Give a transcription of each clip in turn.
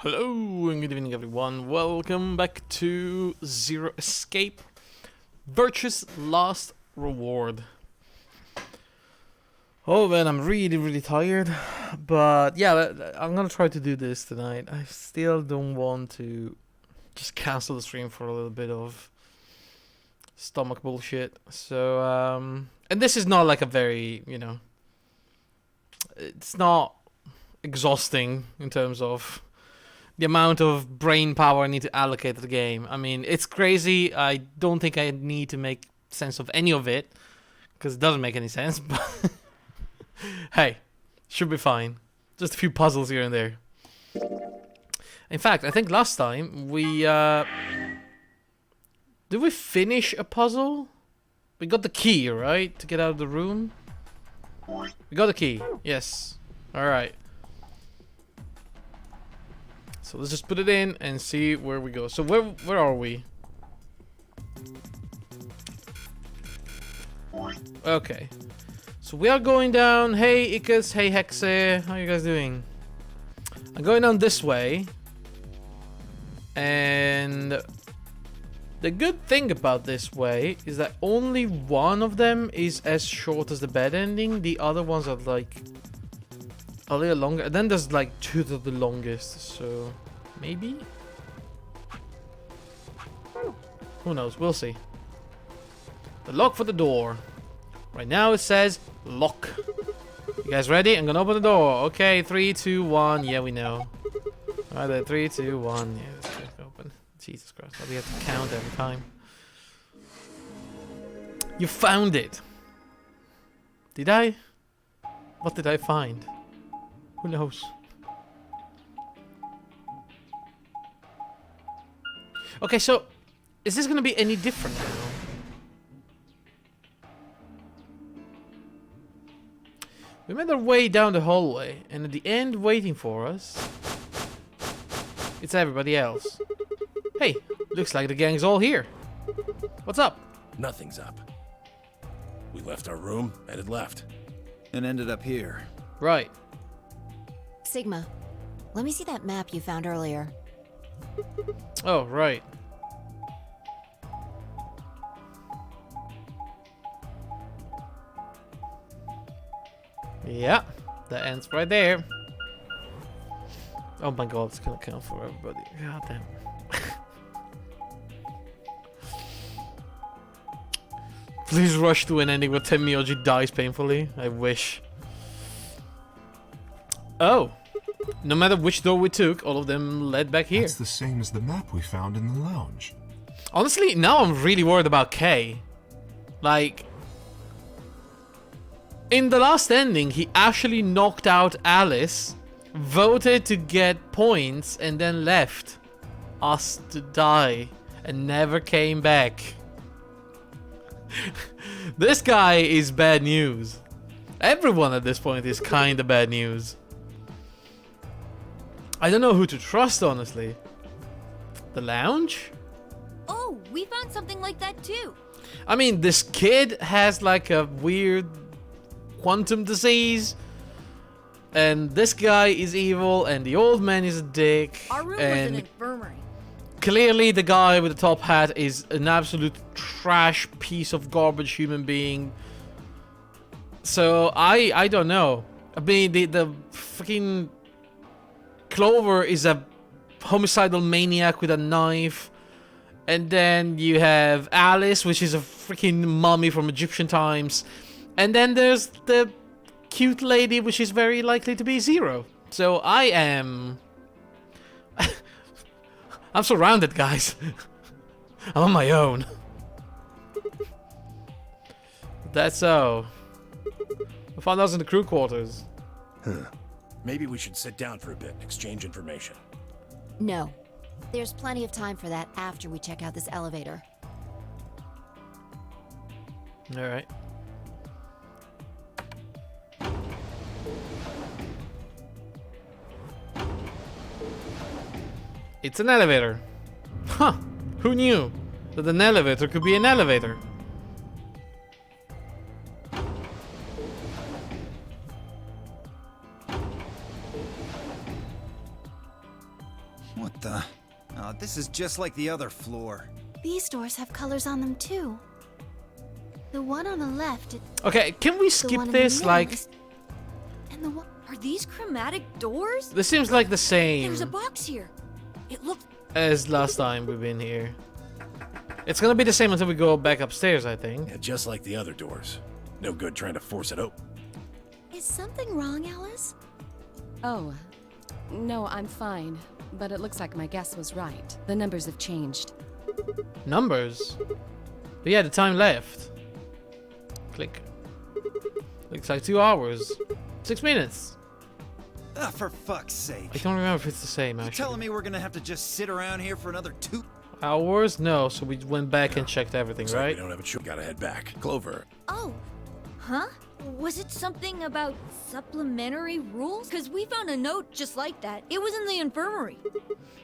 Hello and good evening everyone, welcome back to Zero Escape Virtue's Last Reward. Oh man, I'm really tired, but yeah, I'm gonna try to do this tonight. I still don't want to just cancel the stream for a little bit of stomach bullshit. So, and this is not like a very, it's not exhausting in terms of the amount of brain power I need to allocate to the game. I mean, it's crazy. I don't think I need to make sense of any of it, because it doesn't make any sense, but hey, should be fine. Just a few puzzles here and there. In fact, I think last time we... did we finish a puzzle? We got the key, right? To get out of the room? We got the key. Yes. Alright. So let's just put it in and see where we go. So where are we? Okay. So we are going down. Hey Ikas, hey Hexe, how you guys doing? I'm going down this way. And the good thing about this way is that only one of them is as short as the bed ending. The other ones are like a little longer. And then there's like two of the longest, so maybe? Who knows? We'll see. The lock for the door. Right now it says lock. You guys ready? I'm gonna open the door. Okay, 3, 2, 1. Yeah, we know. Alright then, 3, 2, 1. Yeah, let's get it open. Jesus Christ, we have to count every time. You found it. Did I? What did I find? Who knows? Okay, so is this gonna be any different now? We made our way down the hallway, and at the end, waiting for us, it's everybody else. Hey, looks like the gang's all here. What's up? Nothing's up. We left our room and it left. And ended up here. Right. Sigma, let me see that map you found earlier. Oh, right. Yeah, that ends right there. Oh my god, it's gonna count for everybody. God damn. Please rush to an ending where Tenmyoji dies painfully. I wish. Oh. No matter which door we took, all of them led back here. That's the same as the map we found in the lounge. Honestly, now I'm really worried about Kay. Like, in the last ending, he actually knocked out Alice, voted to get points, and then left us to die and never came back. This guy is bad news. Everyone at this point is kinda bad news. I don't know who to trust, honestly. The lounge? Oh, we found something like that too. I mean, this kid has like a weird quantum disease, and this guy is evil, and the old man is a dick. Our room was and an infirmary. clearly the guy with the top hat is an absolute trash piece of garbage human being. So I don't know. I mean, the freaking Clover is a homicidal maniac with a knife. And then you have Alice, which is a freaking mummy from Egyptian times. And then there's the cute lady, which is very likely to be Zero. So I am... I'm surrounded, guys. I'm on my own. That's so. I found us in the crew quarters. Maybe we should sit down for a bit and exchange information. No. There's plenty of time for that after we check out this elevator. Alright. It's an elevator. Huh. Who knew that an elevator could be an elevator? What the? Oh, this is just like the other floor. These doors have colors on them too. The one on the left, Okay, can we the skip one in the this? middle Like, is- and the one. Are these chromatic doors? this seems like the same There's a box here. It looks. as last time we've been here. It's gonna be the same until we go back upstairs, I think. Yeah, just like the other doors. No good trying to force it open. Is something wrong, Alice? Oh, no, I'm fine. But it looks like my guess was right. The numbers have changed. Numbers. But yeah, the time left. Click. Looks like 2 hours. 6 minutes. Ah, for fuck's sake. I don't remember if it's the same, You actually. telling me we're gonna have to just sit around here for another 2 Hours? No, so we went back and checked everything, Looks like right? we don't have a choice. Gotta head back. Clover. Oh, huh? Was it something about supplementary rules? Because we found a note just like that. It was in the infirmary.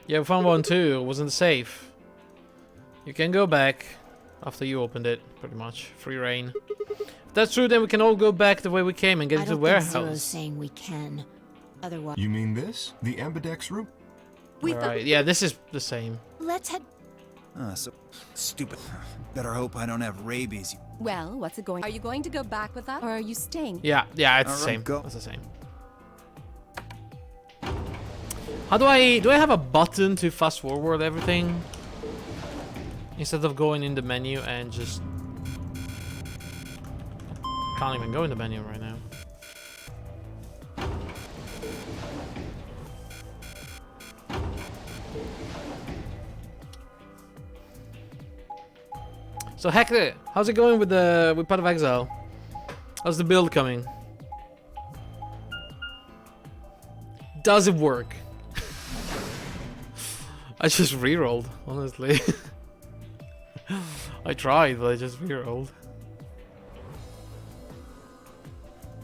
Yeah, we found one too. It was in the safe. You can go back after you opened it, pretty much. Free reign. If that's true, then we can all go back the way we came and get I into the don't think Zero's warehouse. saying we can. Otherwise, You mean this? The ambidex room? We found. Alright, yeah, this is the same. Let's head. So stupid. Better hope I don't have rabies. Well, what's it going? Are you going to go back with us, or are you staying? Yeah, it's the Alright, same. go. It's the same. How do I have a button to fast forward everything? Instead of going in the menu and just can't even go in the menu right now. So Hector, how's it going with Path of Exile? How's the build coming? Does it work? I just rerolled, honestly. I tried, but I just rerolled.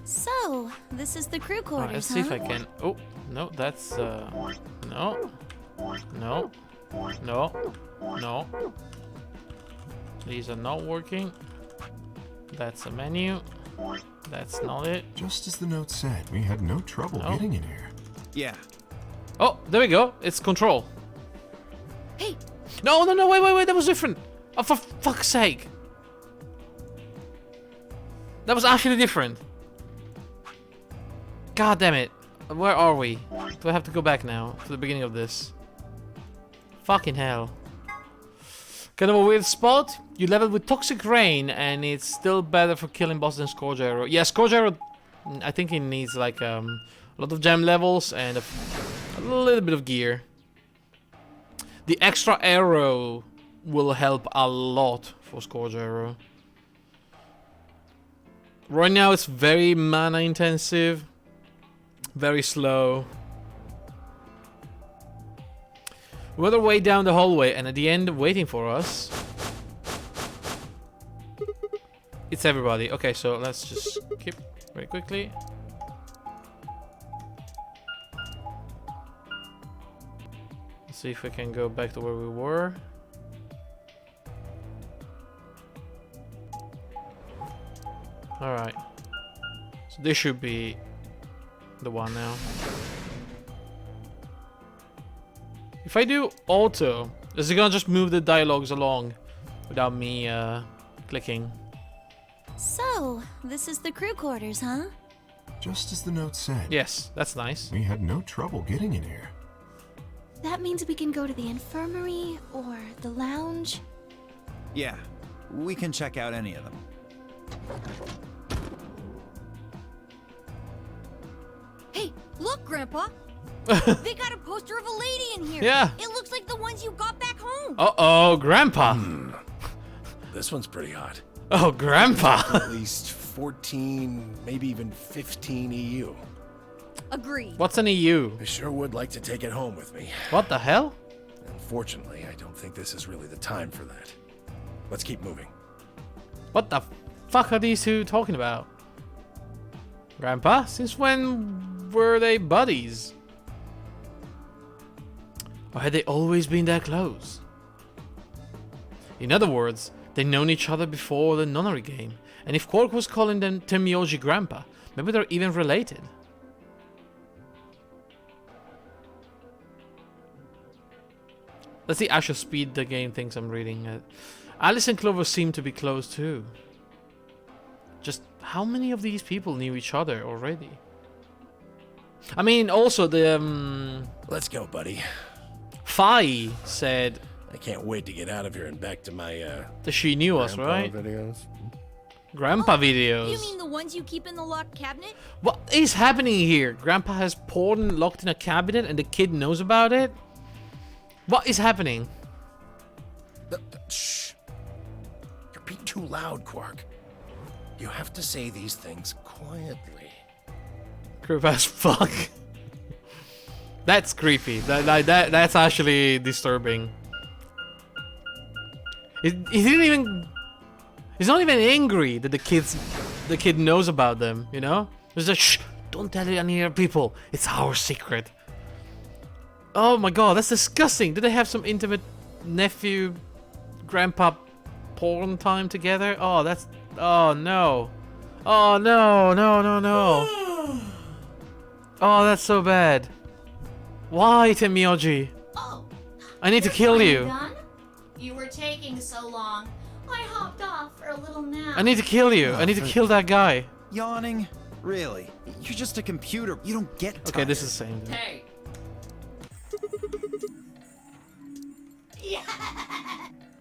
So, this is the crew Alright, quarters, let's see if huh? I can. Oh, no, that's no, no, no. These are not working. That's a menu. That's not it. Just as the note said, we had no trouble No. getting in here. Yeah. Oh, there we go. It's control. Hey, No, no, no, wait, that was different. Oh, for fuck's sake. That was actually different. God damn it. Where are we? Do I have to go back now to the beginning of this? Fucking hell. Kind of a weird spot. You leveled with Toxic Rain, and it's still better for killing bosses than Scourge Arrow. Yeah, Scourge Arrow, I think it needs like a lot of gem levels and a little bit of gear. The extra arrow will help a lot for Scourge Arrow. Right now it's very mana intensive, very slow. We're on our way down the hallway, and at the end, waiting for us, it's everybody. Okay, so let's just skip very quickly. Let's see if we can go back to where we were. Alright. So this should be the one now. If I do auto, is it gonna just move the dialogues along without me clicking? So, this is the crew quarters, huh? Just as the note said. Yes, that's nice. We had no trouble getting in here. That means we can go to the infirmary or the lounge. Yeah. We can check out any of them. hey, look, Grandpa. They got a poster of a lady in here. Yeah. It looks like the ones you got back home. Uh-oh, Grandpa. This one's pretty hot. Oh, Grandpa. At least 14, maybe even 15 EU. Agreed. What's an EU? I sure would like to take it home with me. What the hell? Unfortunately, I don't think this is really the time for that. Let's keep moving. What the fuck are these two talking about? Grandpa, since when were they buddies? Or had they always been that close? In other words, they'd known each other before the nunnery game. And if Quark was calling them Temioji Grandpa, maybe they're even related. Let's see. I should speed the game things I'm reading. Alice and Clover seem to be close too. Just how many of these people knew each other already? I mean, also the Let's go, buddy. Fi said I can't wait to get out of here and back to my that she knew us, grandpa right? videos. Grandpa videos. You mean the ones you keep in the locked cabinet? What is happening here? Grandpa has porn locked in a cabinet and the kid knows about it? What is happening? Shh. You're being too loud, Quark. You have to say these things quietly. Creepy as fuck. That's creepy. That's actually disturbing. He didn't even. He's not even angry that the kid knows about them. You know? He's like, shh, don't tell any other people. It's our secret. Oh my god, that's disgusting. Did they have some intimate nephew, grandpa, porn time together? Oh, that's. Oh no. Oh no, no. Oh, that's so bad. Why, Temioji? Oh, I need to kill you. done? You were taking so long. I hopped off for a little nap. I need to kill you. I need to kill that guy. Yawning? Really? You're just a computer. You don't get tired. Okay, this is the same. Hey.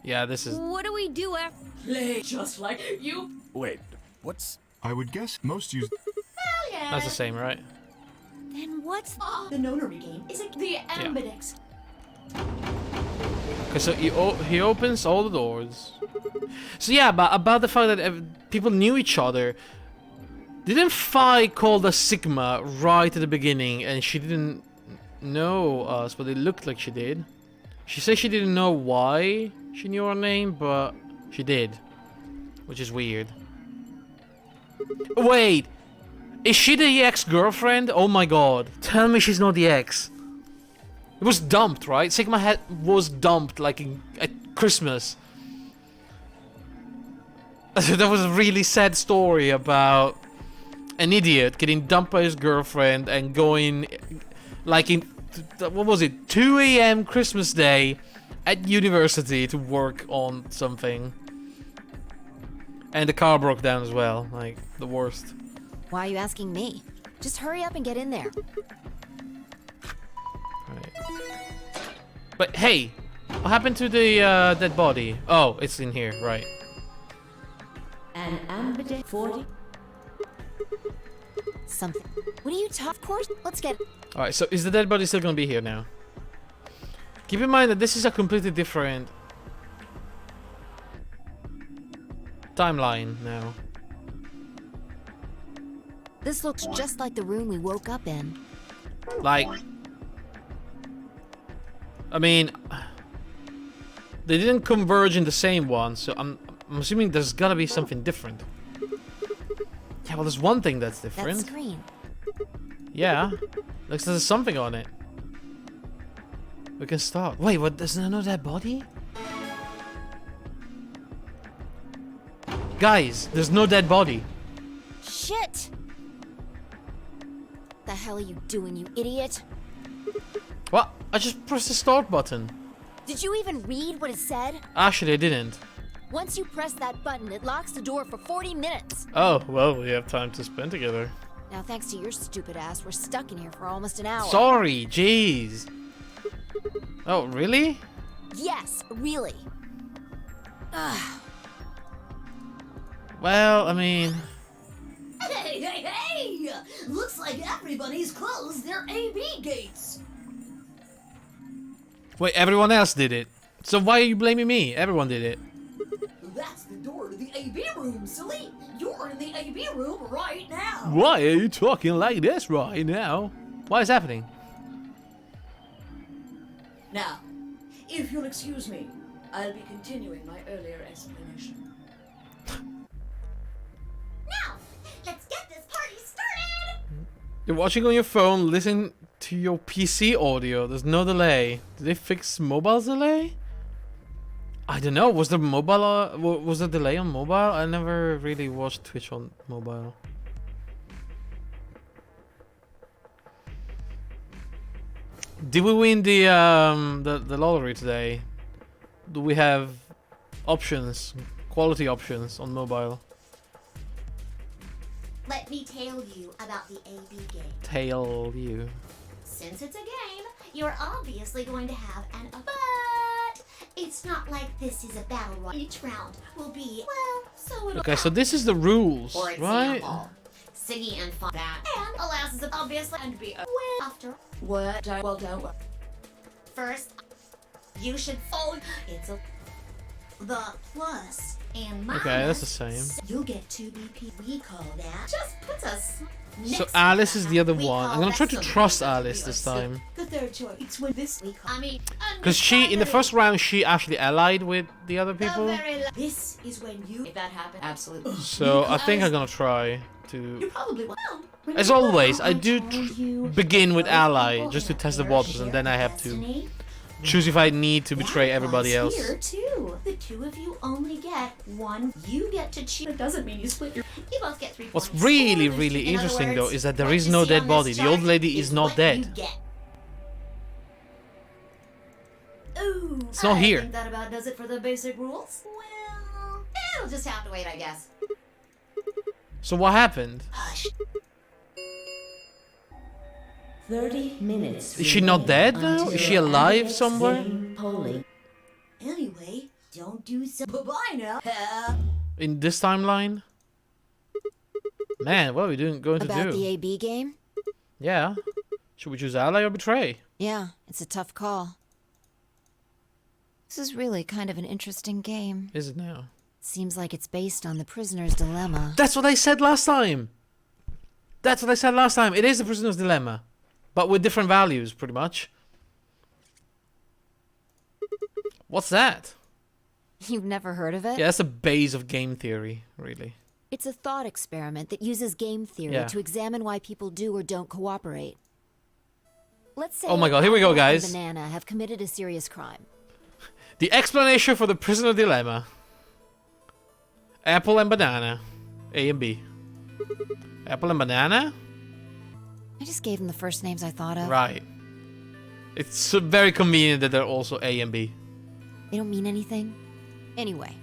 Yeah, this is. What do we do after? Play just like you. Wait, what's... I would guess most use. That's the same, right? Then what's The nonary game is the ambidex. Okay, so he opens all the doors. So yeah, but about the fact that people knew each other. Didn't Fi call the Sigma right at the beginning, and she didn't know us, but it looked like she did. She said she didn't know why she knew our name, but she did, which is weird. Wait, is she the ex-girlfriend? Oh my god! Tell me she's not the ex. It was dumped, right? Sigma was dumped like at Christmas. That was a really sad story about an idiot getting dumped by his girlfriend and going like in what was it, 2 a.m. Christmas Day at university to work on something. And the car broke down as well, like the worst. Why are you asking me? Just hurry up and get in there. Right. But hey, what happened to the dead body? Oh, it's in here, right. An ambidex 40. Something. What are you talking? Of course. Let's get. Alright, so is the dead body still gonna be here now? Keep in mind that this is a completely different timeline now. This looks just like the room we woke up in. Like, I mean, they didn't converge in the same one, so I'm assuming there's gotta be something different. Yeah, well, there's one thing that's That different. screen. Yeah, looks there's something on it. We can start. Wait, what? There's no dead body? Guys, there's no dead body. Shit! The hell are you doing, you idiot? What? I just pressed the start button. Did you even read what it said? Actually, I didn't. Once you press that button, it locks the door for 40 minutes. Oh, well, we have time to spend together. Now, thanks to your stupid ass, we're stuck in here for almost an hour. Sorry, jeez. Oh, really? Yes, really. Ugh. Well, I mean... Hey! Looks like everybody's closed their AB gates. Wait, everyone else did it. So why are you blaming me? Everyone did it. That's the door to the AB room, silly. You're in the AB room right now. Why are you talking like this right now? What is happening? Now, if you'll excuse me, I'll be continuing my earlier explanation. Now, let's get this party started! You're watching on your phone, listen to your PC audio. There's no delay. Did they fix mobile delay? I don't know. Was there mobile? Was there delay on mobile? I never really watched Twitch on mobile. Did we win the lottery today? Do we have options, quality options on mobile? Let me tell you about the AB game. Tail you. Since it's a game, you're obviously going to have an but it's not like this is a battle royale. Each round will be, well, so it'll Okay, so this is the rules, For right? example, Siggy and Fun that and alas is obviously going to be a win after. What? Well, don't worry. First, you should fold. It's a the plus and minus. Okay, that's the same. You'll get 2 BP. We call that. Just puts us. So next to Alice is the other we one. call I'm gonna that try to something trust we Alice this are. time. The third choice. It's when this we call. I mean, Because she, in the first round, she actually allied with the other people. This is when you. If that happened, absolutely. So I think I'm gonna try You to. probably will. As always, I do begin with ally just to test the waters, and then I have to choose if I need to betray everybody else. Here too. The two of you only get one. You get to choose. It doesn't mean you split your. You both get 3 What's points. really, Or lose really two. In other interesting though words, is that there what is you no see dead on body. this The old chart lady is not what you dead. get. Ooh, It's not I here. think that about does it for the basic rules. Well, it'll just have to wait, I guess. So what happened? Hush. 30 minutes. Is she not dead now? Is she alive somewhere? Polling. Anyway, don't do so. Bye-bye now. In this timeline? Man, what are we going to About do? the AB game? Yeah. Should we choose ally or betray? Yeah, it's a tough call. This is really kind of an interesting game. Is it now? Seems like it's based on the prisoner's dilemma. That's what I said last time. That's what I said last time. It is the prisoner's dilemma, but with different values, pretty much. What's that? You've never heard of it? Yeah, that's the base of game theory, really. It's a thought experiment that uses game theory Yeah. to examine why people do or don't cooperate. Let's say Oh my God, here we go, Apple and guys. Banana have committed a serious crime. The explanation for the prisoner dilemma. Apple and banana. A and B. Apple and banana? I just gave them the first names I thought of. Right. It's so very convenient that they're also A and B. They don't mean anything. Anyway,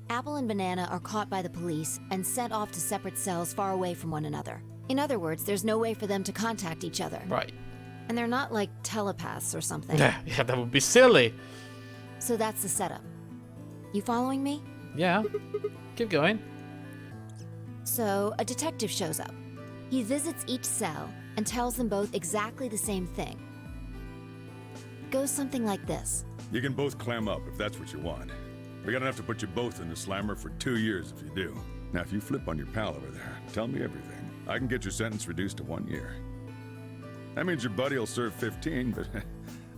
Apple and Banana are caught by the police and sent off to separate cells far away from one another. In other words, there's no way for them to contact each other. Right. And they're not like telepaths or something. Yeah, that would be silly. So that's the setup. You following me? Yeah. Keep going. So, a detective shows up. He visits each cell and tells them both exactly the same thing. Goes something like this. You can both clam up if that's what you want. We're gonna have to put you both in the slammer for 2 years if you do. Now, if you flip on your pal over there, tell me everything. I can get your sentence reduced to 1 year. That means your buddy will serve 15, but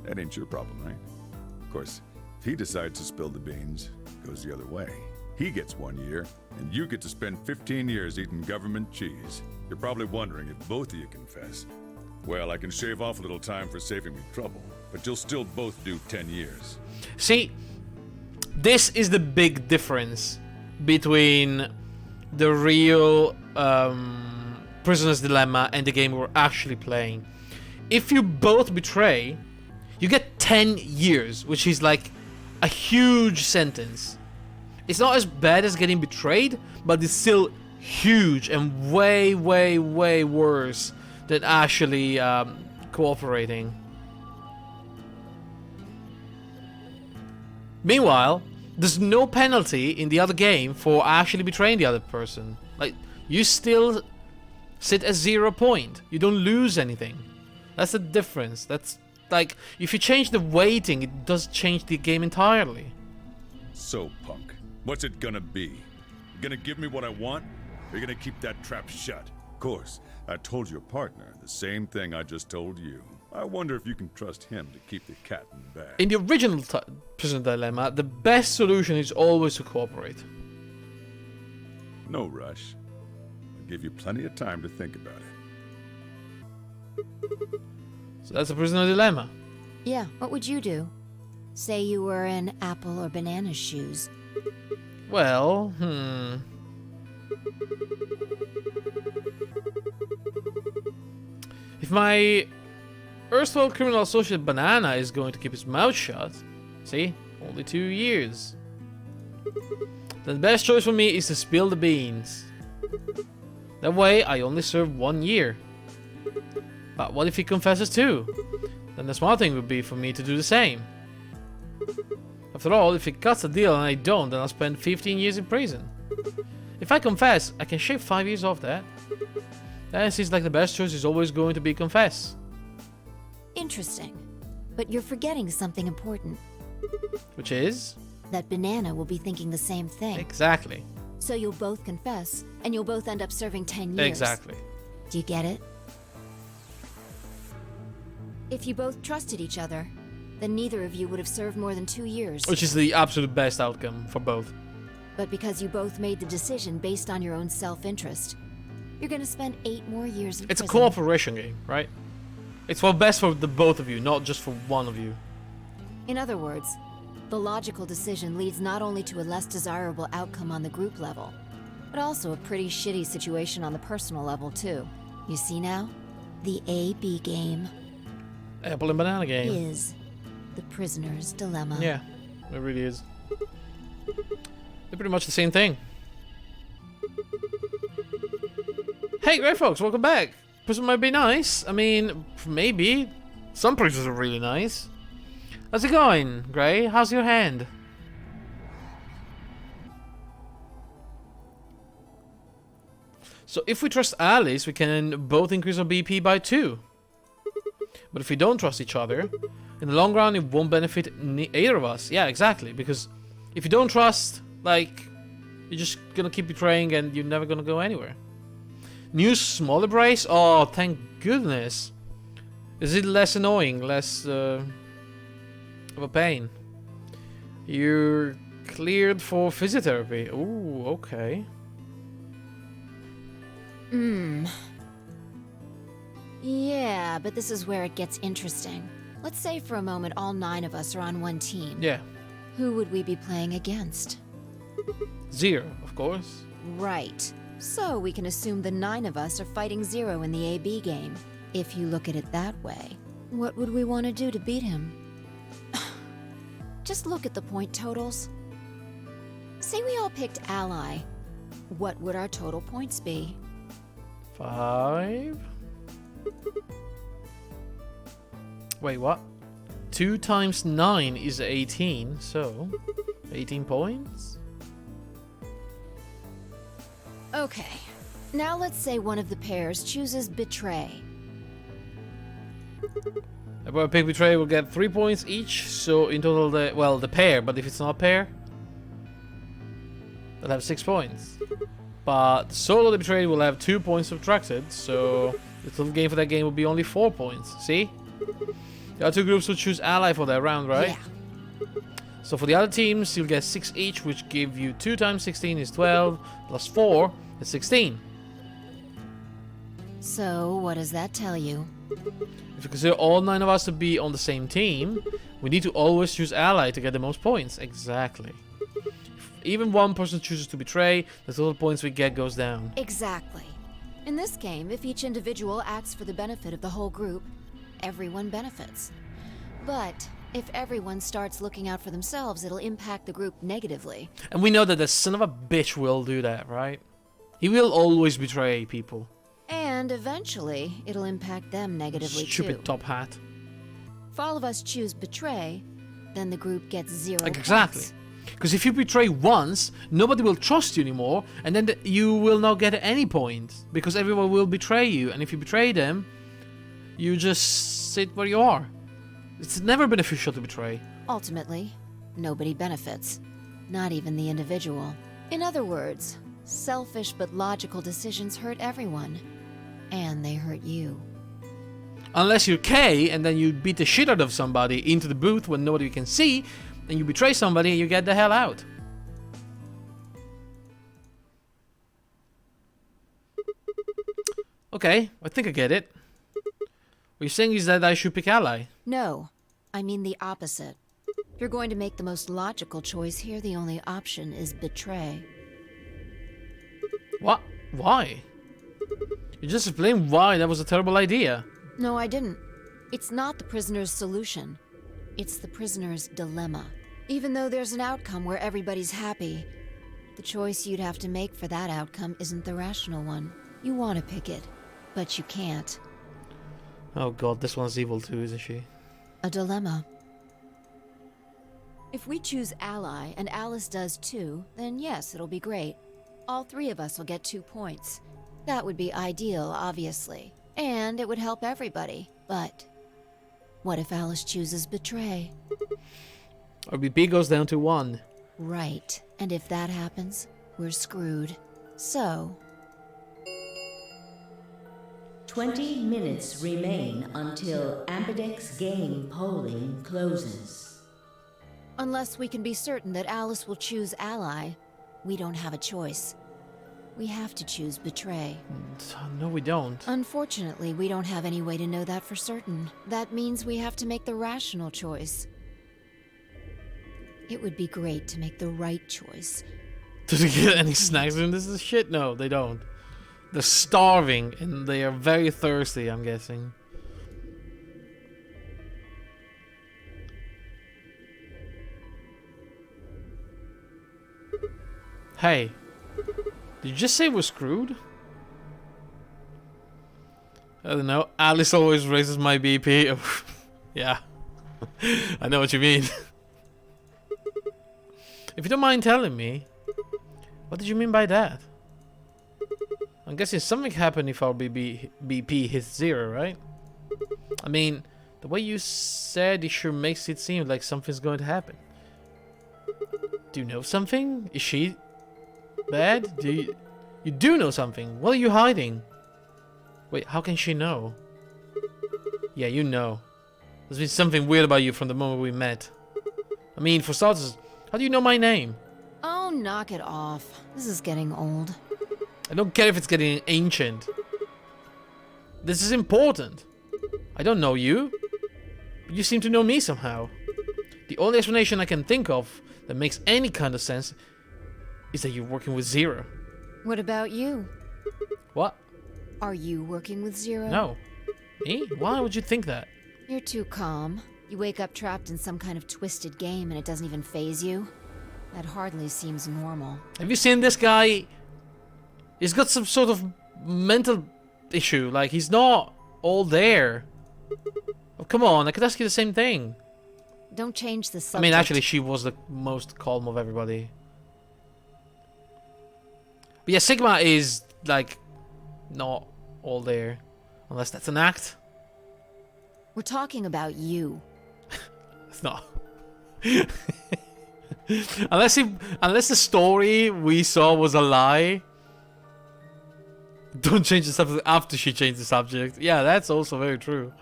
that ain't your problem, right? Of course, if he decides to spill the beans, it goes the other way. He gets 1 year, and you get to spend 15 years eating government cheese. You're probably wondering if both of you confess. Well, I can shave off a little time for saving me trouble, but you'll still both do 10 years. See, this is the big difference between the real prisoner's dilemma and the game we're actually playing. If you both betray, you get 10 years, which is like a huge sentence. It's not as bad as getting betrayed, but it's still huge and way, way, way worse than actually cooperating. Meanwhile, there's no penalty in the other game for actually betraying the other person. Like, you still sit at 0 point. You don't lose anything. That's the difference. That's like, if you change the weighting, it does change the game entirely. So, punk, what's it gonna be? You gonna give me what I want? Or you gonna keep that trap shut? Of course, I told your partner the same thing I just told you. I wonder if you can trust him to keep the cat in the bag. In the original Prisoner Dilemma, the best solution is always to cooperate. No rush. I'll give you plenty of time to think about it. So that's a Prisoner Dilemma. Yeah, what would you do? Say you were in Apple or Banana's shoes. Well, If my erstwhile criminal associate Banana is going to keep his mouth shut. See? Only 2 years. Then the best choice for me is to spill the beans. That way, I only serve 1 year. But what if he confesses too? Then the smart thing would be for me to do the same. After all, if he cuts the deal and I don't, then I'll spend 15 years in prison. If I confess, I can shave 5 years off that. Then it seems like the best choice is always going to be confess. Interesting. But you're forgetting something important. Which is? That Banana will be thinking the same thing. Exactly. So you'll both confess, and you'll both end up serving 10 years. Exactly. Do you get it? If you both trusted each other, then neither of you would have served more than 2 years. Which is the absolute best outcome for both. But because you both made the decision based on your own self-interest, you're gonna spend 8 more years in It's a prison. cooperation game, right? It's for best for the both of you, not just for one of you. In other words, the logical decision leads not only to a less desirable outcome on the group level, but also a pretty shitty situation on the personal level too. You see now? The A-B game Apple and banana game. is the prisoner's dilemma. Yeah, it really is. They're pretty much the same thing. Hey, great folks, welcome back. Prison might be nice. I mean, maybe. Some prisons are really nice. How's it going, Gray? How's your hand? So if we trust Alice, we can both increase our BP by 2. But if we don't trust each other, in the long run, it won't benefit either of us. Yeah, exactly. Because if you don't trust, like, you're just gonna keep betraying and you're never gonna go anywhere. New smaller brace? Oh, thank goodness. Is it less annoying? Less of a pain? You're cleared for physiotherapy. Ooh, okay. Yeah, but this is where it gets interesting. Let's say for a moment all 9 of us are on one team. Yeah. Who would we be playing against? 0, of course. Right. So we can assume the 9 of us are fighting 0 in the AB game. If you look at it that way, what would we want to do to beat him? Just look at the point totals. Say we all picked Ally. What would our total points be? 5. Wait, what? 2 times 9 is 18, so 18 points? Okay. Now let's say one of the pairs chooses Betray. Everyone pick Betray will get 3 points each, so in total the pair, but if it's not a pair, they'll have 6 points. But solo the Betrayed will have 2 points subtracted, so the total game for that game will be only 4 points. See? The other 2 groups will choose Ally for that round, right? Yeah. So for the other teams, you'll get 6 each, which give you 2 times 16 is 12, plus 4 is 16. So, what does that tell you? If you consider all 9 of us to be on the same team, we need to always choose Ally to get the most points. Exactly. If even one person chooses to betray, the total points we get goes down. Exactly. In this game, if each individual acts for the benefit of the whole group, everyone benefits. But if everyone starts looking out for themselves, it'll impact the group negatively. And we know that the son of a bitch will do that, right? He will always betray people. And eventually, it'll impact them negatively Stupid too. top hat. If all of us choose Betray, then the group gets 0 Exactly. points. Because if you betray once, nobody will trust you anymore, and then you will not get any points. Because everyone will betray you, and if you betray them, you just sit where you are. It's never beneficial to betray. Ultimately, nobody benefits. Not even the individual. In other words, selfish but logical decisions hurt everyone. And they hurt you. Unless you're K, and then you beat the shit out of somebody into the booth when nobody can see, and you betray somebody and you get the hell out. Okay, I think I get it. What you're saying is that I should pick Ally. No, I mean the opposite. If you're going to make the most logical choice here, the only option is Betray. What? Why? You just explained why that was a terrible idea. No, I didn't. It's not the prisoner's solution. It's the prisoner's dilemma. Even though there's an outcome where everybody's happy, the choice you'd have to make for that outcome isn't the rational one. You want to pick it, but you can't. Oh god, this one's evil too, isn't she? A dilemma. If we choose Ally, and Alice does too, then yes, it'll be great. All three of us will get 2 points. That would be ideal, obviously. And it would help everybody. But what if Alice chooses Betray? Or BP goes down to 1. Right. And if that happens, we're screwed. So... 20 minutes remain until Ambidex game polling closes. Unless we can be certain that Alice will choose Ally, we don't have a choice. We have to choose Betray. No, we don't. Unfortunately, we don't have any way to know that for certain. That means we have to make the rational choice. It would be great to make the right choice. Do they get any snacks in this shit? No, they don't. They're starving and they are very thirsty, I'm guessing. Hey, did you just say we're screwed? I don't know. Alice always raises my BP. Yeah, I know what you mean. If you don't mind telling me, what did you mean by that? I'm guessing something happened if our BP hits 0, right? I mean, the way you said it sure makes it seem like something's going to happen. Do you know something? Is she bad? You do know something. What are you hiding? Wait, how can she know? Yeah, you know. There's been something weird about you from the moment we met. I mean, for starters, how do you know my name? Oh, knock it off. This is getting old. I don't care if it's getting ancient. This is important. I don't know you, but you seem to know me somehow. The only explanation I can think of that makes any kind of sense is that you're working with Zero. What about you? What? Are you working with Zero? No. Me? Why would you think that? You're too calm. You wake up trapped in some kind of twisted game and it doesn't even faze you. That hardly seems normal. Have you seen this guy? He's got some sort of mental issue. Like, he's not all there. Oh, come on, I could ask you the same thing. Don't change the subject. I mean, actually, she was the most calm of everybody. But yeah, Sigma is, like, not all there. Unless that's an act. We're talking about you. It's not. unless the story we saw was a lie. Don't change the subject after she changed the subject. Yeah, that's also very true.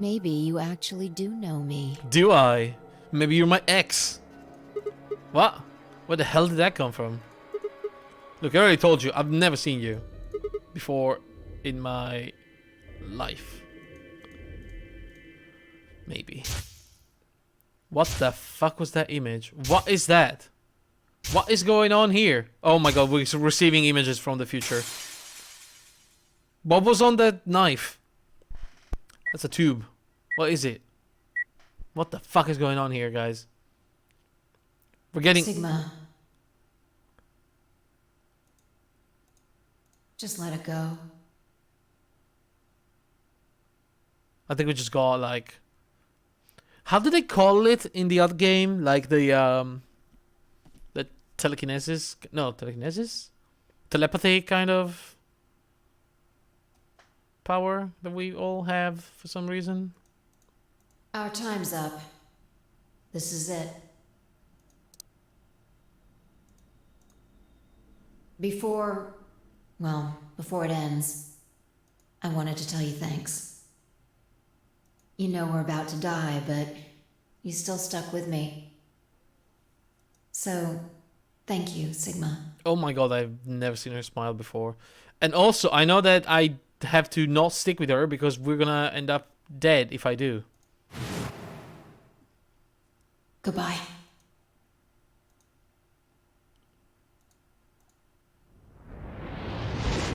Maybe you actually do know me. Do I? Maybe you're my ex. What? Where the hell did that come from? Look, I already told you, I've never seen you before in my life. Maybe. What the fuck was that image? What is that? What is going on here? Oh my god, we're receiving images from the future. What was on that knife? That's a tube. What is it? What the fuck is going on here, guys? We're getting... Sigma. Just let it go. I think we just got, like... How did they call it in the other game? Like the telekinesis? No, telekinesis? Telepathy kind of power that we all have for some reason. Our time's up. This is it. Before it ends, I wanted to tell you thanks. You know we're about to die, but you still stuck with me. So, thank you, Sigma. Oh my god, I've never seen her smile before. And also, I know that I have to not stick with her because we're gonna end up dead if I do. Goodbye.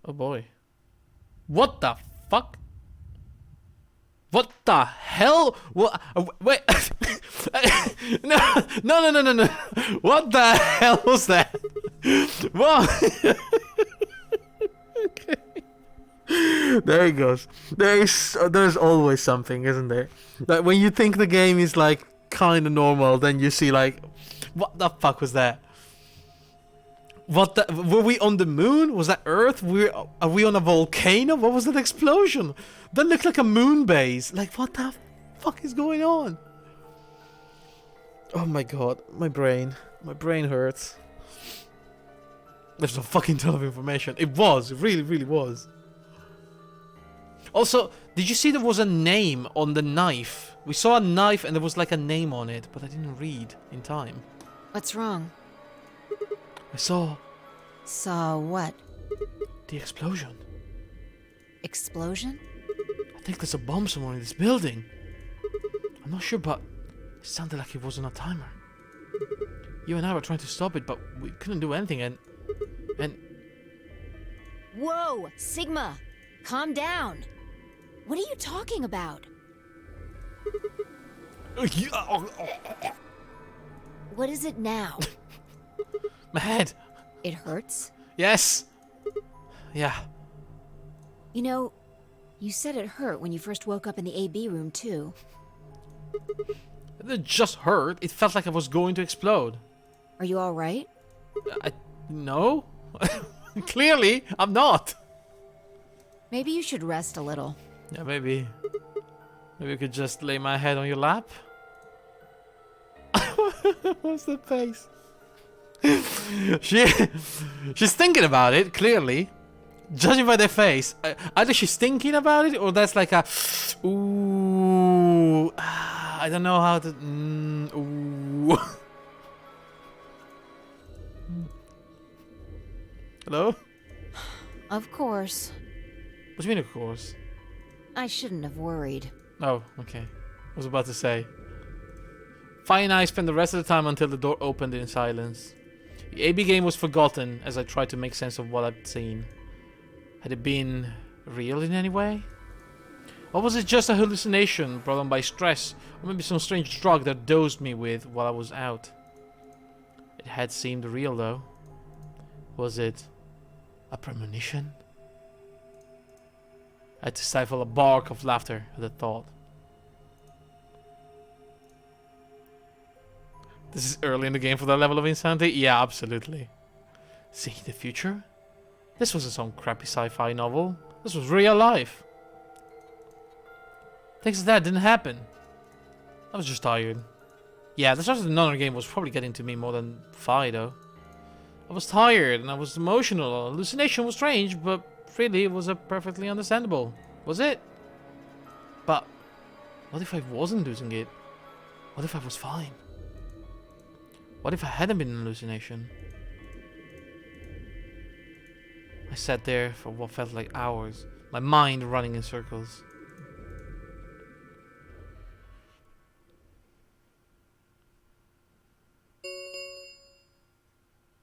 Oh boy. What the fuck? What the hell? What? Wait. No. What the hell was that? What? Okay. There he goes. There's always something, isn't there? Like when you think the game is like kind of normal, then you see like, what the fuck was that? What the? Were we on the moon? Was that Earth? Are we on a volcano? What was that explosion? That looked like a moon base. Like what the fuck is going on? Oh my god, my brain hurts. There's a fucking ton of information. It really was. Also, did you see there was a name on the knife? We saw a knife and there was like a name on it, but I didn't read in time. What's wrong? I saw... Saw what? The explosion. Explosion? I think there's a bomb somewhere in this building. I'm not sure, but it sounded like it wasn't a timer. You and I were trying to stop it, but we couldn't do anything, and... Whoa! Sigma! Calm down! What are you talking about? What is it now? My head! It hurts? Yes! Yeah. You know, you said it hurt when you first woke up in the AB room, too. It just hurt. It felt like I was going to explode. Are you alright? No. Clearly, I'm not. Maybe you should rest a little. Yeah, maybe. Maybe you could just lay my head on your lap. What's the face? She's thinking about it, clearly. Judging by their face. Either she's thinking about it, or that's like a... Ooh... I don't know how to... ooh... Hello? Of course. What do you mean, of course? I shouldn't have worried. Oh, okay. I was about to say. Fi and I spent the rest of the time until the door opened in silence. The AB game was forgotten as I tried to make sense of what I'd seen. Had it been real in any way? Or was it just a hallucination brought on by stress, or maybe some strange drug that dosed me with while I was out? It had seemed real though. Was it a premonition? I had to stifle a bark of laughter at the thought. This is early in the game for that level of insanity? Yeah, absolutely. Seeing the future? This wasn't some crappy sci-fi novel. This was real life. Things like that didn't happen. I was just tired. Yeah, the start of another game was probably getting to me more than Fi though. I was tired and I was emotional. Hallucination was strange, but really it was a perfectly understandable. Was it? But what if I wasn't losing it? What if I was fine? What if I hadn't been an hallucination? I sat there for what felt like hours, my mind running in circles.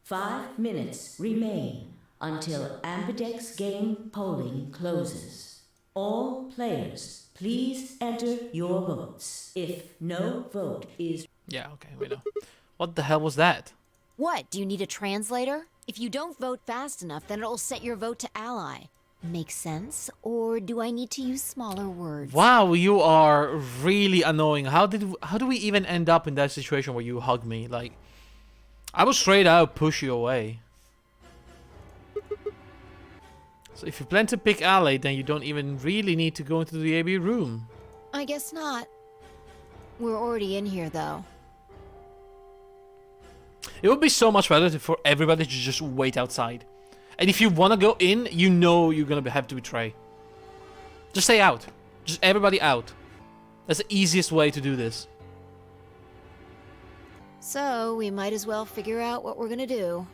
Five minutes remain until Ambidex game polling closes. All players, please enter your votes. If no vote is... Yeah, okay, we know. What the hell was that? What? Do you need a translator? If you don't vote fast enough, then it'll set your vote to ally. Make sense? Or do I need to use smaller words? Wow, you are really annoying. How do we even end up in that situation where you hug me? Like, I would straight out push you away. So if you plan to pick ally, then you don't even really need to go into the AB room. I guess not. We're already in here, though. It would be so much better for everybody to just wait outside. And if you want to go in, you know you're going to have to betray. Just stay out. Just everybody out. That's the easiest way to do this. So, we might as well figure out what we're gonna do.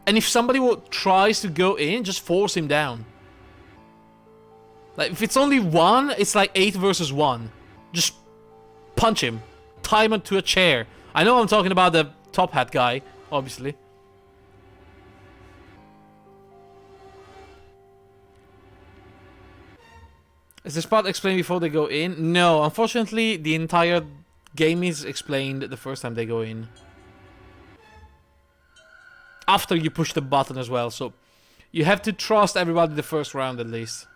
And if somebody tries to go in, just force him down. Like, if it's only one, it's like 8 versus 1. Just punch him. Tie him to a chair. I know I'm talking about the top hat guy, obviously. Is this part explained before they go in? No, unfortunately, the entire game is explained the first time they go in. After you push the button as well, so you have to trust everybody the first round at least.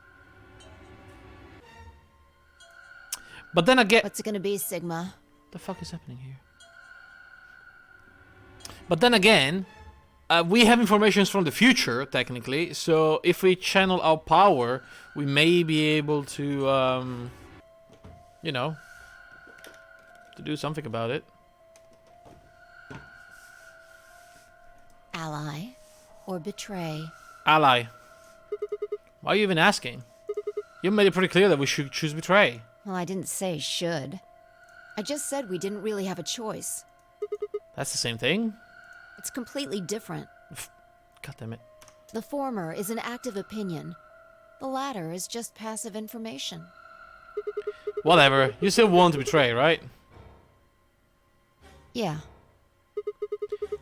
But then again... What's it gonna be, Sigma? The fuck is happening here? But then again, we have information from the future, technically, so if we channel our power, we may be able to, you know, to do something about it. Ally or betray? Ally. Why are you even asking? You made it pretty clear that we should choose betray. Well, I didn't say should. I just said we didn't really have a choice. That's the same thing. It's completely different. God damn it. The former is an active opinion. The latter is just passive information. Whatever. You still want to betray, right? Yeah.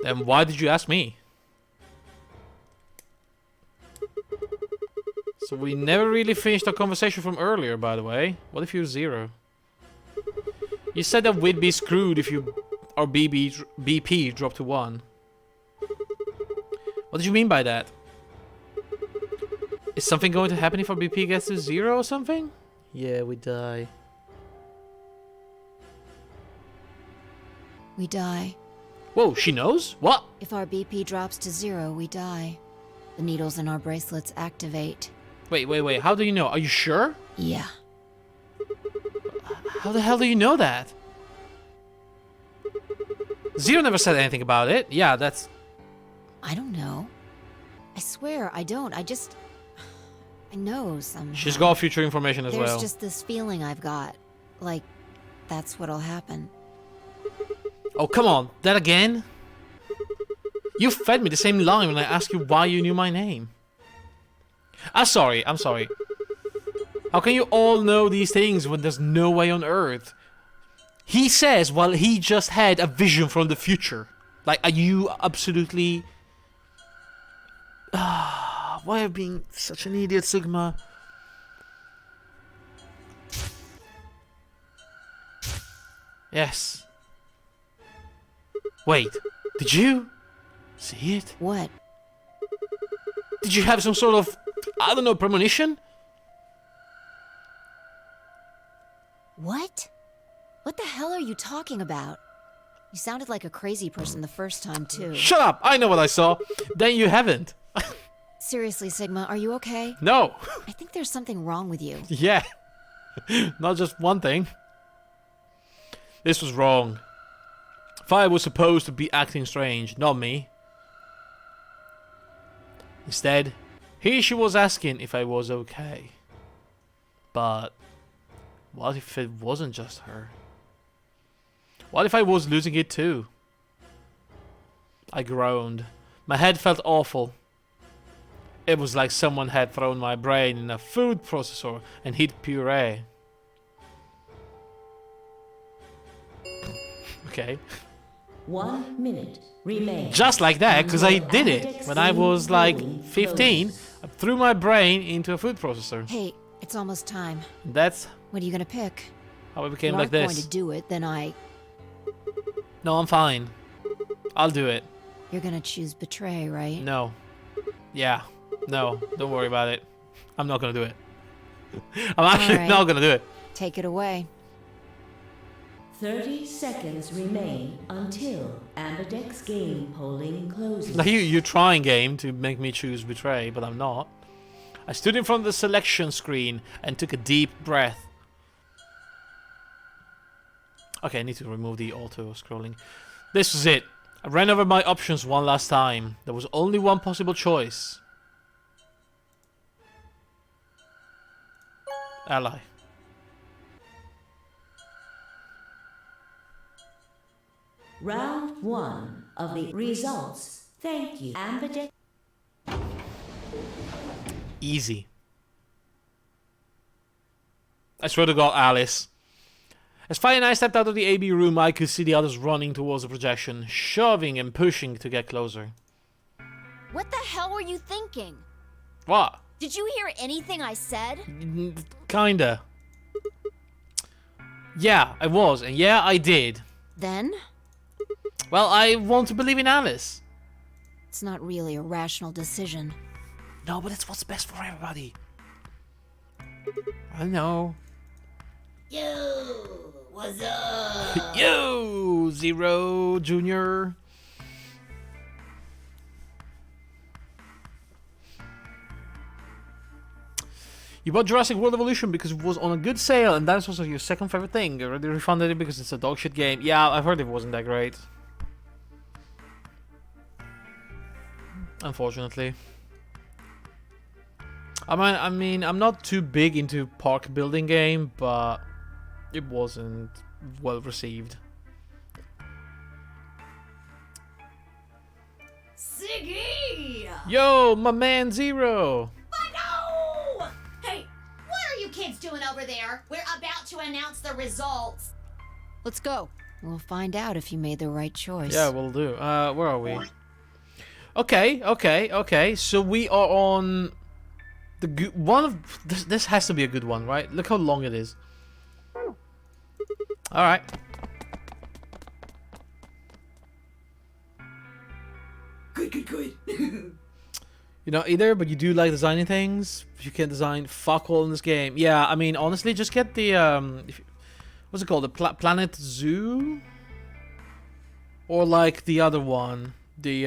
Then why did you ask me? So we never really finished our conversation from earlier, by the way. What if you're 0? You said that we'd be screwed if you our BP dropped to 1. What did you mean by that? Is something going to happen if our BP gets to 0 or something? Yeah, we die. We die. Whoa, she knows? What? If our BP drops to 0, we die. The needles in our bracelets activate. Wait. How do you know? Are you sure? Yeah. How the hell do you know that? 0 never said anything about it. Yeah, that's... I don't know. I swear, I don't. I know somehow. She's got future information as well. There's just this feeling I've got. Like, that's what'll happen. Oh, come on. That again? You fed me the same line when I asked you why you knew my name. I'm sorry. How can you all know these things when there's no way on Earth? He says, well, he just had a vision from the future. Like, are you absolutely... why are you being such an idiot, Sigma? Yes. Wait, did you see it? What? Did you have some sort of, I don't know, premonition? What? What the hell are you talking about? You sounded like a crazy person the first time, too. Shut up! I know what I saw. Then you haven't. Seriously, Sigma, are you okay? No. I think there's something wrong with you. Yeah. Not just one thing. This was wrong. Fire was supposed to be acting strange, not me. Instead, she was asking if I was okay. But what if it wasn't just her? What if I was losing it too? I groaned. My head felt awful. It was like someone had thrown my brain in a food processor and hit puree. Okay. 1 minute remains. Just like that, because I did it when I was like 15. I threw my brain into a food processor. Hey, it's almost time. That's What are you gonna pick? how I became If you like aren't this. going to do it, then No, I'm fine. I'll do it. You're gonna choose betray, right? No. Yeah. No, don't worry about it. I'm not gonna do it. I'm actually Alright. not gonna do it. Take it away. 30 seconds remain until Ambidex game polling closes. Now you're trying game to make me choose betray, but I'm not. I stood in front of the selection screen and took a deep breath. Okay, I need to remove the auto scrolling. This was it. I ran over my options one last time. There was only one possible choice. Ally. Round 1 of the results. Thank you, Ambidex. Easy. I swear to God, Alice. As Fire and I stepped out of the AB room, I could see the others running towards the projection, shoving and pushing to get closer. What the hell were you thinking? What? Did you hear anything I said? Kinda. Yeah, I was, and yeah, I did. Then? Well, I want to believe in Alice. It's not really a rational decision. No, but it's what's best for everybody. I know. Yo, what's up? Yo, Zero Junior. You bought Jurassic World Evolution because it was on a good sale, and that's also your second favorite thing. You already refunded it because it's a dog shit game. Yeah, I've heard it wasn't that great. Unfortunately. I mean, I'm not too big into park building game, but it wasn't well received. Siggy! Yo, my man Zero! No! Hey, what are you kids doing over there? We're about to announce the results. Let's go. We'll find out if you made the right choice. Yeah, we'll do. Where are we? Okay. So we are on the good one of this has to be a good one, right? Look how long it is. All right. Good. You know, either, but you do like designing things. If you can design fuck all in this game. Yeah, I mean, honestly, just get the what's it called? The Planet Zoo, or like the other one, the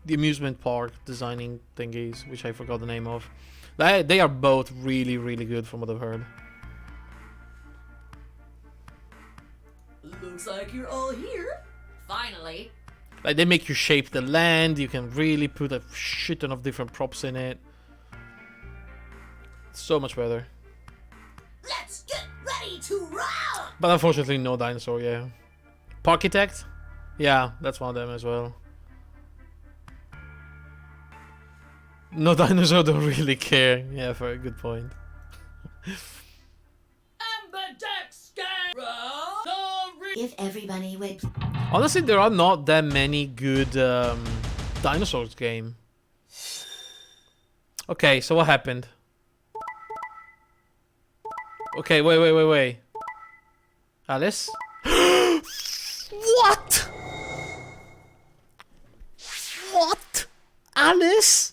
amusement park designing thingies, which I forgot the name of. They are both really, really good from what I've heard. Looks like you're all here. Finally. Like, they make you shape the land. You can really put a shit ton of different props in it. So much better. Let's get ready to roll! But unfortunately, no dinosaur, yeah. Parkitect? Yeah, that's one of them as well. No dinosaur, don't really care. Yeah, very good point. If everybody would... Honestly, there are not that many good dinosaurs game. Okay, so what happened? Okay, wait. Alice? What? What? Alice?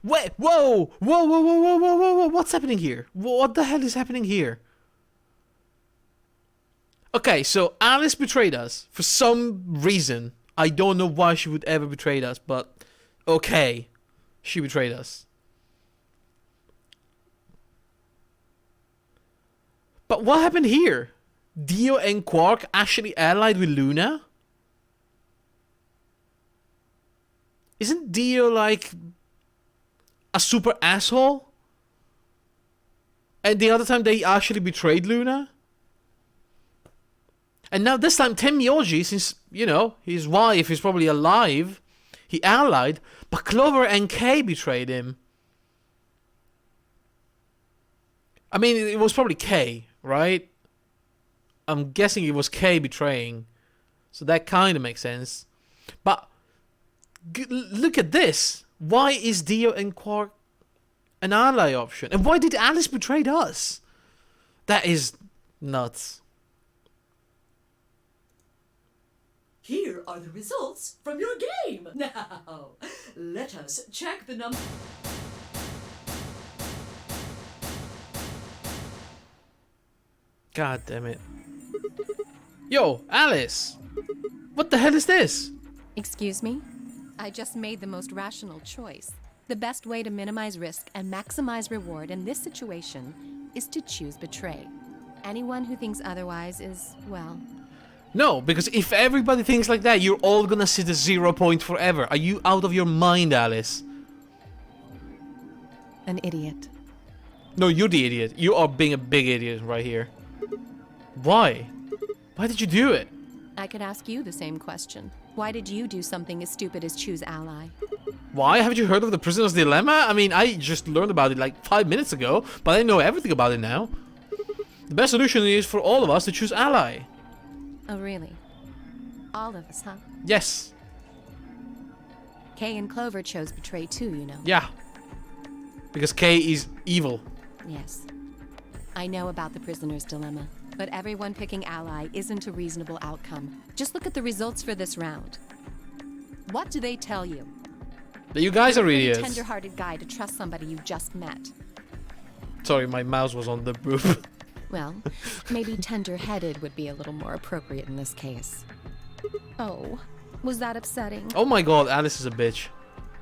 Wait, whoa! What's happening here? What the hell is happening here? Okay, so Alice betrayed us for some reason. I don't know why she would ever betray us, but okay, she betrayed us. But what happened here? Dio and Quark actually allied with Luna? Isn't Dio like a super asshole? And the other time they actually betrayed Luna? And now this time Tenmyoji, since, you know, his wife is probably alive, he allied, but Clover and Kay betrayed him. I mean, it was probably Kay, right? I'm guessing it was Kay betraying. So that kind of makes sense. But look at this. Why is Dio and Quark an ally option? And why did Alice betray us? That is nuts. Here are the results from your game. Now, let us check the number. God damn it. Yo, Alice! What the hell is this? Excuse me? I just made the most rational choice. The best way to minimize risk and maximize reward in this situation is to choose betray. Anyone who thinks otherwise is, well... No, because if everybody thinks like that, you're all gonna sit at 0 point forever. Are you out of your mind, Alice? An idiot. No, you're the idiot. You are being a big idiot right here. Why? Why did you do it? I could ask you the same question. Why did you do something as stupid as choose ally? Why? Haven't you heard of the Prisoner's Dilemma? I mean, I just learned about it like 5 minutes ago, but I know everything about it now. The best solution is for all of us to choose ally. Oh, really? All of us, huh? Yes. Kay and Clover chose betray too, you know. Yeah. Because Kay is evil. Yes. I know about the prisoner's dilemma, but everyone picking ally isn't a reasonable outcome. Just look at the results for this round. What do they tell you? That you guys are You're a pretty idiots. tender-hearted guy to trust somebody you just met. Sorry, my mouse was on the roof. Well, maybe tender-headed would be a little more appropriate in this case. Oh, was that upsetting? Oh my god, Alice is a bitch.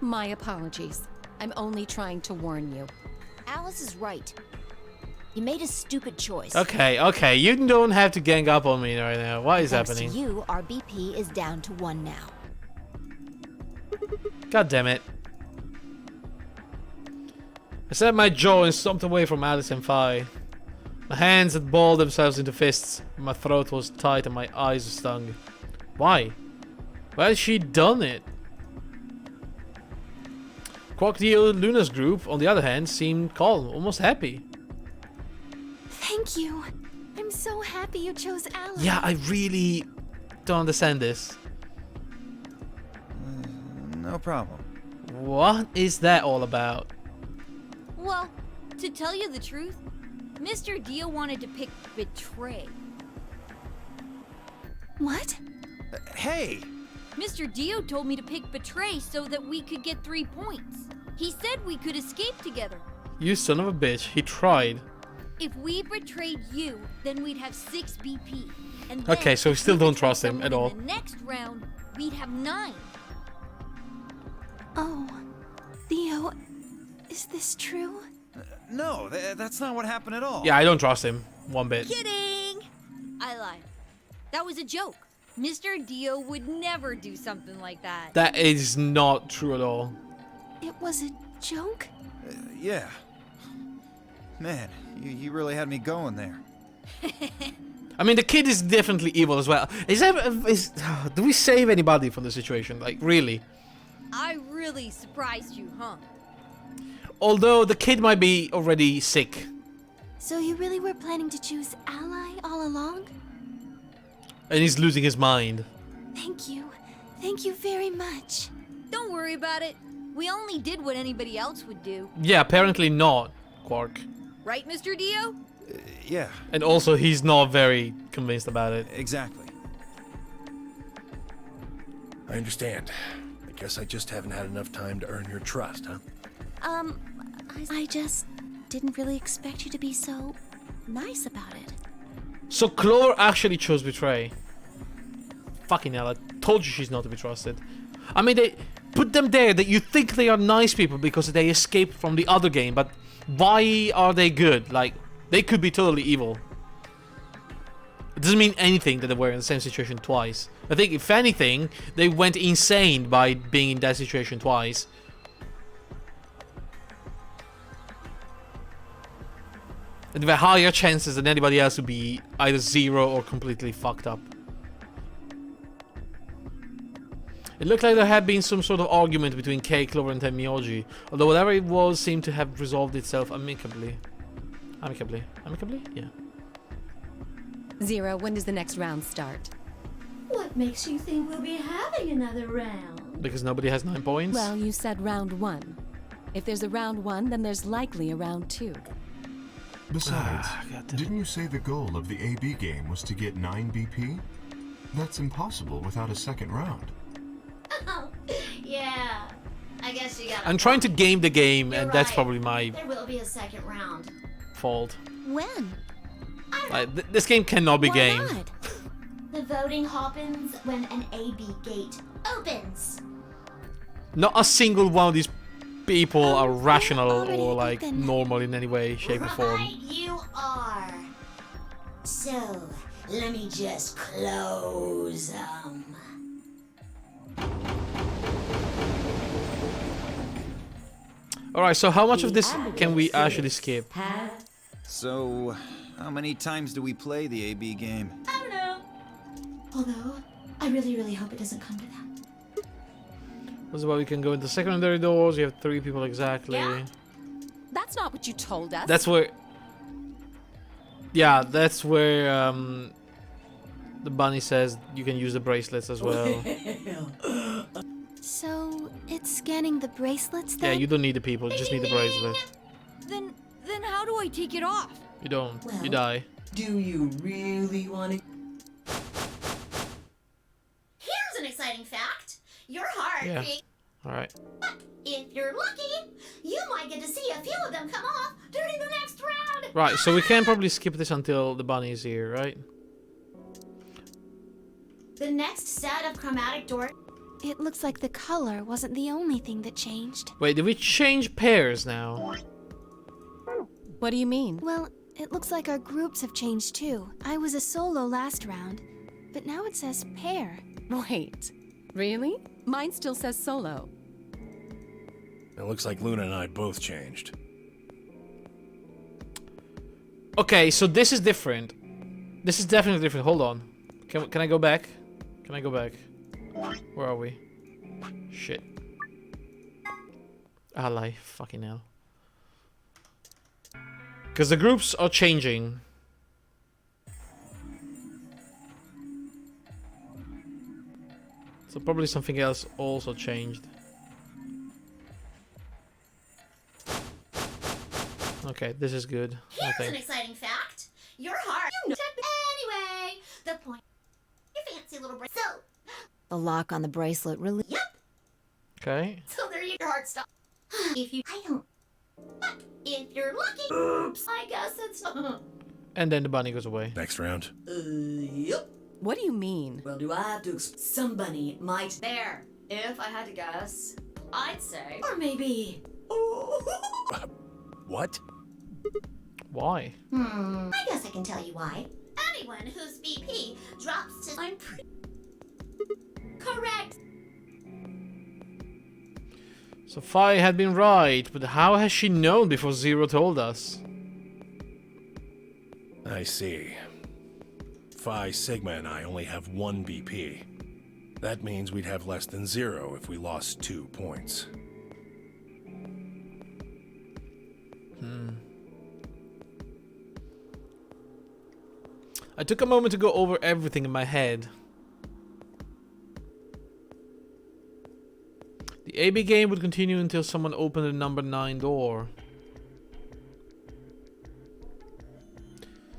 My apologies. I'm only trying to warn you. Alice is right. You made a stupid choice. Okay, you don't have to gang up on me right now. What is Thanks happening? to you, our BP is down to 1 now. God damn it. I set my jaw and stomped away from Alice and Phi. My hands had balled themselves into fists. My throat was tight and my eyes stung. Why? Why had she done it? Crocodile Luna's group, on the other hand, seemed calm, almost happy. Thank you. I'm so happy you chose Alice. Yeah, I really don't understand this. No problem. What is that all about? Well, to tell you the truth, Mr. Dio wanted to pick betray. What? Hey! Mr. Dio told me to pick betray so that we could get 3 points. He said we could escape together. You son of a bitch, he tried. If we betrayed you, then we'd have 6 BP. And Okay, so we still if we don't betrayed trust him someone at all. In the next round, we'd have 9. Oh, Theo, is this true? No, that's not what happened at all. Yeah, I don't trust him one bit. Kidding! I lied. That was a joke. Mr. Dio would never do something like that. That is not true at all. It was a joke? Yeah. Man, you really had me going there. I mean, the kid is definitely evil as well. Do we save anybody from the situation? Like, really? I really surprised you, huh? Although the kid might be already sick. So you really were planning to choose Ally all along? And he's losing his mind. Thank you. Thank you very much. Don't worry about it. We only did what anybody else would do. Yeah, apparently not, Quark. Right, Mr. Dio? Yeah. And also, he's not very convinced about it. Exactly. I understand. I guess I just haven't had enough time to earn your trust, huh? I just didn't really expect you to be so nice about it. So Clover actually chose Betray. Fucking hell, I told you she's not to be trusted. I mean, they put them there that you think they are nice people because they escaped from the other game, but why are they good? Like, they could be totally evil. It doesn't mean anything that they were in the same situation twice. I think, if anything, they went insane by being in that situation twice. And they have higher chances than anybody else to be either zero or completely fucked up. It looked like there had been some sort of argument between Kay, Clover, and Tenmyoji, although whatever it was seemed to have resolved itself amicably. Amicably? Yeah. Zero, when does the next round start? What makes you think we'll be having another round? Because nobody has 9 points? Well, you said round 1. If there's a round 1, then there's likely a round 2. Besides, didn't you say the goal of the AB game was to get 9 BP? That's impossible without a second round. Oh, yeah. I guess you got. I'm trying to game the game, You're and that's right. probably my There will be a second round. fault. When? This game cannot be gamed. Not? The voting happens when an AB gate opens. Not a single one of these people are rational already or like open. normal in any way, shape, or form. Right, you are. So, let me just close them. Alright, so how much of this can we actually skip? So, how many times do we play the AB game? I don't know. Although, I really, really hope it doesn't come to that. That's why we can go into secondary doors. You have 3 people exactly. Yeah. That's not what you told us. That's where... Yeah, that's where the bunny says you can use the bracelets as well. So, it's scanning the bracelets Yeah, then? you don't need the people, you just need the bracelet. Then how do I take it off? You don't. Well, You die. Do you really want to? Here's an exciting fact. Your heart Yeah. creates. Alright. If you're lucky, you might get to see a few of them come off during the next round. Right, so we can probably skip this until the bunny is here, right? The next set of chromatic doors. It looks like the color wasn't the only thing that changed. Wait, did we change pairs now? What do you mean? Well, it looks like our groups have changed too. I was a solo last round, but now it says pair. Wait, really? Mine still says solo. It looks like Luna and I both changed. Okay, so this is different. This is definitely different. Hold on. Can I go back? Can I go back? Where are we? Shit. Ally. Fucking hell. Because the groups are changing. So probably something else also changed. Okay, this is good. I Here's an think. exciting fact. Your heart. Anyway, the point. Your fancy little bracelet. So, The lock on the bracelet really. yep. Okay. So there you. Your heart stop. If you. I don't. If you're lucky. Oops. I guess it's. And then the bunny goes away. Next round. Yep. What do you mean? Well, do I have to? Somebody might. There. If I had to guess, I'd say. Or maybe. What? Why? I guess I can tell you why. Anyone whose BP drops to. I'm pretty. Correct. So Phi had been right, but how has she known before Zero told us? I see. Phi, Sigma, and I only have 1 BP. That means we'd have less than 0 if we lost 2 points. I took a moment to go over everything in my head. The AB game would continue until someone opened the number 9 door.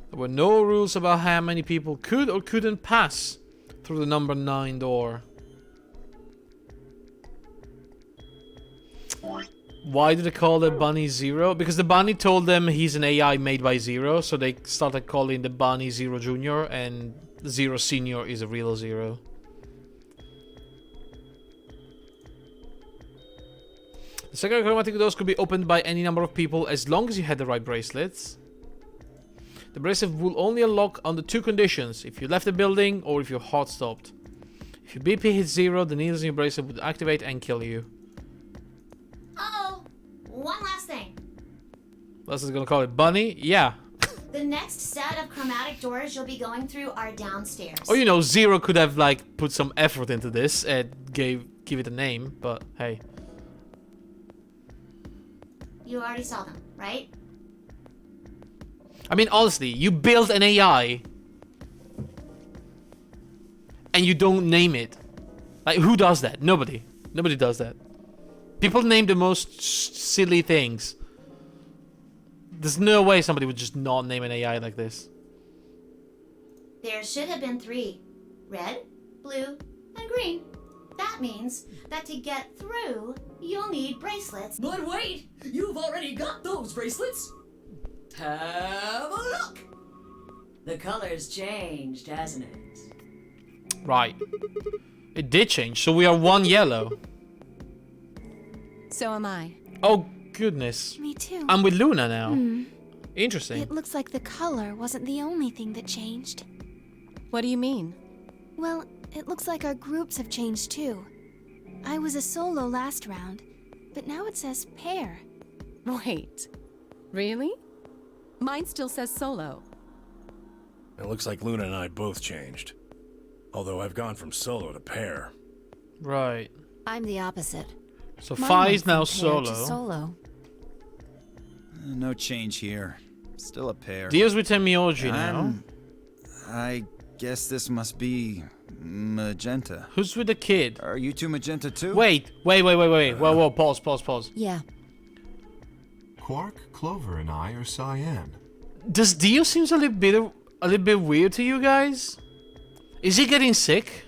There were no rules about how many people could or couldn't pass through the number 9 door. Why did they call the bunny Zero? Because the bunny told them he's an AI made by Zero, so they started calling the bunny Zero Junior, and Zero Senior is a real Zero. The second chromatic doors could be opened by any number of people as long as you had the right bracelets. The bracelet will only unlock under 2 conditions: if you left the building or if your heart stopped. If your BP hits 0, the needles in your bracelet would activate and kill you. Oh, one last thing. That's gonna call it bunny? Yeah. The next set of chromatic doors you'll be going through are downstairs. Oh, you know, Zero could have like put some effort into this and give it a name, but hey. You already saw them, right? I mean, honestly, you build an AI and you don't name it. Like, who does that? Nobody. Nobody does that. People name the most silly things. There's no way somebody would just not name an AI like this. There should have been 3. Red, blue, and green. That means that to get through, you'll need bracelets. But wait, you've already got those bracelets. Have a look. The color's changed, hasn't it? Right. It did change, so we are 1 yellow. So am I. Oh, goodness. Me too. I'm with Luna now. Interesting. It looks like the color wasn't the only thing that changed. What do you mean? Well, it looks like our groups have changed too. I was a solo last round, but now it says pair. Wait, really? Mine still says solo. It looks like Luna and I both changed. Although I've gone from solo to pair. Right. I'm the opposite. So Mine Phi went is now from pair to solo. solo. No change here. Still a pair. Deals with Temioji now. I guess this must be Magenta. Who's with the kid? Are you two Magenta too? Wait. Whoa, pause. Yeah. Quark, Clover, and I are Cyan. Does Dio seems a little bit weird to you guys? Is he getting sick?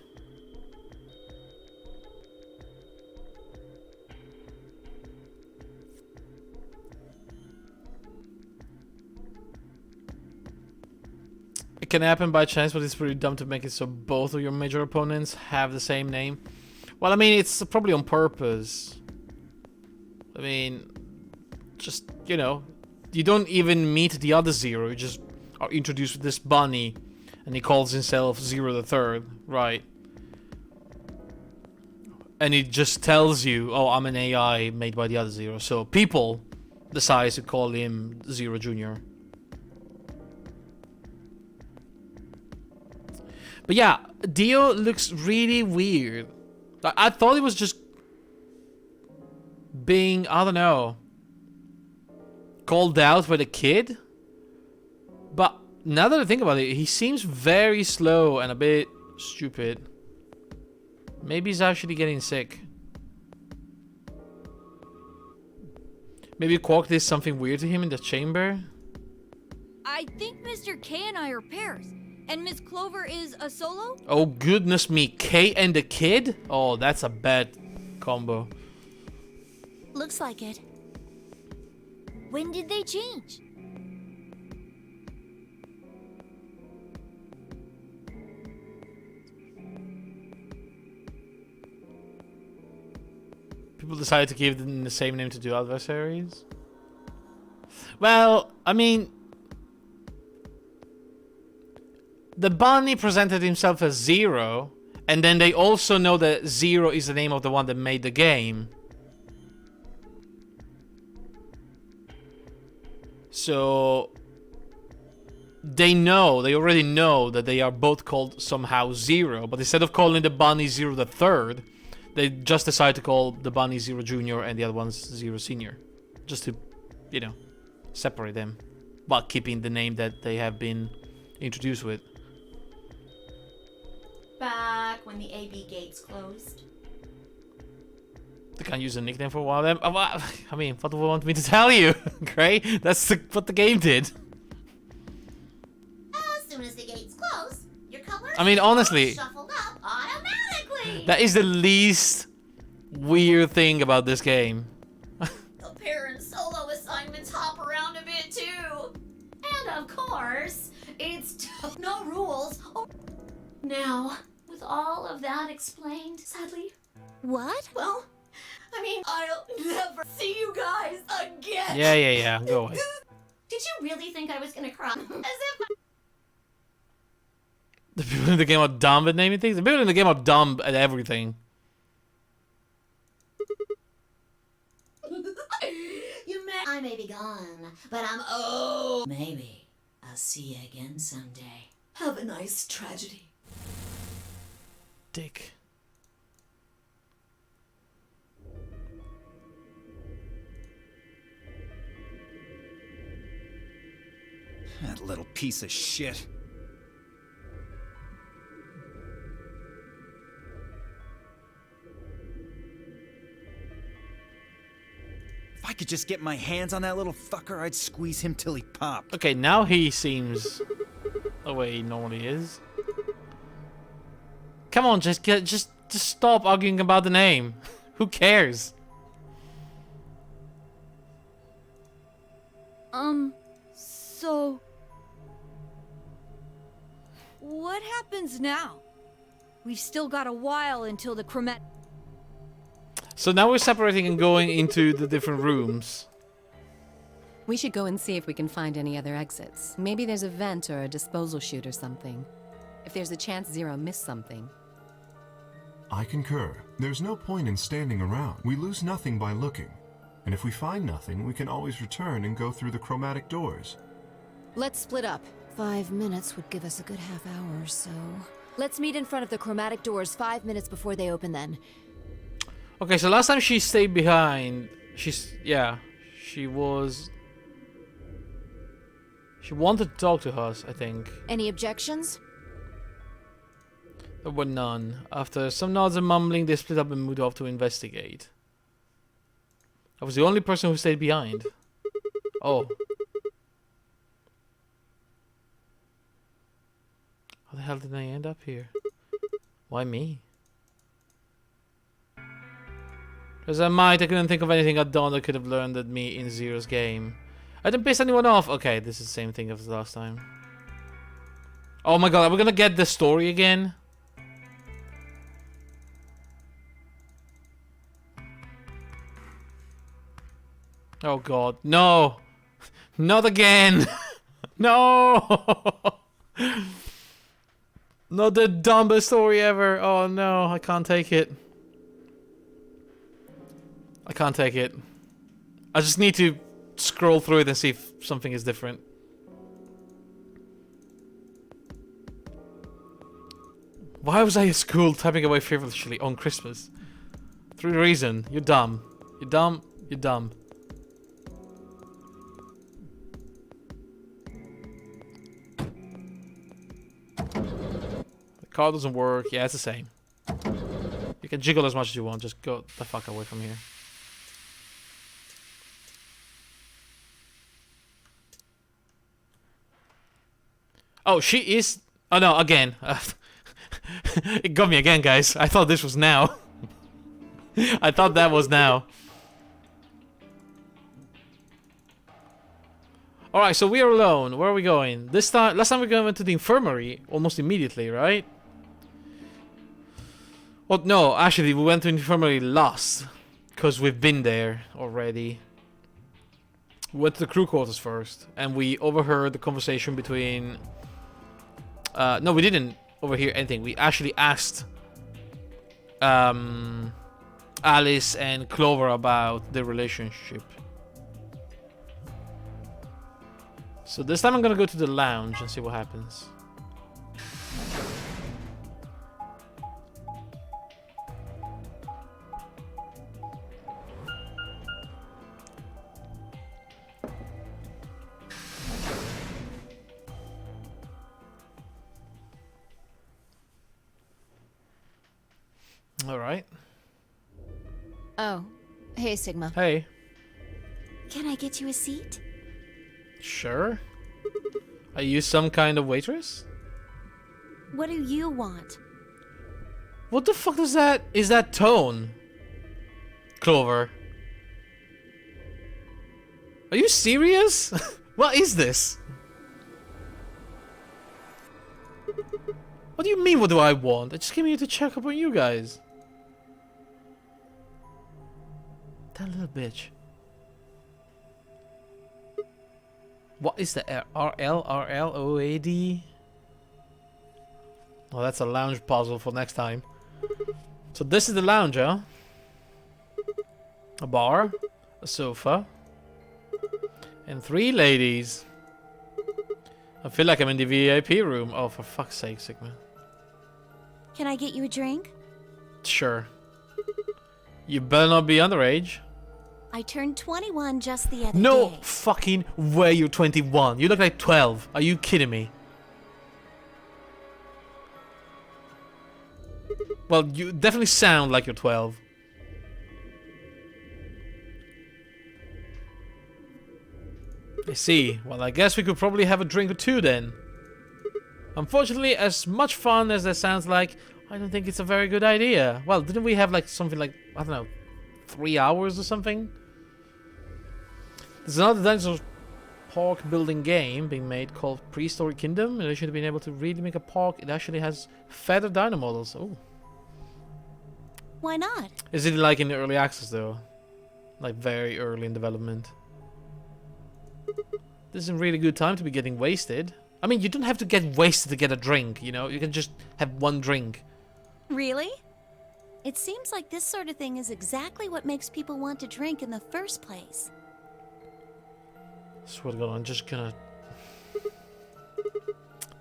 It can happen by chance, but it's pretty dumb to make it so both of your major opponents have the same name. Well, I mean, it's probably on purpose. I mean, just, you know, you don't even meet the other Zero. You just are introduced with this bunny, and he calls himself Zero the Third, right? And he just tells you, oh, I'm an AI made by the other Zero. So people decide to call him Zero Jr. But yeah, Dio looks really weird. I thought it was just being, I don't know, called out by the kid. But now that I think about it, he seems very slow and a bit stupid. Maybe he's actually getting sick. Maybe Quark did something weird to him in the chamber. I think Mr. K and I are pairs. And Miss Clover is a solo? Oh goodness me, Kate and the kid? Oh, that's a bad combo. Looks like it. When did they change? People decided to give them the same name to two adversaries. Well, I mean, the bunny presented himself as Zero, and then they also know that Zero is the name of the one that made the game. So they already know that they are both called somehow Zero, but instead of calling the bunny Zero the Third, they just decide to call the bunny Zero Jr. and the other one's Zero Senior. Just to, you know, separate them, while keeping the name that they have been introduced with. Back when the AB gates closed. They can't use a nickname for a while. I mean, what do you want me to tell you, Gray? That's what the game did. As soon as the gates close, your colors I mean, honestly, shuffled up automatically. that is the least weird thing about this game. The pair and solo assignments hop around a bit too. And of course, it's no rules. Oh. Now, with all of that explained, sadly. What? Well, I mean, I'll never see you guys again. Yeah. Go away. Did you really think I was gonna cry? As if The people in the game are dumb at naming things. The people in the game are dumb at everything. I may be gone, but maybe I'll see you again someday. Have a nice tragedy. Dick. That little piece of shit. If I could just get my hands on that little fucker, I'd squeeze him till he popped. Okay, now he seems the way he normally is. Come on, just stop arguing about the name. Who cares? So what happens now? We've still got a while until the chromat. So now we're separating and going into the different rooms. We should go and see if we can find any other exits. Maybe there's a vent or a disposal chute or something. If there's a chance Zero missed something. I concur. There's no point in standing around. We lose nothing by looking. And if we find nothing, we can always return and go through the chromatic doors. Let's split up. 5 minutes would give us a good half hour or so. Let's meet in front of the chromatic doors 5 minutes before they open then. Okay, so last time she stayed behind, she wanted to talk to us, I think. Any objections? There were none. After some nods and mumbling, they split up and moved off to investigate. I was the only person who stayed behind. Oh. How the hell did I end up here? Why me? As I might, I couldn't think of anything I'd done that could have learned at me in Zero's game. I didn't piss anyone off. Okay, this is the same thing as last time. Oh my god, are we gonna get the story again? Oh god, no! Not again! No! Not the dumbest story ever! Oh no, I can't take it. I can't take it. I just need to scroll through it and see if something is different. Why was I at school typing away feverishly on Christmas? For a reason. You're dumb. You're dumb. You're dumb. The car doesn't work. Yeah, it's the same. You can jiggle as much as you want. Just go the fuck away from here. Oh, she is... Oh no, again. It got me again, guys. I thought this was now. I thought that was now. Alright, so we are alone. Where are we going? This time, last time we went to the infirmary almost immediately, right? Well, no, actually, we went to the infirmary last. Because we've been there already. We went to the crew quarters first. And we overheard the conversation between... no, we didn't overhear anything. We actually asked Alice and Clover about their relationship. So this time I'm gonna go to the lounge and see what happens. All right. Oh, hey Sigma. Hey. Can I get you a seat? Sure. Are you some kind of waitress? What do you want? What the fuck is that? Is that tone? Clover. Are you serious? What is this? What do you mean, what do I want? I just came here to check up on you guys. That little bitch. What is the RLOAD? Oh, that's a lounge puzzle for next time. So this is the lounge, huh? A bar, a sofa, and 3 ladies. I feel like I'm in the VIP room. Oh, for fuck's sake, Sigma. Can I get you a drink? Sure. You better not be underage. I turned 21 just the other day. No fucking way you're 21. You look like 12. Are you kidding me? Well, you definitely sound like you're 12. I see. Well, I guess we could probably have a drink or two then. Unfortunately, as much fun as that sounds like, I don't think it's a very good idea. Well, didn't we have like something like, I don't know, 3 hours or something? There's another dinosaur park building game being made called Prehistoric Kingdom. And they should have been able to really make a park. It actually has feathered dino models. Oh. Why not? Is it like in the early access though? Like very early in development. This is a really good time to be getting wasted. I mean, you don't have to get wasted to get a drink, you know? You can just have one drink. Really? It seems like this sort of thing is exactly what makes people want to drink in the first place. Swear to God, I'm just gonna...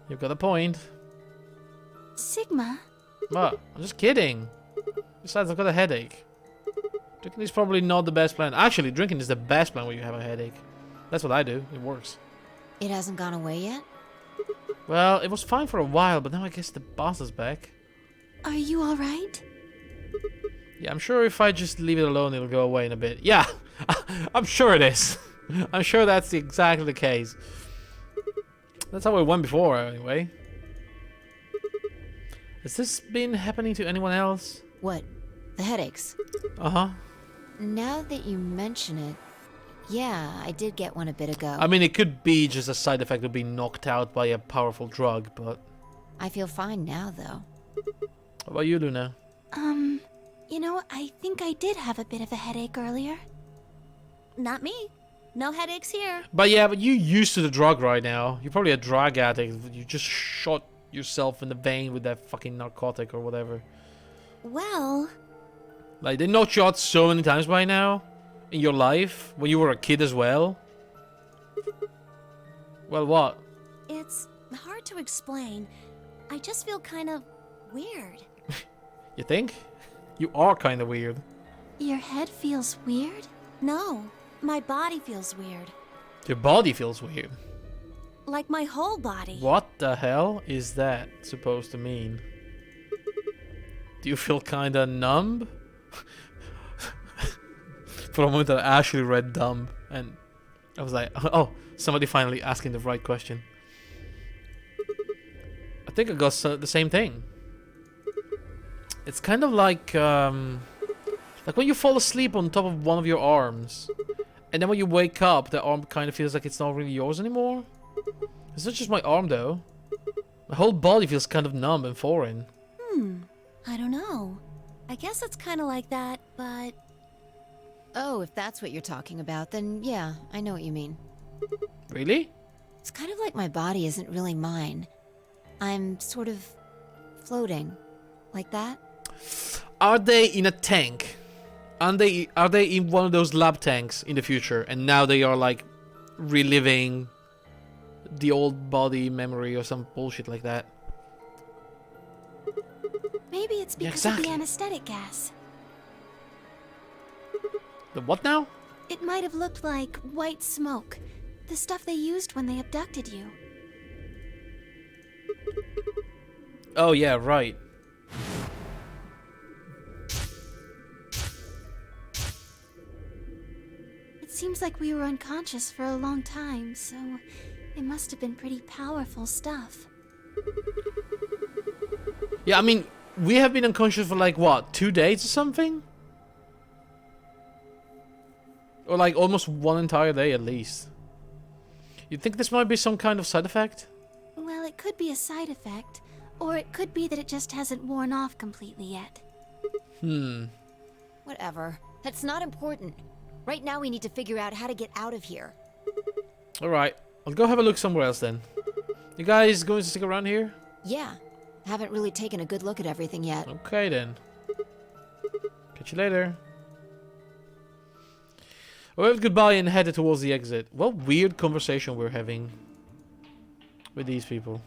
You've got a point. Sigma? What? I'm just kidding. Besides, I've got a headache. Drinking is probably not the best plan. Actually, drinking is the best plan when you have a headache. That's what I do. It works. It hasn't gone away yet? Well, it was fine for a while, but now I guess the boss is back. Are you alright? Yeah, I'm sure if I just leave it alone, it'll go away in a bit. Yeah, I'm sure it is. I'm sure that's exactly the case. That's how it went before, anyway. Has this been happening to anyone else? What? The headaches? Uh-huh. Now that you mention it, yeah, I did get one a bit ago. I mean, it could be just a side effect of being knocked out by a powerful drug, but... I feel fine now, though. What about you, Luna? You know, I think I did have a bit of a headache earlier. Not me. No headaches here. But yeah, but you're used to the drug right now. You're probably a drug addict. You just shot yourself in the vein with that fucking narcotic or whatever. Well... Like, they knocked you out so many times by now in your life, when you were a kid as well. Well, what? It's hard to explain. I just feel kind of weird. You think? You are kind of weird. Your head feels weird? No, my body feels weird. Your body feels weird. Like my whole body. What the hell is that supposed to mean? Do you feel kinda numb? For a moment I actually read dumb, and I was like, oh, somebody finally asking the right question. I think I got the same thing. It's kind of like when you fall asleep on top of one of your arms, and then when you wake up, the arm kind of feels like it's not really yours anymore. It's not just my arm though. My whole body feels kind of numb and foreign. I don't know. I guess it's kind of like that, but... Oh, if that's what you're talking about, then yeah, I know what you mean. Really? It's kind of like my body isn't really mine. I'm sort of floating. Like that? Are they in a tank? Are they in one of those lab tanks in the future, and now they are like reliving the old body memory or some bullshit like that? Maybe it's because exactly. of the anesthetic gas. The what now? It might have looked like white smoke. The stuff they used when they abducted you. Oh yeah, right. It seems like we were unconscious for a long time, so it must have been pretty powerful stuff. Yeah, I mean, we have been unconscious for like what, 2 days or something? Or like almost one entire day at least. You think this might be some kind of side effect? Well, it could be a side effect, or it could be that it just hasn't worn off completely yet. Whatever. That's not important. Right now we need to figure out how to get out of here. Alright, I'll go have a look somewhere else then. You guys going to stick around here? Yeah. Haven't really taken a good look at everything yet. Okay then. Catch you later. I waved goodbye and headed towards the exit. What weird conversation we're having with these people.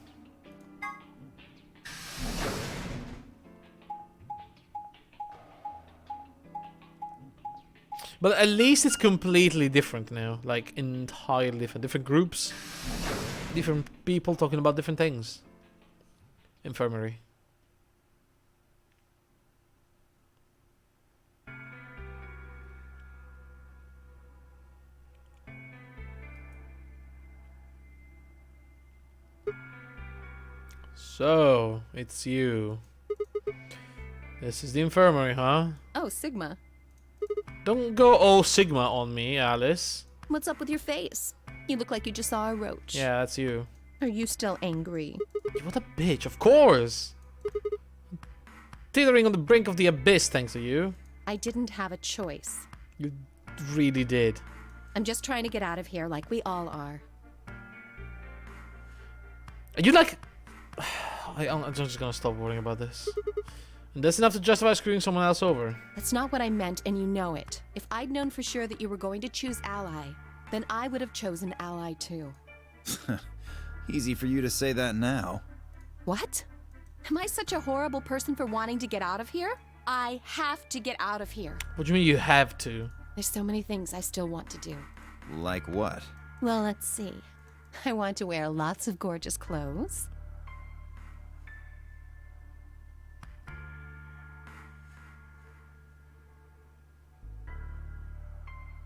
But at least it's completely different now. Like, entirely different. Different groups. Different people talking about different things. Infirmary. So, it's you. This is the infirmary, huh? Oh, Sigma. Don't go all Sigma on me, Alice. What's up with your face? You look like you just saw a roach. Yeah, that's you. Are you still angry? What a bitch, of course! Teetering on the brink of the abyss thanks to you. I didn't have a choice. You really did. I'm just trying to get out of here like we all are. You like... I'm just gonna stop worrying about this. And that's enough to justify screwing someone else over. That's not what I meant, and you know it. If I'd known for sure that you were going to choose Ally, then I would have chosen Ally too. Easy for you to say that now. What? Am I such a horrible person for wanting to get out of here? I have to get out of here. What do you mean you have to? There's so many things I still want to do. Like what? Well, let's see. I want to wear lots of gorgeous clothes.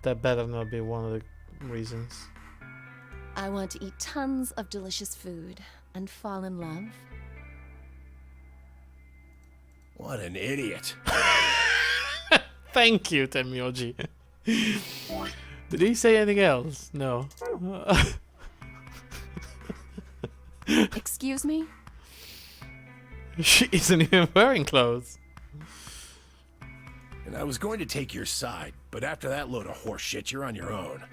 That better not be one of the reasons. I want to eat tons of delicious food and fall in love. What an idiot. Thank you, Tenmyoji. Did he say anything else? No. Excuse me? She isn't even wearing clothes. And I was going to take your side, but after that load of horse shit, you're on your own.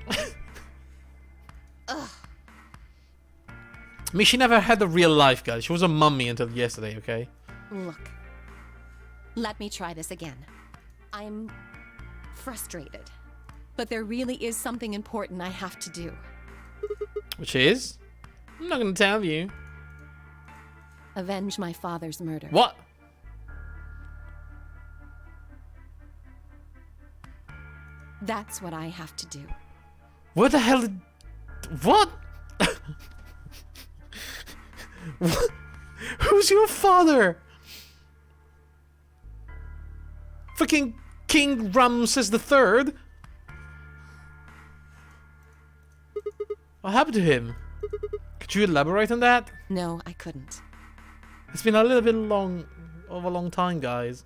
Ugh. I mean, she never had a real life, guys. She was a mummy until yesterday, okay? Look. Let me try this again. I'm frustrated. But there really is something important I have to do. Which is? I'm not gonna tell you. Avenge my father's murder. What? That's what I have to do. What the hell did... What? What? Who's your father? Freaking King Ramses III? What happened to him? Could you elaborate on that? No, I couldn't. It's been a little bit of a long time, guys.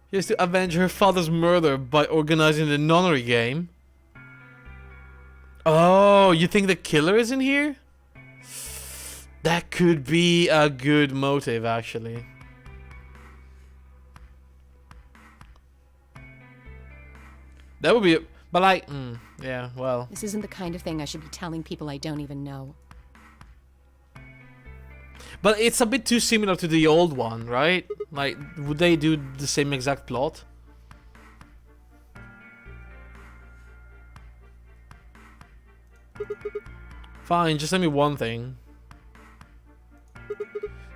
She has to avenge her father's murder by organizing the nunnery game. Oh, you think the killer is in here? That could be a good motive, actually. That would be... But like... yeah, well... This isn't the kind of thing I should be telling people I don't even know. But it's a bit too similar to the old one, right? Like, would they do the same exact plot? Fine, just tell me one thing.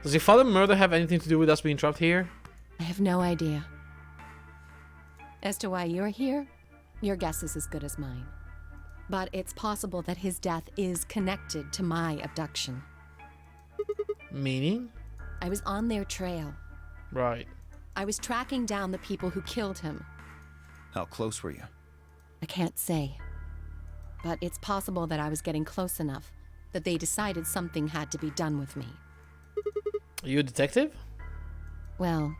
Does your father murder have anything to do with us being trapped here? I have no idea. As to why you're here, your guess is as good as mine. But it's possible that his death is connected to my abduction. Meaning? I was on their trail. Right. I was tracking down the people who killed him. How close were you? I can't say. But it's possible that I was getting close enough that they decided something had to be done with me. Are you a detective? Well,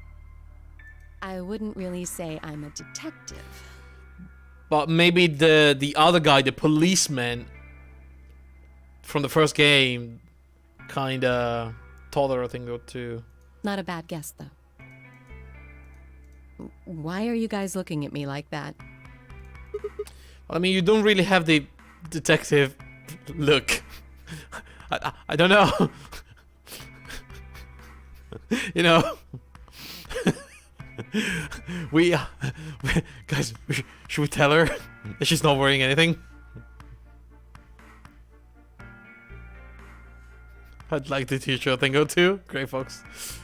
I wouldn't really say I'm a detective. But maybe the other guy, the policeman from the first game, kinda taught her a thing or two. Not a bad guess, though. Why are you guys looking at me like that? I mean, you don't really have the detective look. I don't know. You know. we guys, should we tell her that she's not wearing anything? I'd like to teach her a thing or two. Great, folks.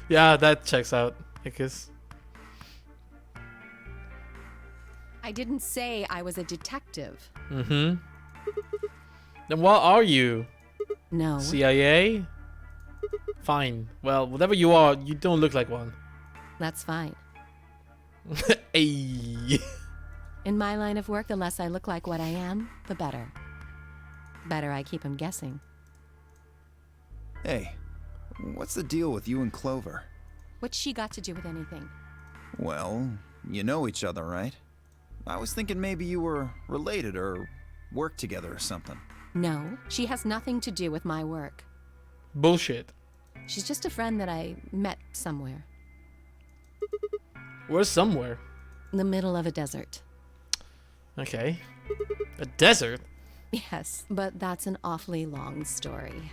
Yeah, that checks out. Because I didn't say I was a detective. Then what are you? No. CIA? Fine. Well, whatever you are, you don't look like one. That's fine. Hey. In my line of work, the less I look like what I am, the better. Better I keep them guessing. Hey, what's the deal with you and Clover? What's she got to do with anything? Well, you know each other, right? I was thinking maybe you were related or worked together or something. No, she has nothing to do with my work. Bullshit. She's just a friend that I met somewhere. Where's somewhere? In the middle of a desert. Okay. A desert? Yes, but that's an awfully long story.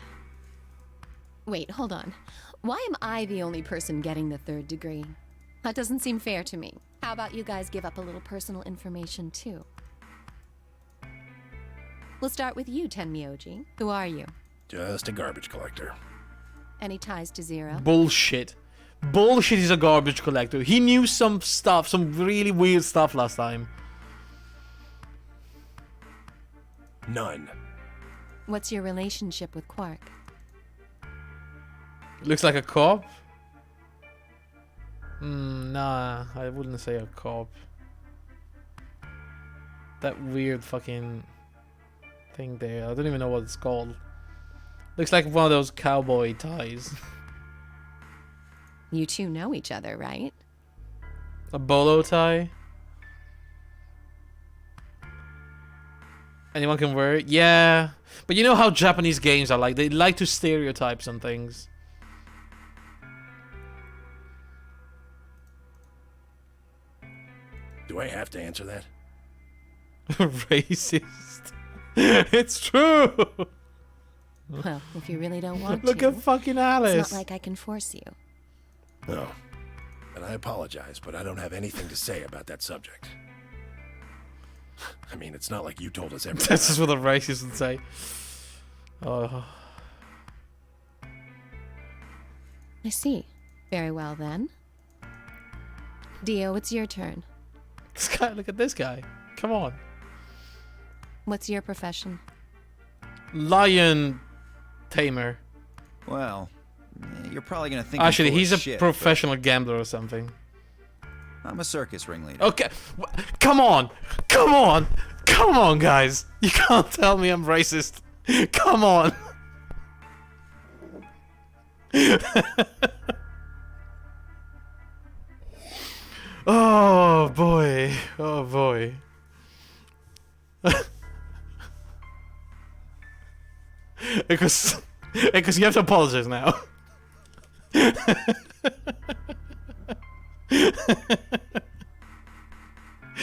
Wait, hold on. Why am I the only person getting the 3rd degree? That doesn't seem fair to me. How about you guys give up a little personal information, too? We'll start with you, Tenmyoji. Who are you? Just a garbage collector. Any ties to Zero? Bullshit. Bullshit is a garbage collector. He knew some stuff, some really weird stuff last time. None. What's your relationship with Quark? Looks like a cop? Nah, I wouldn't say a cop. that weird fucking thing there. I don't even know what it's called. Looks like one of those cowboy ties. You two know each other, right? A bolo tie? Anyone can wear it? Yeah. But you know how Japanese games are like. They like to stereotype some things. Do I have to answer that? Racist. It's true. Well, if you really don't want Look to. at fucking Alice. It's not like I can force you. No. And I apologize, but I don't have anything to say about that subject. I mean, it's not like you told us everything. This is what a racist would say. Oh. I see. Very well then. Dio, it's your turn. This guy, look at this guy. Come on. What's your profession? Lion tamer. Well, you're probably gonna think. Actually, I'm full he's of a shit, professional gambler or something. but I'm a circus ringleader. Okay, come on, come on, come on, guys! You can't tell me I'm racist. Come on. Oh boy, oh boy. because you have to apologize now.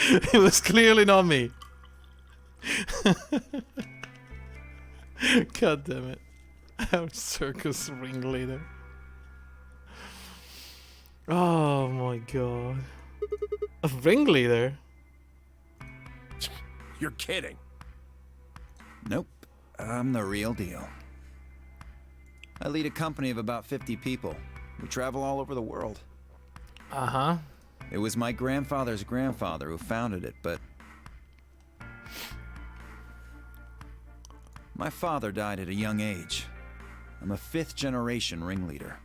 It was clearly not me. God damn it. I'm circus ringleader. Oh my god. A ringleader? You're kidding. Nope, I'm the real deal. I lead a company of about 50 people. We travel all over the world. Uh-huh. It was my grandfather's grandfather who founded it, but my father died at a young age. I'm a 5th generation ringleader.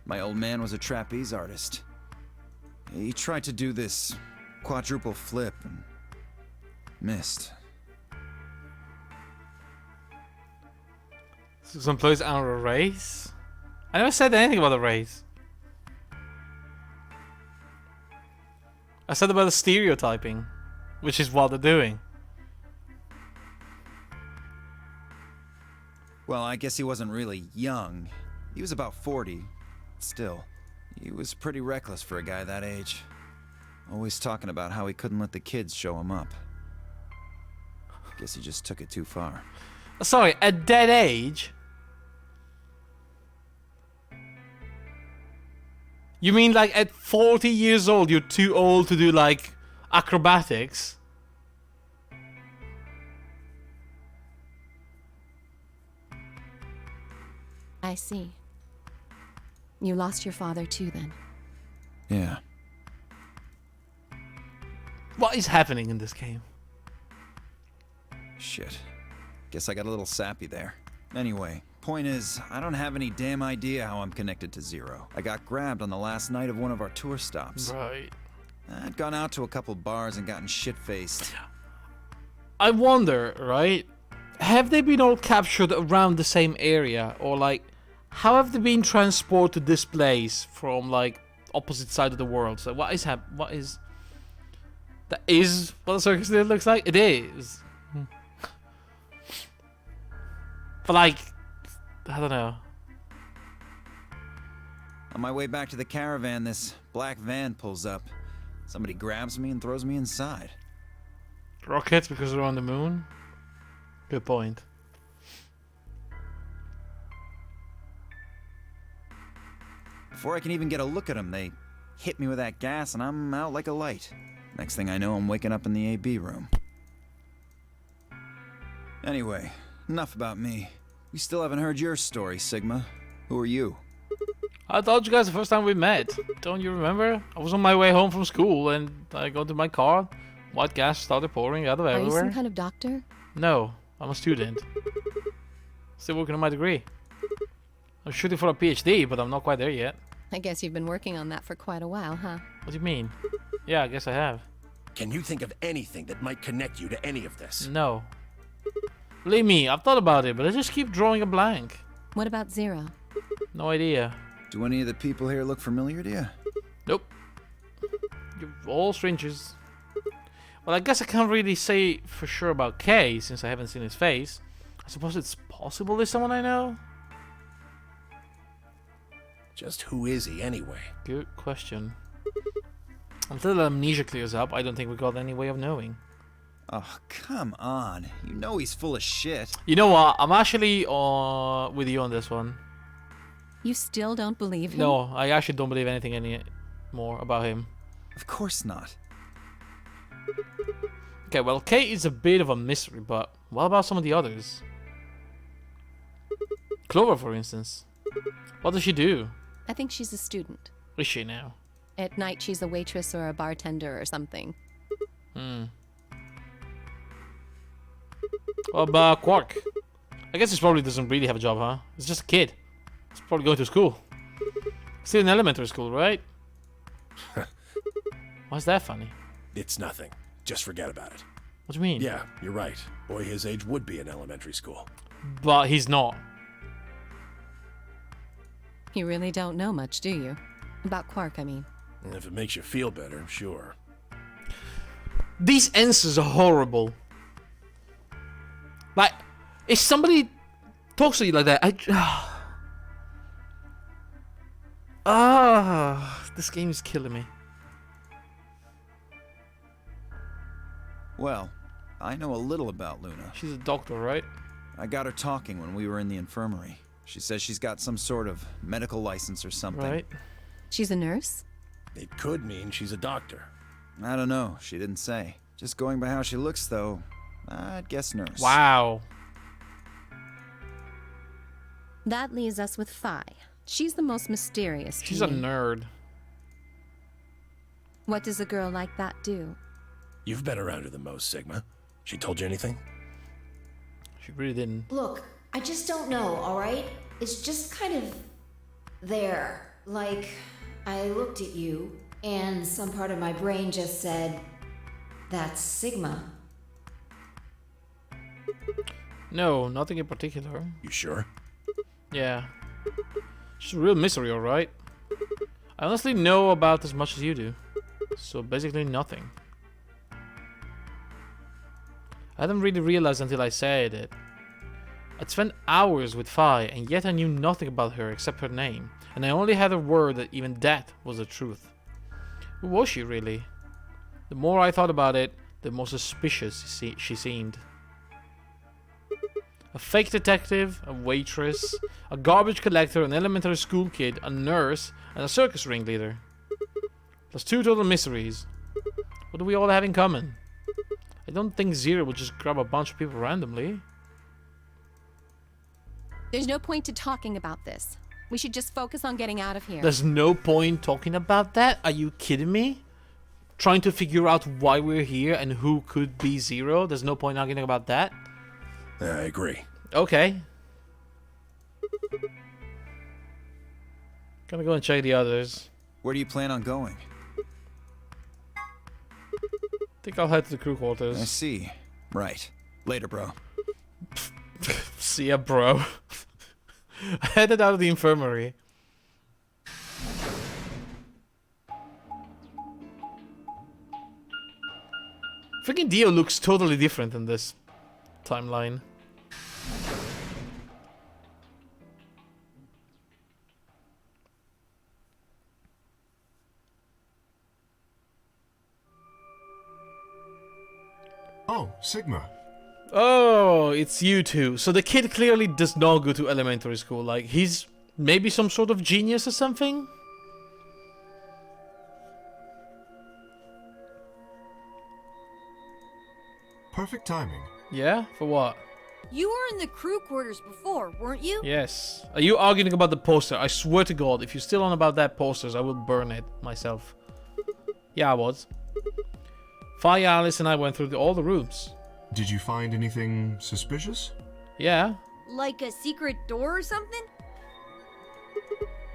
My old man was a trapeze artist. He tried to do this quadruple flip and missed. Some place on a race? I never said anything about the race. I said about the stereotyping, which is what they're doing. Well, I guess he wasn't really young. He was about 40. Still, he was pretty reckless for a guy that age. Always talking about how he couldn't let the kids show him up. Guess he just took it too far. Sorry, at that age? You mean like at 40 years old, you're too old to do like acrobatics? I see. You lost your father too then. Yeah. What is happening in this game? Shit. Guess I got a little sappy there. Anyway, point is, I don't have any damn idea how I'm connected to Zero. I got grabbed on the last night of one of our tour stops. Right. I'd gone out to a couple bars and gotten shit-faced. I wonder, right? Have they been all captured around the same area? Or like, how have they been transported to this place from like opposite side of the world? So what is what is... That is what the circus looks like? It is. But like, I don't know. On my way back to the caravan, this black van pulls up. Somebody grabs me and throws me inside. Rockets because they're on the moon? Good point. Before I can even get a look at them, they hit me with that gas and I'm out like a light. Next thing I know, I'm waking up in the AB room. Anyway, enough about me. We still haven't heard your story, Sigma. Who are you? I told you guys the first time we met. Don't you remember? I was on my way home from school and I got to my car. White gas started pouring out of Are you everywhere. some kind of doctor? No, I'm a student. Still working on my degree. I'm shooting for a PhD, but I'm not quite there yet. I guess you've been working on that for quite a while, huh? What do you mean? Yeah, I guess I have. Can you think of anything that might connect you to any of this? No. Believe me, I've thought about it, but I just keep drawing a blank. What about Zero? No idea. Do any of the people here look familiar to you? Nope. You're all strangers. Well, I guess I can't really say for sure about Kay, since I haven't seen his face. I suppose it's possible there's someone I know? Just who is he anyway? Good question. Until the amnesia clears up, I don't think we got any way of knowing. Oh, come on. You know he's full of shit. You know what? I'm actually with you on this one. You still don't believe him? No, I actually don't believe anything more about him. Of course not. Okay, well, Kate is a bit of a mystery, but what about some of the others? Clover, for instance. What does she do? I think she's a student. Is she now? At night, she's a waitress or a bartender or something. What about Quark? I guess he probably doesn't really have a job, huh? He's just a kid. He's probably going to school. Still in elementary school, right? Why's that funny? It's nothing. Just forget about it. What do you mean? Yeah, you're right. Boy his age would be in elementary school. But he's not. You really don't know much, do you? About Quark, I mean. And if it makes you feel better, sure. These answers are horrible. Like, if somebody talks to you like that, this game is killing me. Well, I know a little about Luna. She's a doctor, right? I got her talking when we were in the infirmary. She says she's got some sort of medical license or something. Right. She's a nurse? It could mean she's a doctor. I don't know. She didn't say. Just going by how she looks, though, I'd guess nurse. Wow. That leaves us with Phi. She's the most mysterious. She's a nerd. What does a girl like that do? You've been around her the most, Sigma. She told you anything? She really didn't. Look, I just don't know, alright? It's just kind of there. Like, I looked at you, and some part of my brain just said, that's Sigma. No, nothing in particular. You sure? Yeah. She's a real mystery, alright? I honestly know about as much as you do. So basically nothing. I hadn't really realized until I said it. I'd spent hours with Phi, and yet I knew nothing about her except her name, and I only had her word that even that was the truth. Who was she really? The more I thought about it, the more suspicious she seemed. A fake detective, a waitress, a garbage collector, an elementary school kid, a nurse, and a circus ringleader. Plus 2 total mysteries. What do we all have in common? I don't think Zero would just grab a bunch of people randomly. There's no point to talking about this. We should just focus on getting out of here. There's no point talking about that? Are you kidding me? Trying to figure out why we're here and who could be Zero? There's no point arguing about that? I agree. Okay. Gonna go and check the others. Where do you plan on going? Think I'll head to the crew quarters. I see. Right. Later, bro. See ya, bro. I headed out of the infirmary. Freaking Dio looks totally different in this timeline. Oh, Sigma. Oh, it's you two. So the kid clearly does not go to elementary school. Like, he's maybe some sort of genius or something? Perfect timing. Yeah? For what? You were in the crew quarters before, weren't you? Yes. Are you arguing about the poster? I swear to God, if you're still on about that posters, I will burn it myself. Yeah, I was. Phi, Alice, and I went through all the rooms. Did you find anything suspicious? Yeah. Like a secret door or something?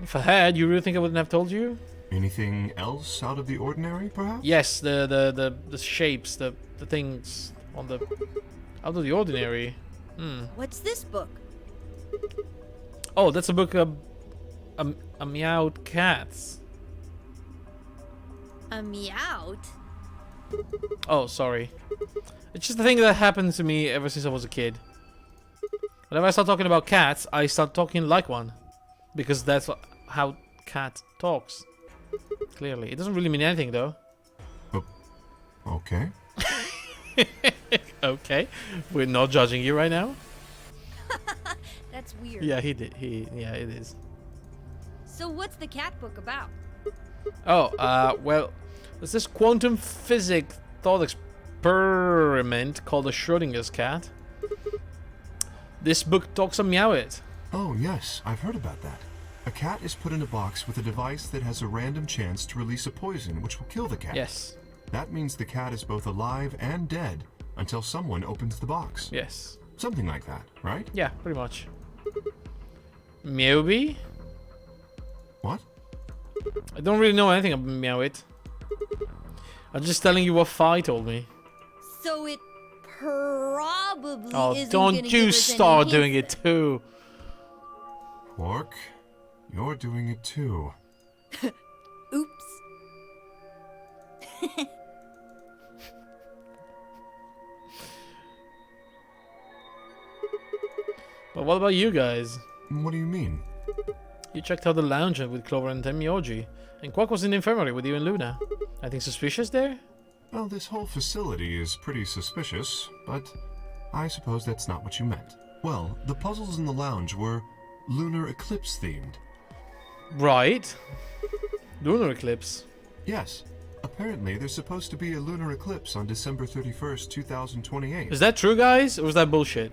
If I had, you really think I wouldn't have told you? Anything else out of the ordinary, perhaps? Yes, the shapes, the things on the out of the ordinary. What's this book? Oh, that's a book of a meowed cats. A meowed? Oh, sorry. It's just the thing that happened to me ever since I was a kid. Whenever I start talking about cats, I start talking like one. Because that's how cat talks. Clearly. It doesn't really mean anything, though. Okay. Okay. We're not judging you right now. That's weird. Yeah, yeah, it is. So what's the cat book about? Oh, well, there's this quantum physics thought experiment called the Schrodinger's cat. This book talks of Meow It. Oh, yes, I've heard about that. A cat is put in a box with a device that has a random chance to release a poison which will kill the cat. Yes. That means the cat is both alive and dead until someone opens the box. Yes. Something like that, right? Yeah, pretty much. Meowby? What? I don't really know anything about Meow It. I'm just telling you what Fi told me. So it probably Oh, isn't don't gonna you give us start any doing hints it too. Quark, you're doing it too. then. Oops. But what about you guys? What do you mean? You checked out the lounge with Clover and Temioji, and Quark was in the infirmary with you and Luna. Anything suspicious there? Well, this whole facility is pretty suspicious, but I suppose that's not what you meant. Well, the puzzles in the lounge were lunar eclipse themed. Right. Lunar eclipse. Yes. Apparently, there's supposed to be a lunar eclipse on December 31st, 2028. Is that true, guys, or was that bullshit?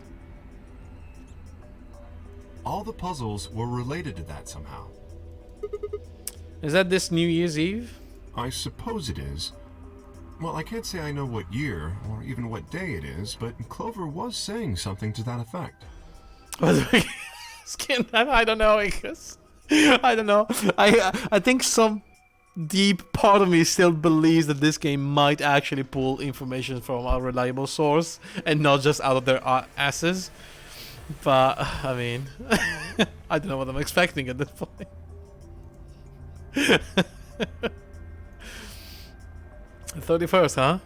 All the puzzles were related to that somehow. Is that this New Year's Eve? I suppose it is. Well, I can't say I know what year, or even what day it is, but Clover was saying something to that effect. Skin that? I don't know, because I don't know. I think some deep part of me still believes that this game might actually pull information from a reliable source and not just out of their asses. But I mean, I don't know what I'm expecting at this point. 31st, huh?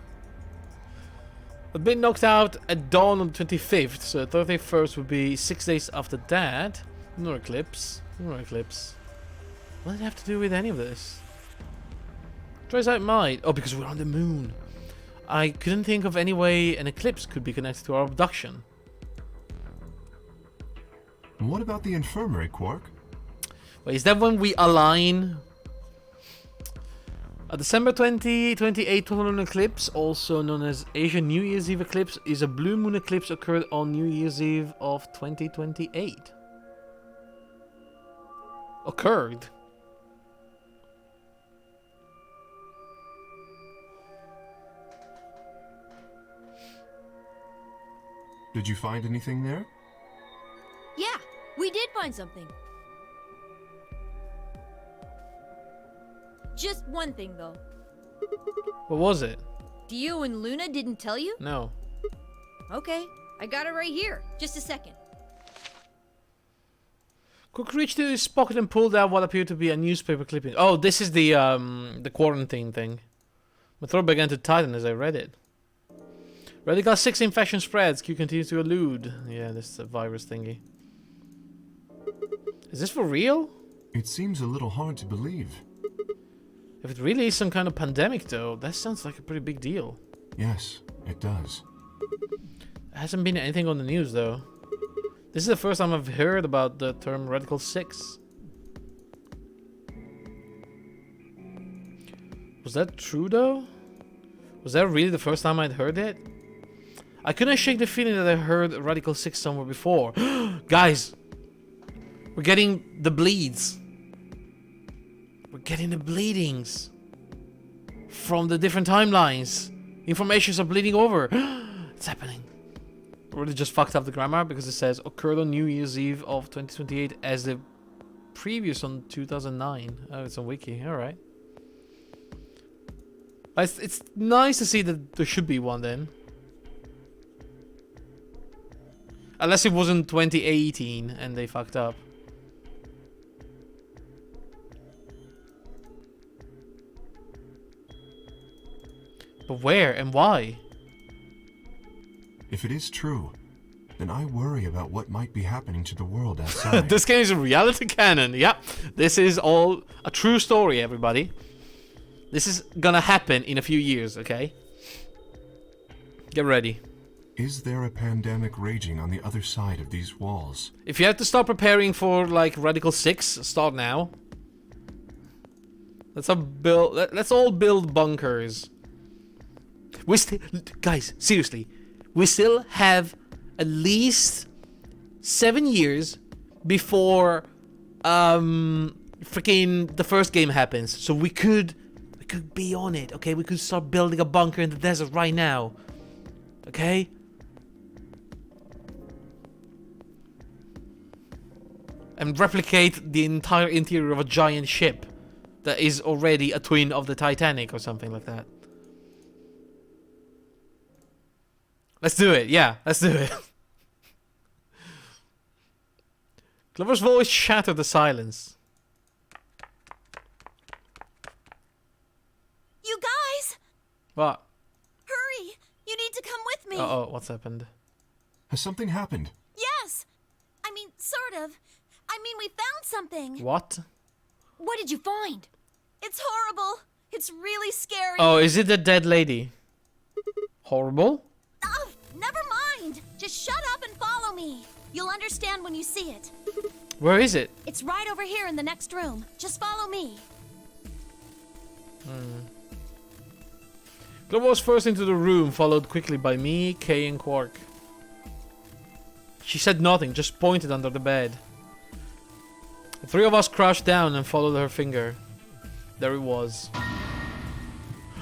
I've been knocked out at dawn on the 25th, so 31st would be 6 days after that. Lunar eclipse. Lunar eclipse. What does it have to do with any of this? Tries out might. Oh, because we're on the moon. I couldn't think of any way an eclipse could be connected to our abduction. What about the infirmary, Quark? Wait, is that when we align? A December 2028 total lunar eclipse, also known as Asian New Year's Eve eclipse, is a blue moon eclipse occurred on New Year's Eve of 2028. Occurred? Did you find anything there? Yeah, we did find something. Just one thing, though. What was it? Dio and Luna didn't tell you? No. Okay, I got it right here. Just a second. Cook reached into his pocket and pulled out what appeared to be a newspaper clipping. Oh, this is the quarantine thing. My throat began to tighten as I read it. Radical 6 infection spreads. Q continues to elude. Yeah, this is a virus thingy. Is this for real? It seems a little hard to believe. If it really is some kind of pandemic, though, that sounds like a pretty big deal. Yes, it does. There hasn't been anything on the news, though. This is the first time I've heard about the term Radical 6. Was that true, though? Was that really the first time I'd heard it? I couldn't shake the feeling that I heard Radical 6 somewhere before. Guys! We're getting the bleeds. We're getting the bleedings. From the different timelines. Informations are bleeding over. It's happening. I really just fucked up the grammar because it says occurred on New Year's Eve of 2028 as the previous on 2009. Oh, it's on Wiki. Alright. It's nice to see that there should be one then. Unless it wasn't 2018 and they fucked up. But where and why? If it is true, then I worry about what might be happening to the world outside. This game is a reality canon. Yep. This is all a true story, everybody. This is gonna happen in a few years, okay? Get ready. Is there a pandemic raging on the other side of these walls? If you have to start preparing for like Radical 6, start now. Let's all build bunkers. Guys, seriously, we still have at least 7 years before freaking the first game happens. So we could be on it, okay? We could start building a bunker in the desert right now. Okay? And replicate the entire interior of a giant ship that is already a twin of the Titanic or something like that. Let's do it, yeah, let's do it. Glover's voice shattered the silence. You guys! What? Hurry! You need to come with me! Uh-oh, what's happened? Has something happened? Yes! I mean, sort of. I mean, we found something. What? What did you find? It's horrible. It's really scary. Oh, is it the dead lady? Horrible? Oh, never mind. Just shut up and follow me. You'll understand when you see it. Where is it? It's right over here in the next room. Just follow me. Glover was first into the room, followed quickly by me, Kay, and Quark. She said nothing, just pointed under the bed. The three of us crouched down and followed her finger. There it was.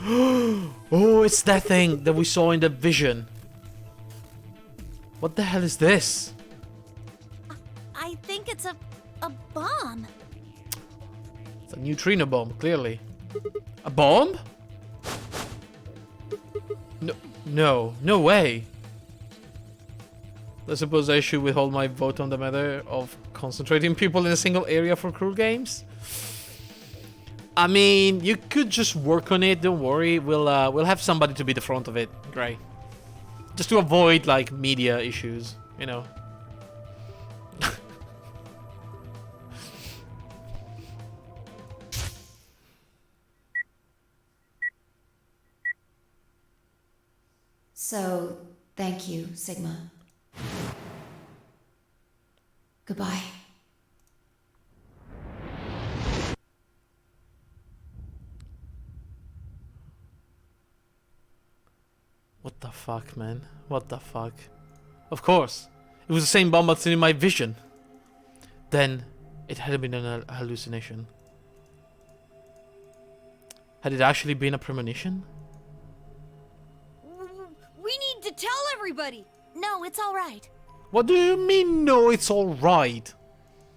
Oh, it's that thing that we saw in the vision. What the hell is this? I think it's a bomb. It's a neutrino bomb, clearly. A bomb? No way. I suppose I should withhold my vote on the matter of concentrating people in a single area for cruel games. I mean, you could just work on it. Don't worry. We'll have somebody to be the front of it. Great. Just to avoid like media issues, you know. So, thank you, Sigma. Goodbye. What the fuck, man? What the fuck? Of course. It was the same bomb that's in my vision. Then, it had been a hallucination. Had it actually been a premonition? We need to tell everybody. No, it's all right. What do you mean, no, it's alright?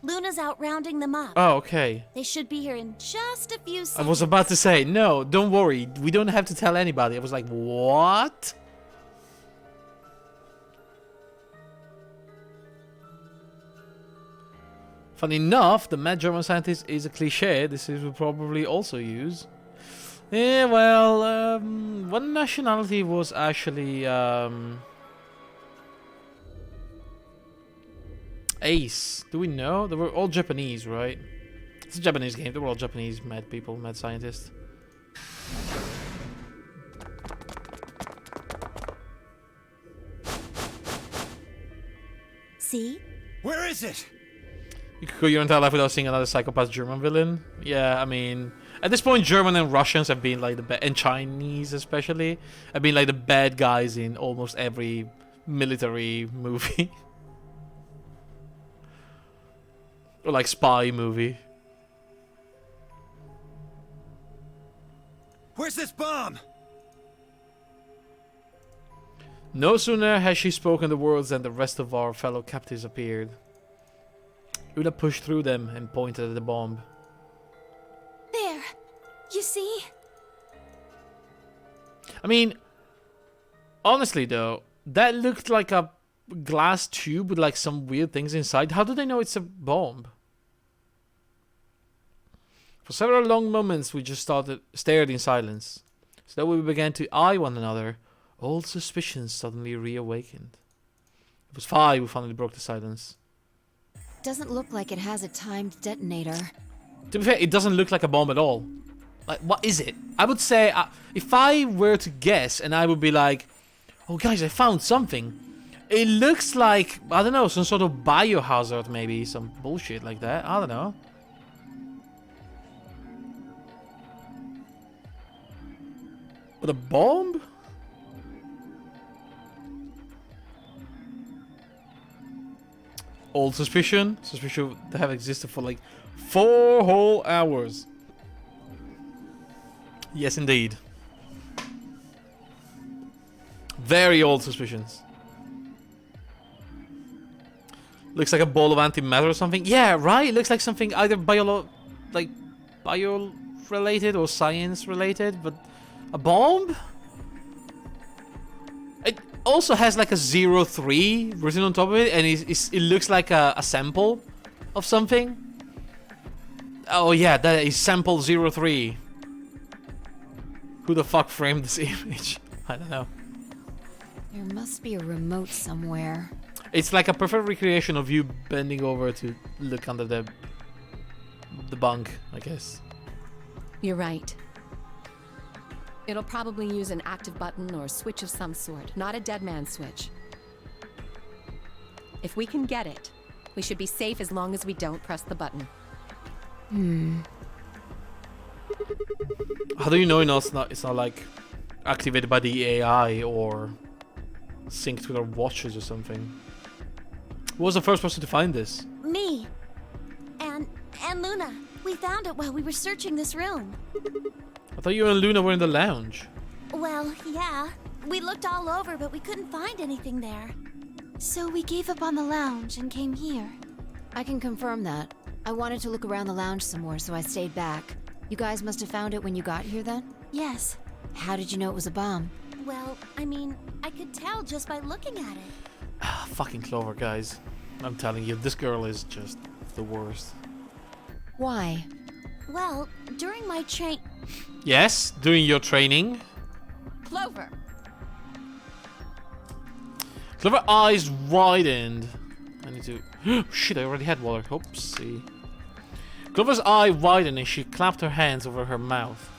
Luna's out rounding them up. Oh, okay. They should be here in just a few seconds. I was about to say, no, don't worry. We don't have to tell anybody. I was like, what? Funny enough, the mad German scientist is a cliche. This is we'll probably also use. Yeah, well, one nationality was actually Ace. Do we know? They were all Japanese, right? It's a Japanese game. They were all Japanese mad people, mad scientists. See? Where is it? You could go your entire life without seeing another psychopath German villain. Yeah, I mean, at this point, German and Russians have been like the and Chinese especially have been like the bad guys in almost every military movie or like spy movie. Where's this bomb? No sooner has she spoken the words than the rest of our fellow captives appeared. Una pushed through them and pointed at the bomb. There. You see? I mean, honestly though, that looked like a glass tube with like some weird things inside. How do they know it's a bomb? For several long moments, we just stared in silence. Slowly we began to eye one another. Old suspicions suddenly reawakened. It was 5 who finally broke the silence. Doesn't look like it has a timed detonator. To be fair, it doesn't look like a bomb at all. Like, what is it? I would say, if I were to guess, and I would be like, oh guys, I found something. It looks like, I don't know, some sort of biohazard maybe, some bullshit like that. I don't know. But a bomb? Old suspicion. Suspicion that have existed for like 4 whole hours. Yes, indeed. Very old suspicions. Looks like a ball of antimatter or something. Yeah, right? It looks like something either bio-related or science-related, but a bomb? It also has like a 03 written on top of it, and it looks like a sample of something. Oh yeah, that is sample 03. Who the fuck framed this image? I don't know. There must be a remote somewhere. It's like a perfect recreation of you bending over to look under the bunk, I guess. You're right. It'll probably use an active button or switch of some sort, not a dead man switch. If we can get it, we should be safe as long as we don't press the button. How do you know it's not like activated by the AI or synced with our watches or something? Who was the first person to find this? Me. And Luna. We found it while we were searching this room. I thought you and Luna were in the lounge. Well, yeah. We looked all over, but we couldn't find anything there. So we gave up on the lounge and came here. I can confirm that. I wanted to look around the lounge some more, so I stayed back. You guys must have found it when you got here then? Yes. How did you know it was a bomb? Well, I mean, I could tell just by looking at it. Fucking Clover, guys. I'm telling you, this girl is just the worst. Why? Well, during my train... Yes, doing your training. Clover! Clover eyes widened. I need to... Shit, I already had water. Oopsie. Clover's eye widened and she clapped her hands over her mouth.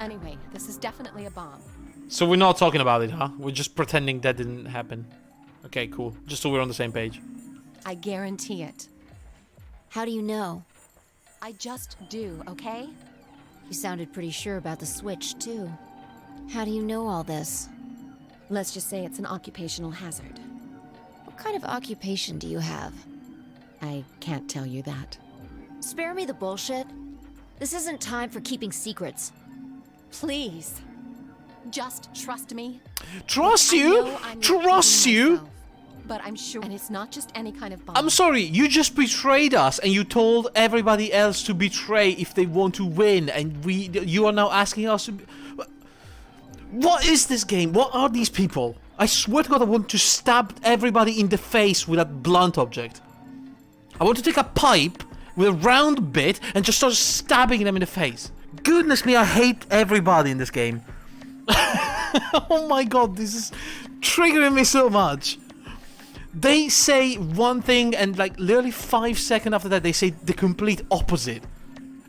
Anyway, this is definitely a bomb. So we're not talking about it, huh? We're just pretending that didn't happen. Okay, cool. Just so we're on the same page. I guarantee it. How do you know? I just do, okay? You sounded pretty sure about the switch, too. How do you know all this? Let's just say it's an occupational hazard. What kind of occupation do you have? I can't tell you that. Spare me the bullshit. This isn't time for keeping secrets. Please. Just trust me. Trust you? Trust you? Myself, but I'm sure, and it's not just any kind of bomb. I'm sorry, you just betrayed us and you told everybody else to betray if they want to win, and you are now asking us to... What is this game? What are these people? I swear to God, I want to stab everybody in the face with that blunt object. I want to take a pipe with a round bit and just start stabbing them in the face. Goodness me, I hate everybody in this game. Oh my God, this is triggering me so much. They say one thing and like literally 5 seconds after that they say the complete opposite.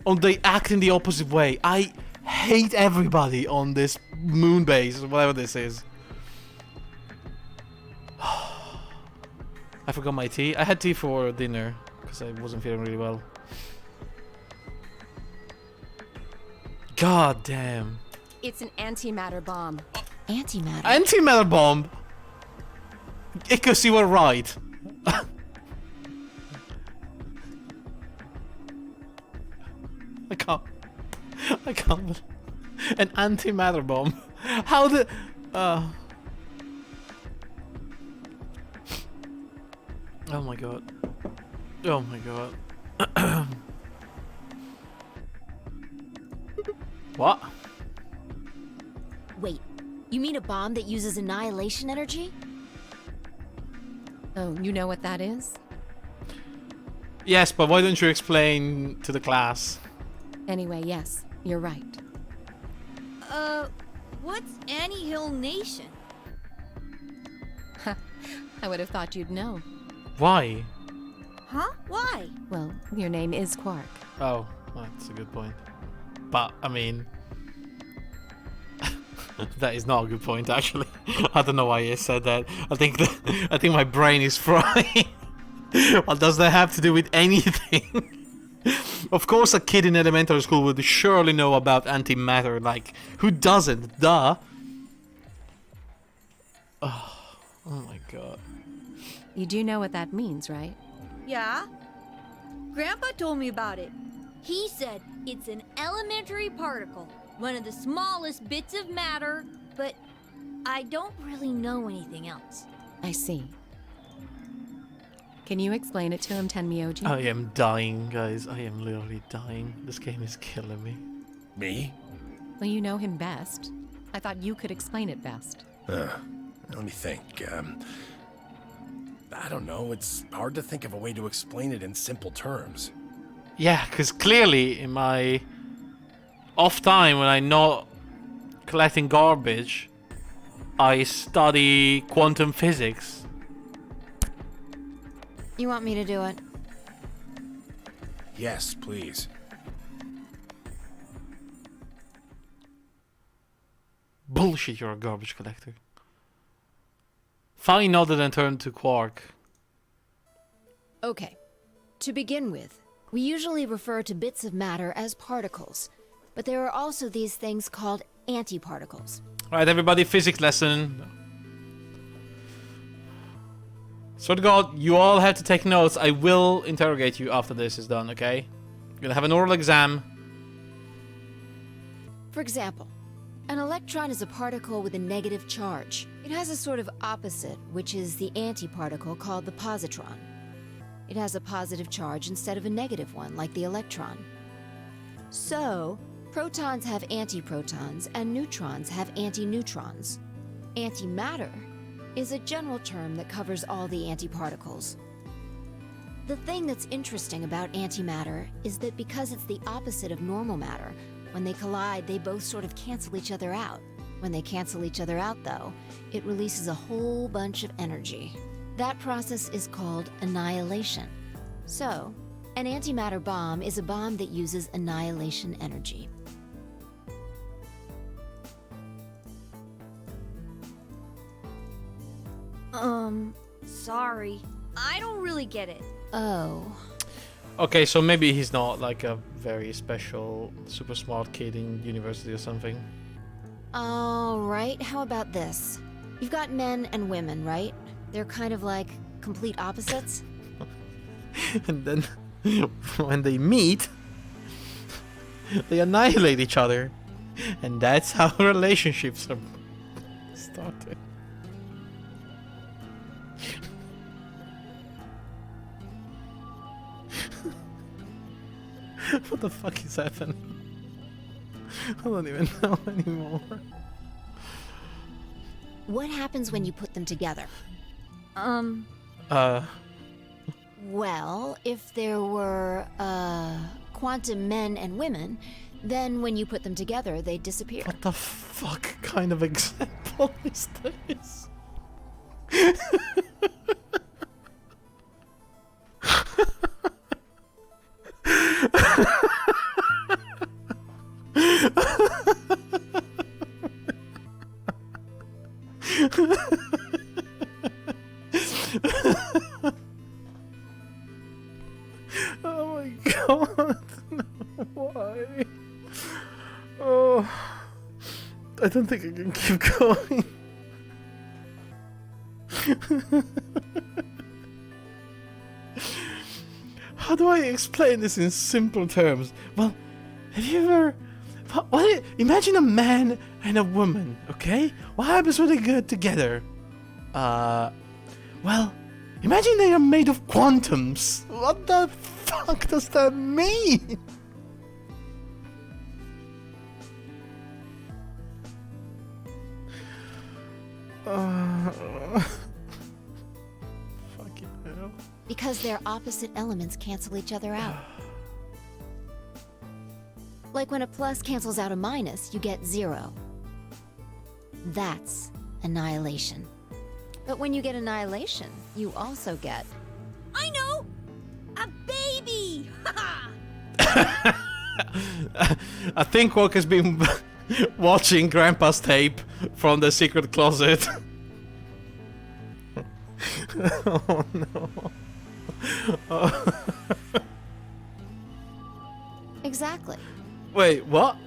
Or they act in the opposite way. I hate everybody on this moon base, or whatever this is. I forgot my tea. I had tea for dinner because I wasn't feeling really well. God damn. It's an antimatter bomb. Antimatter? Antimatter bomb? Because you were right. I can't. An antimatter bomb. How the... Oh my God. Oh my God. What? Wait, you mean a bomb that uses annihilation energy? Oh, you know what that is? Yes, but why don't you explain to the class? Anyway, yes, you're right. What's Annie-Hill Nation? I would have thought you'd know. Why? Huh? Why? Well, your name is Quark. Oh, that's a good point. But, I mean... that is not a good point, actually. I don't know why I said that. I think my brain is frying. What does that have to do with anything? Of course, a kid in elementary school would surely know about antimatter. Like, who doesn't? Duh. Oh my god. You do know what that means, right? Yeah? Grandpa told me about it. He said it's an elementary particle, one of the smallest bits of matter, but I don't really know anything else. I see. Can you explain it to him, Tenmyoji? I am dying, guys. I am literally dying. This game is killing me. Me? Well, you know him best. I thought you could explain it best. Let me think. I don't know. It's hard to think of a way to explain it in simple terms. Yeah, because clearly in my off time when I'm not collecting garbage, I study quantum physics. You want me to do it? Yes, please. Bullshit, you're a garbage collector. Fine, nodded and turned to Quark. Okay. To begin with, we usually refer to bits of matter as particles, but there are also these things called antiparticles. Alright, everybody, physics lesson. Swear to God, you all have to take notes. I will interrogate you after this is done, okay? You're gonna have an oral exam. For example, an electron is a particle with a negative charge. It has a sort of opposite, which is the antiparticle called the positron. It has a positive charge instead of a negative one, like the electron. So, protons have antiprotons, and neutrons have antineutrons. Antimatter is a general term that covers all the antiparticles. The thing that's interesting about antimatter is that because it's the opposite of normal matter, when they collide, they both sort of cancel each other out. When they cancel each other out, though, it releases a whole bunch of energy. That process is called annihilation. So, an antimatter bomb is a bomb that uses annihilation energy. Sorry. I don't really get it. Oh. Okay, so maybe he's not like a very special, super smart kid in university or something. Alright, how about this? You've got men and women, right? They're kind of like complete opposites. And then, when they meet, they annihilate each other. And that's how relationships are started. What the fuck is happening? I don't even know anymore. What happens when you put them together? Well, if there were, quantum men and women, then when you put them together, they disappear. What the fuck kind of example is this? Oh my god, no, why? Oh, I don't think I can keep going. How do I explain this in simple terms? Well, have you ever... imagine a man and a woman, okay? What happens when they get together? Well, imagine they are made of quantums. What the fuck does that mean? Fucking hell. Because their opposite elements cancel each other out. Like when a plus cancels out a minus, you get 0. That's annihilation. But when you get annihilation, you also get... I know! A baby! I think Walk has been watching Grandpa's tape from the secret closet. Oh no. Oh. Exactly. Wait, what?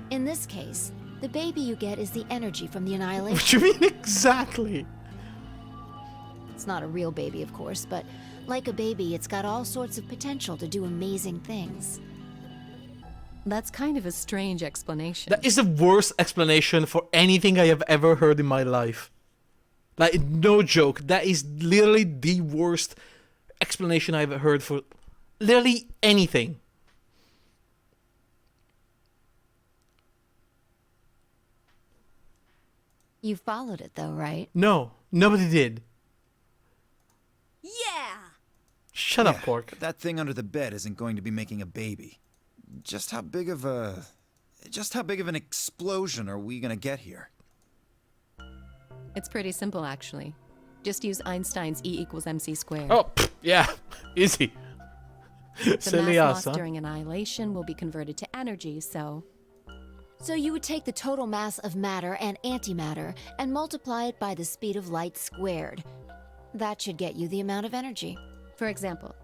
In this case, the baby you get is the energy from the annihilation. What do you mean exactly? It's not a real baby, of course, but like a baby, it's got all sorts of potential to do amazing things. That's kind of a strange explanation. That is the worst explanation for anything I have ever heard in my life. Like, no joke. That is literally the worst explanation I've ever heard for literally anything. You followed it though, right? No, nobody did. Yeah! Shut up, Pork. That thing under the bed isn't going to be making a baby. Just how big of an explosion are we gonna get here? It's pretty simple, actually. Just use Einstein's E equals mc squared. Oh, yeah. Easy. The Silly mass ass, lost huh? during annihilation will be converted to energy, so... So you would take the total mass of matter and antimatter and multiply it by the speed of light squared. That should get you the amount of energy. For example,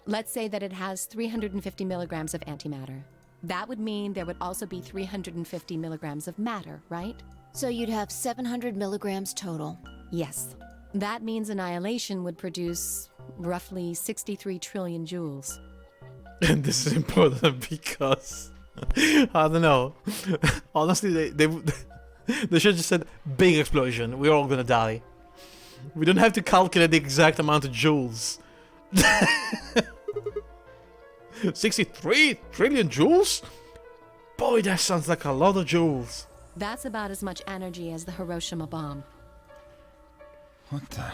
let's say that it has 350 milligrams of antimatter. That would mean there would also be 350 milligrams of matter, right? So you'd have 700 milligrams total. Yes. That means annihilation would produce roughly 63 trillion joules. And this is important because I don't know. Honestly, they should have just said big explosion. We're all gonna die. We don't have to calculate the exact amount of joules. 63 trillion joules? Boy, that sounds like a lot of joules. That's about as much energy as the Hiroshima bomb. What the?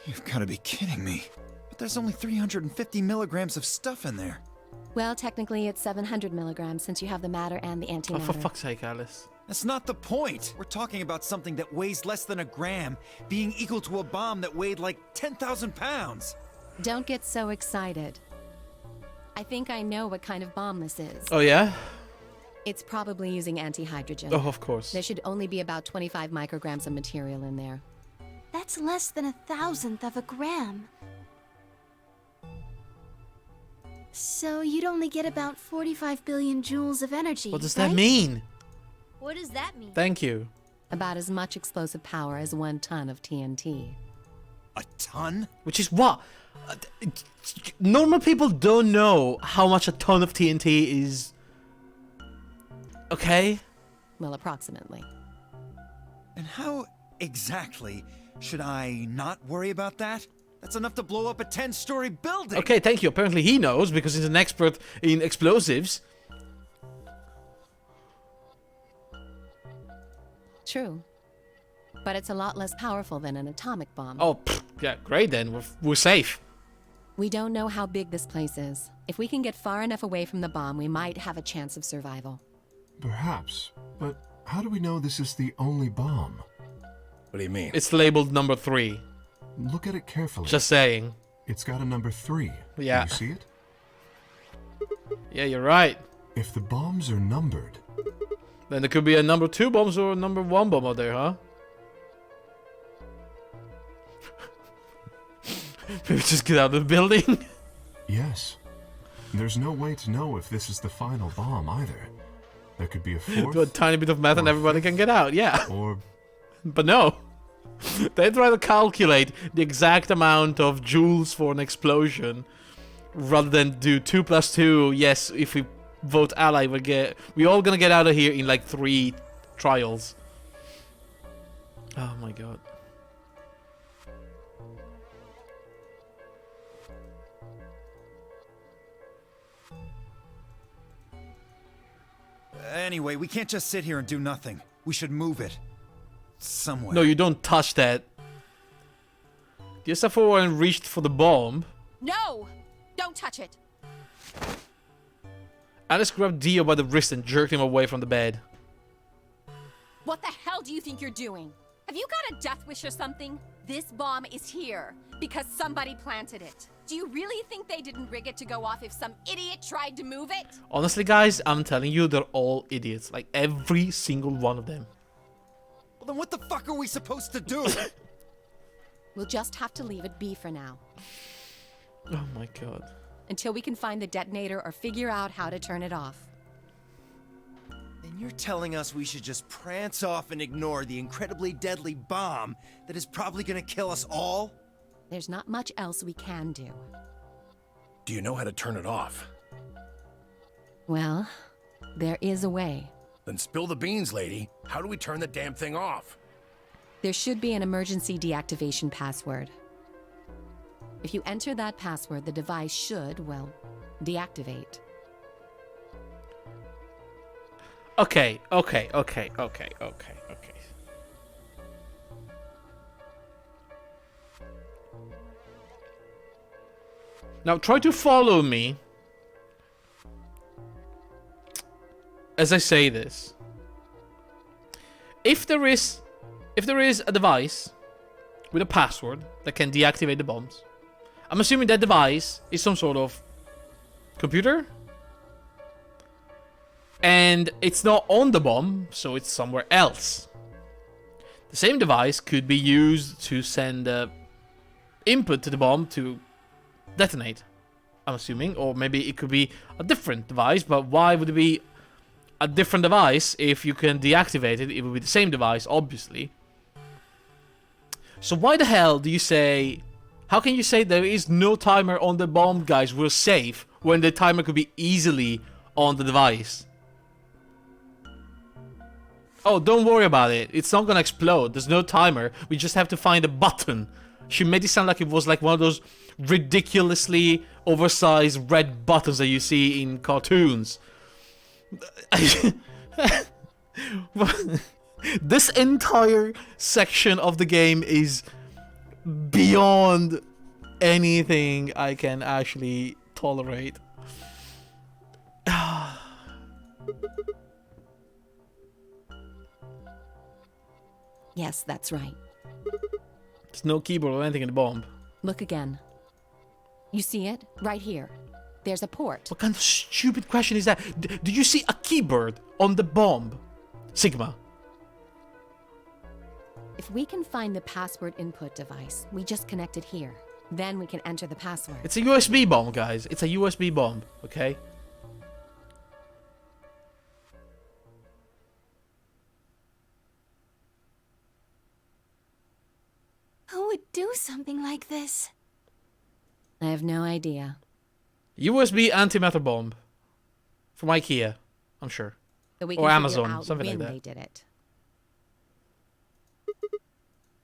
You've got to be kidding me. But there's only 350 milligrams of stuff in there. Well, technically it's 700 milligrams since you have the matter and the antimatter. Oh, for fuck's sake, Alice. That's not the point. We're talking about something that weighs less than a gram being equal to a bomb that weighed like 10,000 pounds. Don't get so excited. I think I know what kind of bomb this is. Oh, yeah? It's probably using antihydrogen. Oh, of course. There should only be about 25 micrograms of material in there. That's less than 1,000th of a gram. So you'd only get about 45 billion joules of energy. What does right? that mean? What does that mean? Thank you. About as much explosive power as 1 ton of TNT. A ton? Which is what? Normal people don't know how much a ton of TNT is. Okay? Well, approximately. And how exactly should I not worry about that? That's enough to blow up a 10-story building! Okay, thank you. Apparently he knows because he's an expert in explosives. True. But it's a lot less powerful than an atomic bomb. Oh, yeah, great then. We're safe. We don't know how big this place is. If we can get far enough away from the bomb, we might have a chance of survival. Perhaps. But how do we know this is the only bomb? What do you mean? It's labeled number 3. Look at it carefully. Just saying. It's got a number 3. Yeah. Can you see it? Yeah, you're right. If the bombs are numbered... Then there could be a number 2 bomb or a number 1 bomb out there, huh? Maybe just get out of the building. Yes. There's no way to know if this is the final bomb either. There could be a fourth... Do a tiny bit of math and everybody can get out, yeah. Or... But no. They try to calculate the exact amount of joules for an explosion rather than do 2 plus 2. Yes, if we vote ally, we're all gonna get out of here in like 3 trials. Oh my god. Anyway, we can't just sit here and do nothing. We should move it. somewhere. No, you don't touch that. The SF-41 reached for the bomb. No! Don't touch it! Alice grabbed Dio by the wrist and jerked him away from the bed. What the hell do you think you're doing? Have you got a death wish or something? This bomb is here because somebody planted it. Do you really think they didn't rig it to go off if some idiot tried to move it? Honestly, guys, I'm telling you, they're all idiots. Like, every single one of them. Well, then what the fuck are we supposed to do? We'll just have to leave it be for now. Oh my god. Until we can find the detonator or figure out how to turn it off. Then you're telling us we should just prance off and ignore the incredibly deadly bomb that is probably gonna kill us all? There's not much else we can do. Do you know how to turn it off? Well, there is a way. Then spill the beans, lady. How do we turn the damn thing off? There should be an emergency deactivation password. If you enter that password, the device should, well, deactivate. Okay. Now try to follow me as I say this. If there is a device with a password that can deactivate the bombs, I'm assuming that device is some sort of computer. And it's not on the bomb, so it's somewhere else. The same device could be used to send input to the bomb to detonate, I'm assuming. Or maybe it could be a different device, but why would it be a different device if you can deactivate it? It would be the same device, obviously. So why the hell do you say... How can you say there is no timer on the bomb, guys, we're safe, when the timer could be easily on the device? Oh, don't worry about it. It's not gonna explode. There's no timer. We just have to find a button. She made it sound like it was like one of those ridiculously oversized red buttons that you see in cartoons. This entire section of the game is beyond anything I can actually tolerate. Yes, that's right. There's no keyboard or anything in the bomb. Look again. You see it? Right here. There's a port. What kind of stupid question is that? Do you see a keyboard on the bomb? Sigma. If we can find the password input device, we just connect it here. Then we can enter the password. It's a USB bomb, guys. It's a USB bomb, okay? Who would do something like this? I have no idea. USB antimatter bomb. From IKEA, I'm sure. But we or can Amazon, figure out something when like that. they did it.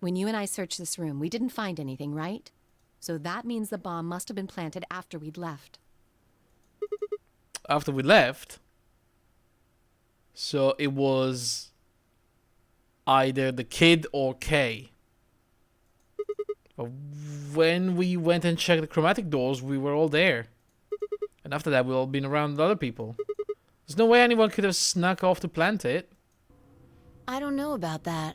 When you and I searched this room, we didn't find anything, right? So that means the bomb must have been planted after we'd left. After we left? So it was either the kid or Kay. But when we went and checked the chromatic doors, we were all there. And after that, we've all been around other people. There's no way anyone could have snuck off to plant it. I don't know about that.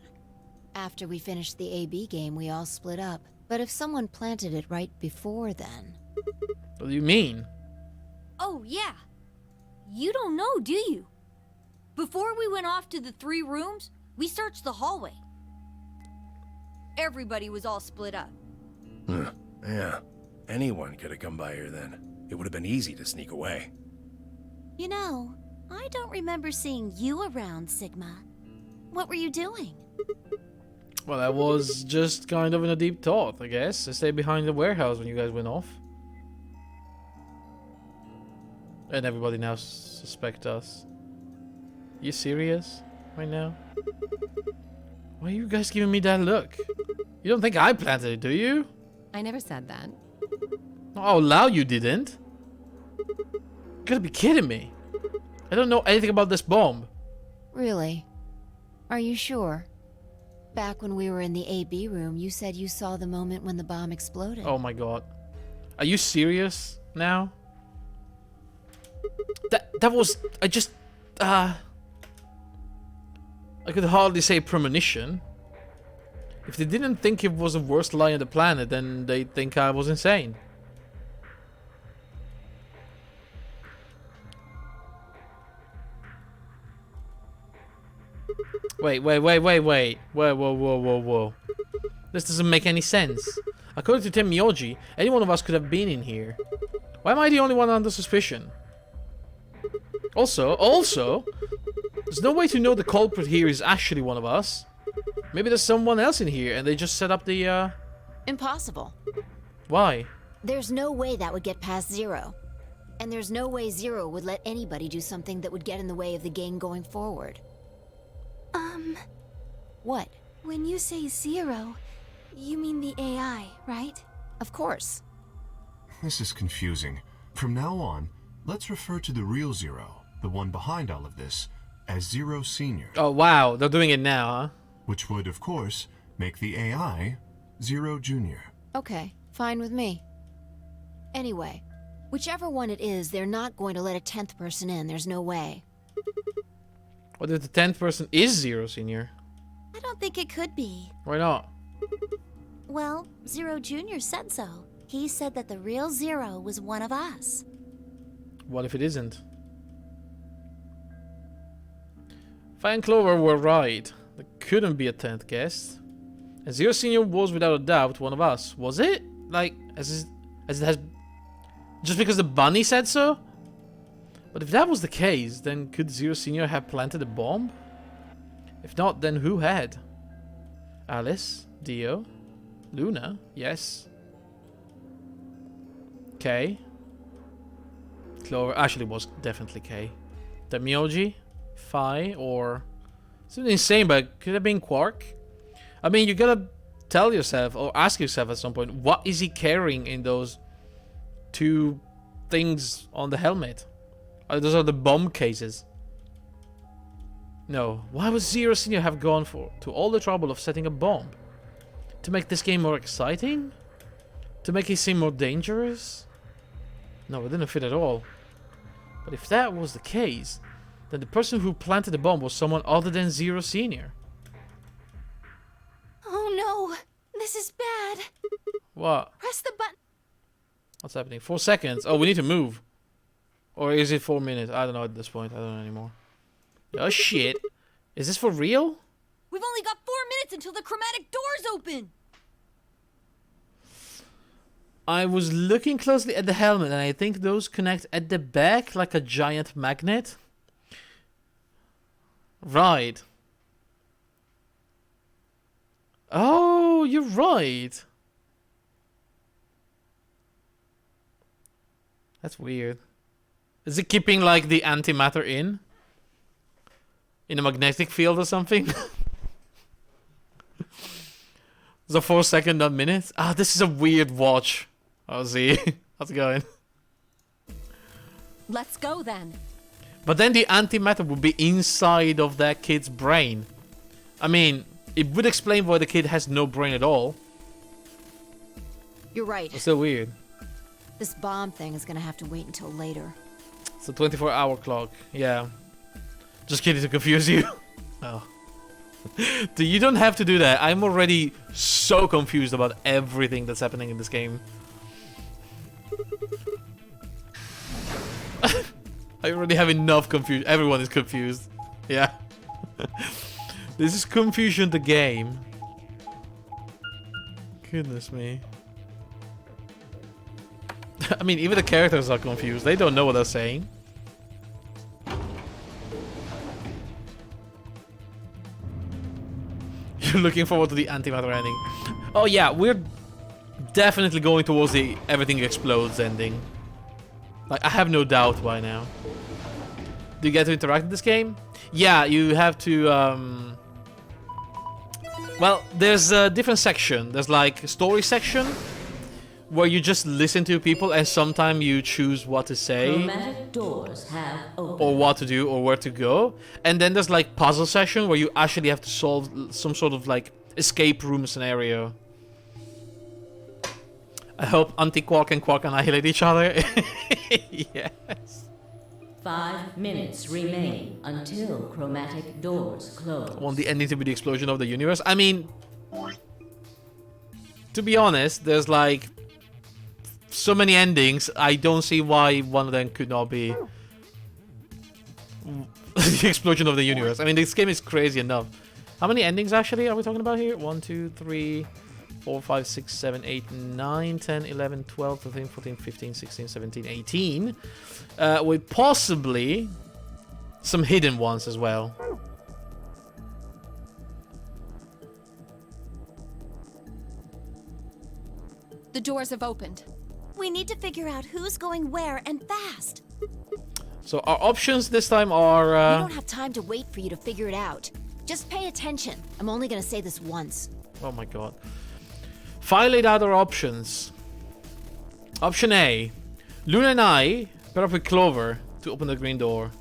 After we finished the AB game, we all split up. But if someone planted it right before then... What do you mean? Oh, yeah. You don't know, do you? Before we went off to the 3 rooms, we searched the hallway. Everybody was all split up. Yeah. Anyone could have come by here then. It would have been easy to sneak away. You know, I don't remember seeing you around, Sigma. What were you doing? Well, I was just kind of in a deep thought, I guess. I stayed behind the warehouse when you guys went off. And everybody now suspect us. You serious right now? Why are you guys giving me that look? You don't think I planted it, do you? I never said that. Oh, Lao, you didn't. You gotta be kidding me. I don't know anything about this bomb. Really? Are you sure? Back when we were in the AB room, you said you saw the moment when the bomb exploded. Oh my god. Are you serious now? That was... I could hardly say premonition. If they didn't think it was the worst lie on the planet, then they'd think I was insane. Wait. Whoa. This doesn't make any sense. According to Tim Myoji, any one of us could have been in here. Why am I the only one under suspicion? Also, there's no way to know the culprit here is actually one of us. Maybe there's someone else in here and they just set up the, Impossible. Why? There's no way that would get past Zero. And there's no way Zero would let anybody do something that would get in the way of the gang going forward. What? When you say Zero, you mean the AI, right? Of course. This is confusing. From now on, let's refer to the real Zero, the one behind all of this, as Zero Senior. Oh wow, they're doing it now, huh? Which would, of course, make the AI Zero Junior. Okay, fine with me. Anyway, whichever one it is, they're not going to let a 10th person in. There's no way. What if the 10th person is Zero Senior? I don't think it could be. Why not? Well, Zero Jr. said so. He said that the real Zero was one of us. What if it isn't? Fi and Clover were right. There couldn't be a 10th guest. And Zero Senior was without a doubt one of us. Was it? Like, as it has... Just because the bunny said so? But if that was the case, then could Zero Senior have planted a bomb? If not, then who had? Alice? Dio? Luna? Yes. Kay? Clover actually was definitely Kay. The Myoji? Fi? Or... Something insane, but could it have been Quark? I mean, you gotta tell yourself, or ask yourself at some point, what is he carrying in those two things on the helmet? Those are the bomb cases. No. Why would Zero Senior have gone to all the trouble of setting a bomb? To make this game more exciting? To make it seem more dangerous? No, it didn't fit at all. But if that was the case, then the person who planted the bomb was someone other than Zero Senior. Oh no! This is bad! What? Press the button! What's happening? 4 seconds. Oh, we need to move. Or is it 4 minutes? I don't know at this point. I don't know anymore. Oh shit. Is this for real? We've only got 4 minutes until the chromatic doors open! I was looking closely at the helmet and I think those connect at the back like a giant magnet. Right. Oh, you're right. That's weird. Is it keeping like the antimatter in a magnetic field or something? So 4 seconds, not minutes. Ah, this is a weird watch. Oh, see. How's it going? Let's go then. But then the antimatter would be inside of that kid's brain. I mean, it would explain why the kid has no brain at all. You're right. It's still weird. This bomb thing is gonna have to wait until later. It's a 24-hour clock. Yeah. Just kidding to confuse you. Oh. You don't have to do that. I'm already so confused about everything that's happening in this game. I already have enough confusion. Everyone is confused. Yeah. This is confusion the game. Goodness me. I mean, even the characters are confused. They don't know what they're saying. You're looking forward to the antimatter ending. Oh yeah, we're definitely going towards the everything explodes ending. Like, I have no doubt by now. Do you get to interact in this game? Yeah, you have to, well, there's a different section. There's like a story section where you just listen to people and sometimes you choose what to say. Chromatic doors have opened. Or what to do or where to go. And then there's like puzzle section where you actually have to solve some sort of like escape room scenario. I hope Anti-Quark and Quark annihilate each other. Yes. 5 minutes remain until chromatic doors close. I want the ending to be the explosion of the universe. I mean, to be honest, there's like so many endings. I don't see why one of them could not be the explosion of the universe. I mean, this game is crazy enough. How many endings actually are we talking about here? 1, 2, 3, 4, 5, 6, 7, 8, 9, 10, 11, 12, 13, 14, 15, 16, 17, 18. With possibly some hidden ones as well. The doors have opened. We need to figure out who's going where and fast. So our options this time are... We don't have time to wait for you to figure it out. Just pay attention. I'm only gonna say this once. Oh my god. File laid out our options. Option A. Luna and I pair up with Clover to open the green door.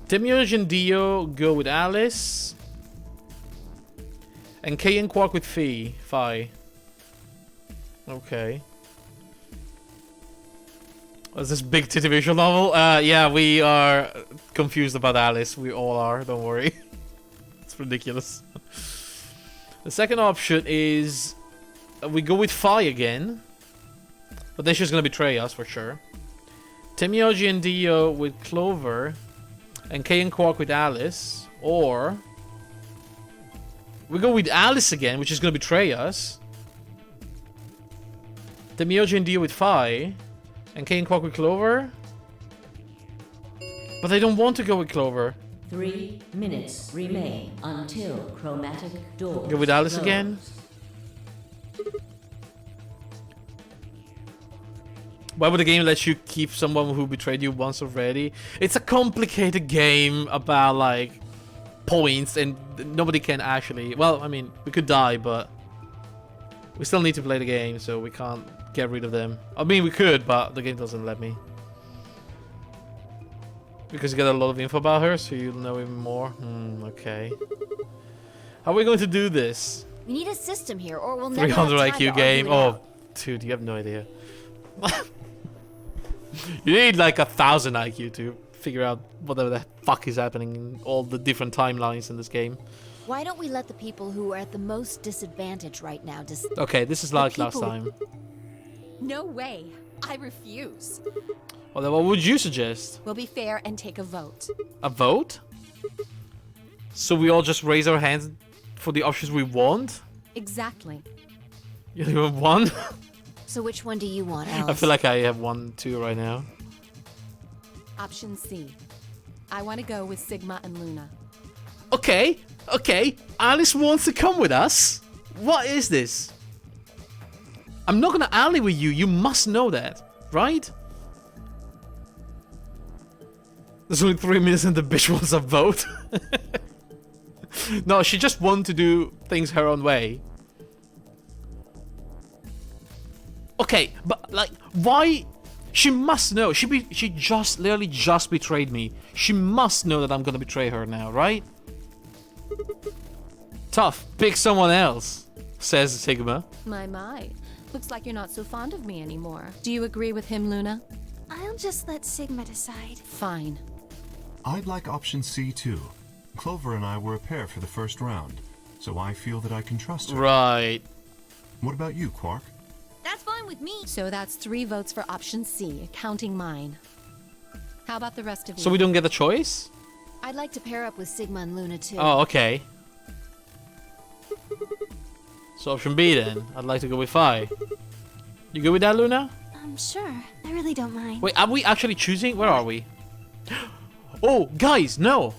Demiurge and Dio go with Alice. And Kay and Quark with Phi. Okay. What's this big titty visual novel? Yeah, we are confused about Alice. We all are, don't worry. It's ridiculous. The second option is we go with Phi again. But then she's gonna betray us for sure. Temioji and Dio with Clover. And Kay and Quark with Alice. Or we go with Alice again, which is gonna betray us. Temioji and Dio with Phi. And Kay and Quark with Clover. But they don't want to go with Clover. 3 minutes remain until chromatic doors Go with Alice close. again. Why would the game let you keep someone who betrayed you once already? It's a complicated game about like points, and nobody can actually... Well, I mean, we could die, but we still need to play the game, so we can't get rid of them. I mean, we could, but the game doesn't let me. Because you get a lot of info about her, so you'll know even more. Okay. How are we going to do this? We need a system here, or we'll never 300 have time IQ to game. argue it out. Oh, dude, you have no idea. You need like 1,000 IQ to figure out whatever the fuck is happening in all the different timelines in this game. Why don't we let the people who are at the most disadvantage right now Okay, this is like last time. No way. I refuse. Well, then what would you suggest? We'll be fair and take a vote. A vote? So we all just raise our hands for the options we want? Exactly. You only want one? So which one do you want, Alice? I feel like I have 1, 2 right now. Option C. I want to go with Sigma and Luna. Okay. Alice wants to come with us? What is this? I'm not gonna ally with you. You must know that, right? There's only 3 minutes and the bitch wants a vote. No, she just wants to do things her own way. Okay, but like, why? She must know. She literally just betrayed me. She must know that I'm gonna betray her now, right? Tough. Pick someone else, says Sigma. My. Looks like you're not so fond of me anymore. Do you agree with him, Luna? I'll just let Sigma decide. Fine. I'd like option C too. Clover and I were a pair for the first round, so I feel that I can trust her. Right. What about you, Quark? That's fine with me. So that's 3 votes for option C, counting mine. How about the rest of you? So we don't get a choice? I'd like to pair up with Sigma and Luna too. Oh, okay. So option B then. I'd like to go with Phi. You good with that, Luna? Sure. I really don't mind. Wait, are we actually choosing? Where are we? Oh, guys, no.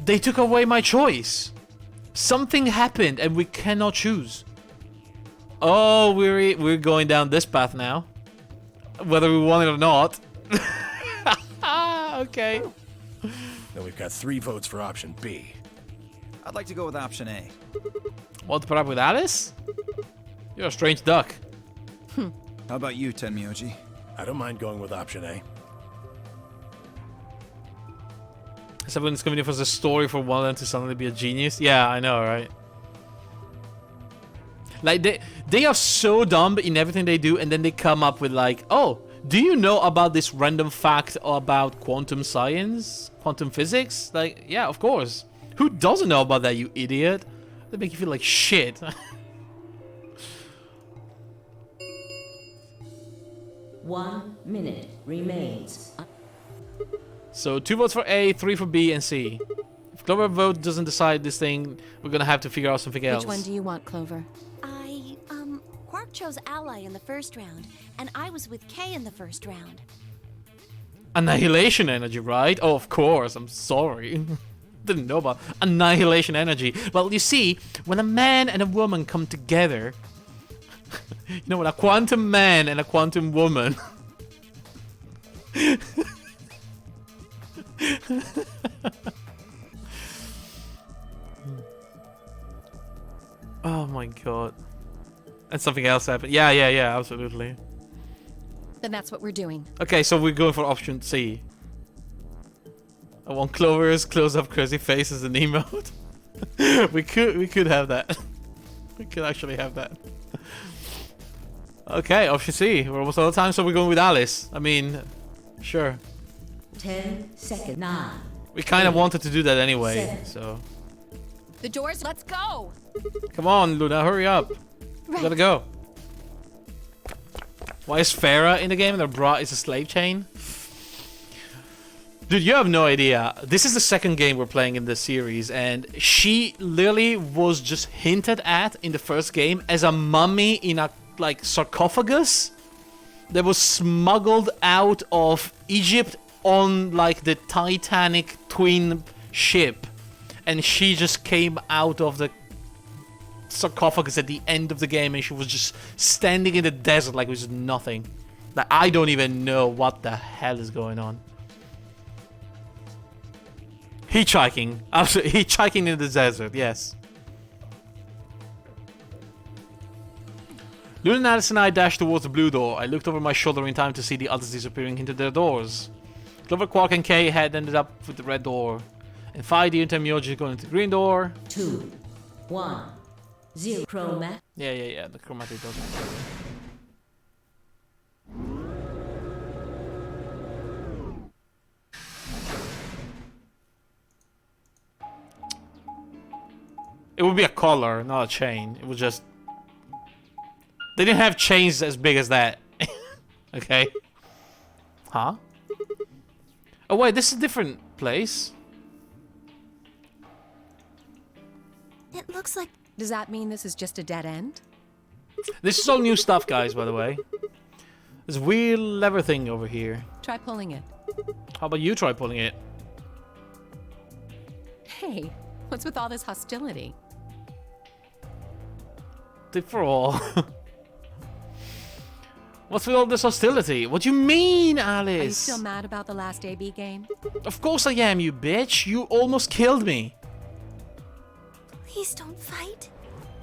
They took away my choice. Something happened and we cannot choose. Oh, we're going down this path now. Whether we want it or not. Okay. Then we've got 3 votes for option B. I'd like to go with option A. Want to put up with Alice? You're a strange duck. How about you, Tenmyoji? I don't mind going with option A. Is everyone's coming in for the story for one of them to suddenly be a genius? Yeah, I know, right? Like they are so dumb in everything they do, and then they come up with like, oh, do you know about this random fact about quantum science, quantum physics? Like, yeah, of course. Who doesn't know about that, you idiot? They make you feel like shit. 1 minute remains. So 2 votes for A, 3 for B, and C. If Clover vote doesn't decide this thing, we're gonna have to figure out something else. Which one do you want, Clover? Quark chose Ally in the first round, and I was with Kay in the first round. Annihilation energy, right? Oh, of course. I'm sorry. Didn't know about annihilation energy. Well, you see, when a man and a woman come together, you know, when a quantum man and a quantum woman. Oh my god. And something else happened. Yeah, absolutely. Then that's what we're doing. Okay, so we're going for option C. I want Clover's close-up crazy face as an emote. we could have that. We could actually have that. Okay, option C. We're almost out of time, so we're going with Alice. I mean, sure. 10 seconds. 9. We kind of wanted to do that anyway, 7. so. The doors, let's go! Come on, Luna, hurry up. We gotta go. Why is Farah in the game and her bra is a slave chain? Dude, you have no idea. This is the second game we're playing in this series, and she literally was just hinted at in the first game as a mummy in a like sarcophagus that was smuggled out of Egypt on like the Titanic twin ship, and she just came out of the sarcophagus at the end of the game, and she was just standing in the desert like it was nothing. Like, I don't even know what the hell is going on. Hitchhiking. Absolutely. Hitchhiking in the desert, yes. Luna and Alice and I dashed towards the blue door. I looked over my shoulder in time to see the others disappearing into their doors. Clover, Quark, and Kay had ended up with the red door. And Phi, the entire Myoji going into the green door. 2, 1, 0. Chroma. Yeah. The chromatic doesn't. It would be a collar, not a chain. It was just... They didn't have chains as big as that. Okay. Huh? Oh wait, this is a different place. It looks like... Does that mean this is just a dead end? This is all new stuff, guys, by the way. There's a weird lever thing over here. Try pulling it. How about you try pulling it? Hey, what's with all this hostility? Tip for all. What's with all this hostility? What do you mean, Alice? Are you still mad about the last AB game? Of course I am, you bitch. You almost killed me. Please don't fight.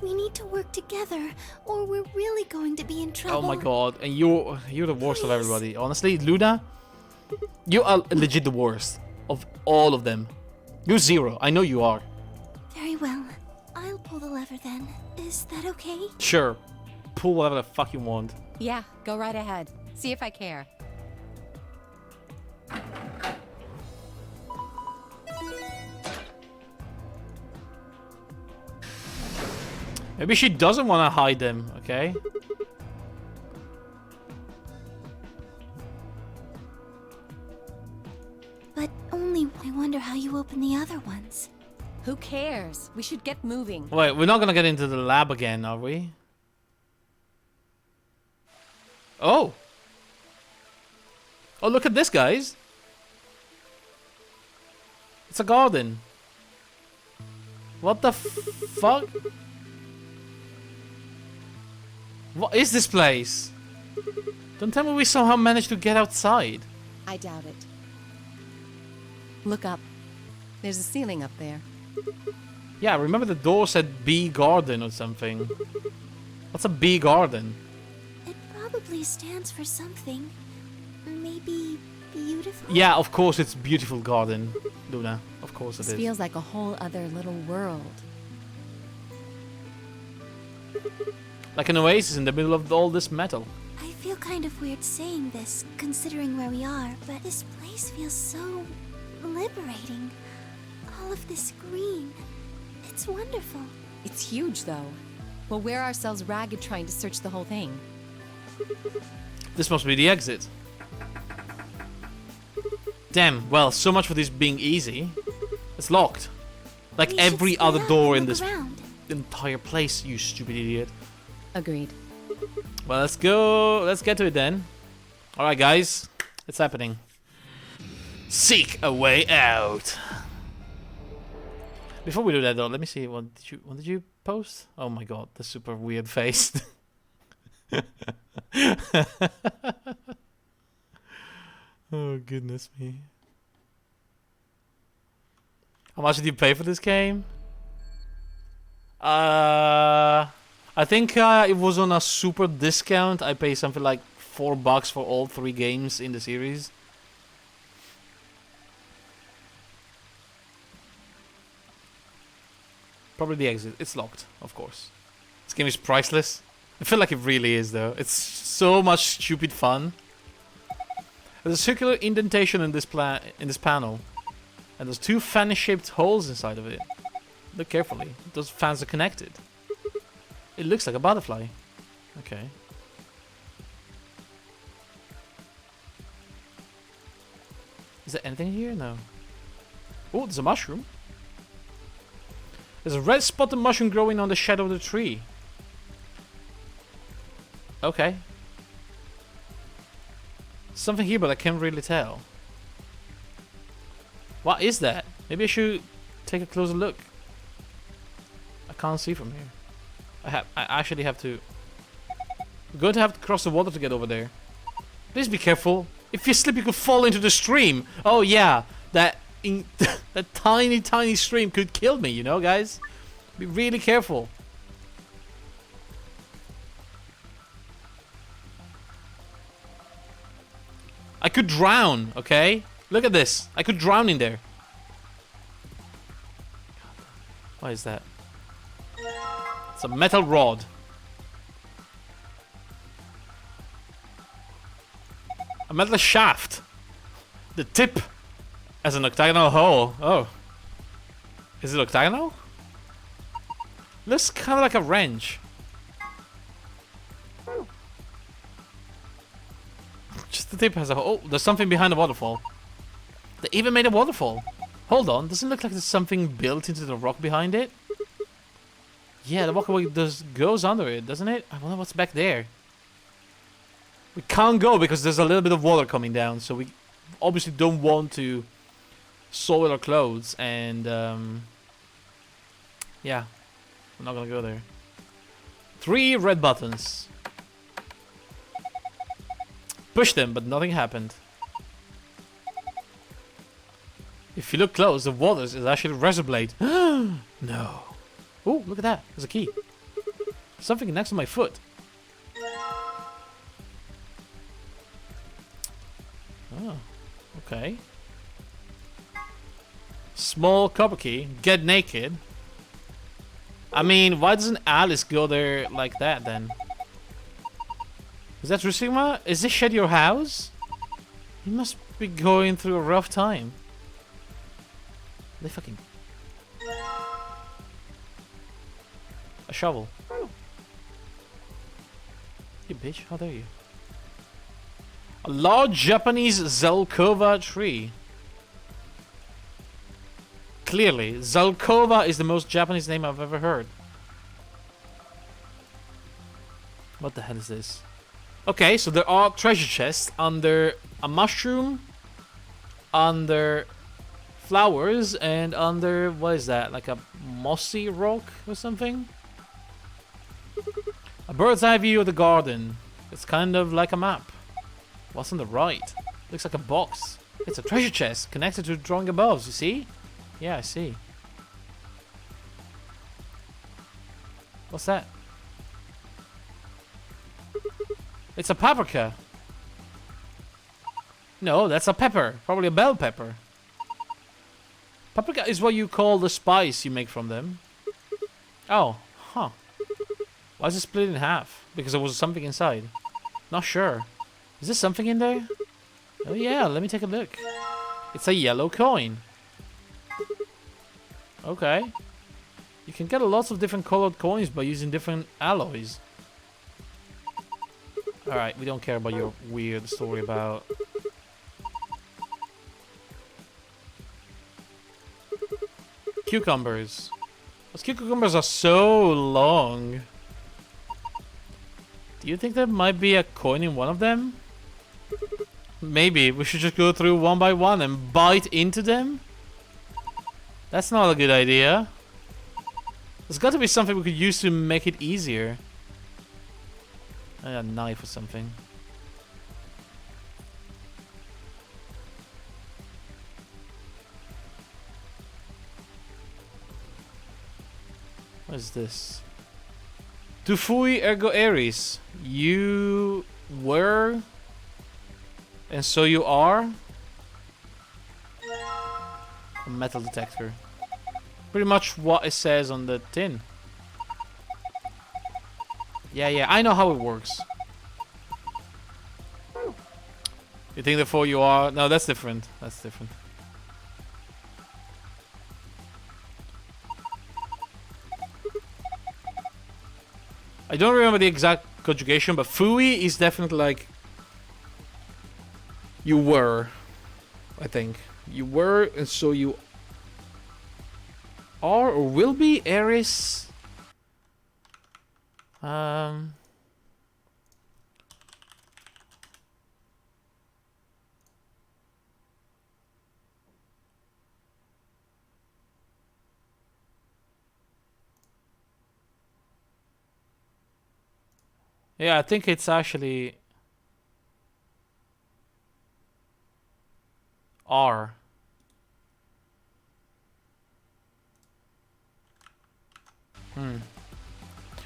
We need to work together, or we're really going to be in trouble. Oh my god. And you're the worst of everybody. Honestly, Luna, you are legit the worst of all of them. You're zero. I know you are. Very well. I'll pull the lever then. Is that okay? Sure. Pull whatever the fuck you want. Yeah, go right ahead. See if I care. Maybe she doesn't want to hide them, okay? But only... I wonder how you open the other ones. Who cares? We should get moving. Wait, we're not gonna get into the lab again, are we? Oh! Oh, look at this, guys! It's a garden. What the fuck? What is this place? Don't tell me we somehow managed to get outside. I doubt it. Look up. There's a ceiling up there. Yeah, remember the door said B garden or something. What's a B garden? It probably stands for something. Maybe beautiful? Yeah, of course it's beautiful garden, Luna. Of course it This is. feels like a whole other little world. Like an oasis in the middle of all this metal. I feel kind of weird saying this, considering where we are, but this place feels so liberating. All of this green. It's wonderful. It's huge, though. We'll wear ourselves ragged trying to search the whole thing. This must be the exit. Damn, well, so much for this being easy. It's locked. Like We should every split other up door and in look this around. entire place, you stupid idiot. Agreed. Well, let's go. Let's get to it then. Alright, guys. It's happening. Seek a way out. Before we do that, though, let me see. What did you post? Oh my god, the super weird face. Oh, goodness me. How much did you pay for this game? I think it was on a super discount. I paid something like $4 for all 3 games in the series. Probably the exit. It's locked, of course. This game is priceless. I feel like it really is, though. It's so much stupid fun. There's a circular indentation in this panel, and there's 2 fan-shaped holes inside of it. Look carefully. Those fans are connected. It looks like a butterfly. Okay. Is there anything here? No. Oh, there's a mushroom. There's a red spotted mushroom growing on the shadow of the tree. Okay. Something here, but I can't really tell. What is that? Maybe I should take a closer look. I can't see from here. I actually have to... We're going to have to cross the water to get over there. Please be careful. If you slip, you could fall into the stream. Oh yeah, that tiny, tiny stream could kill me, you know, guys? Be really careful. I could drown, okay? Look at this. I could drown in there. What is that? It's a metal rod. A metal shaft. The tip as an octagonal hole. Oh. Is it octagonal? Looks kind of like a wrench. Just the tip has a hole. Oh, there's something behind the waterfall. They even made a waterfall. Hold on. Doesn't it look like there's something built into the rock behind it? Yeah, the walkway goes under it, doesn't it? I wonder what's back there. We can't go because there's a little bit of water coming down, so we obviously don't want to soil our clothes, and yeah, we're not gonna go there. 3 red buttons. Push them, but nothing happened. If you look close, the water is actually razor blade. No. Oh, look at that. There's a key. Something next to my foot. Oh, okay. Small copper key. Get naked. I mean, why doesn't Alice go there like that then? Is that Rusima? Is this shed your house? You must be going through a rough time. They fucking... A shovel. You bitch, how dare you? A large Japanese Zelkova tree. Clearly, Zelkova is the most Japanese name I've ever heard. What the hell is this? Okay, so there are treasure chests under a mushroom, under flowers, and under, what is that, like a mossy rock or something? A bird's eye view of the garden. It's kind of like a map. What's on the right? Looks like a box. It's a treasure chest connected to the drawing above, you see? Yeah, I see. What's that? It's a paprika. No, that's a pepper. Probably a bell pepper. Paprika is what you call the spice you make from them. Oh, huh. Why is it split in half? Because there was something inside. Not sure. Is there something in there? Oh yeah, let me take a look. It's a yellow coin. Okay. You can get lots of different colored coins by using different alloys. Alright, we don't care about your weird story about... Cucumbers. Those cucumbers are so long. Do you think there might be a coin in one of them? Maybe we should just go through one by one and bite into them? That's not a good idea. There's got to be something we could use to make it easier. A knife or something. What is this? Tu fui ergo eris. You were, and so you are. A metal detector. Pretty much what it says on the tin. Yeah, I know how it works. You think therefore you are... No, that's different. That's different. I don't remember the exact conjugation, but fui is definitely like... You were. I think. You were, and so you are or will be Eris. Yeah, I think it's actually R.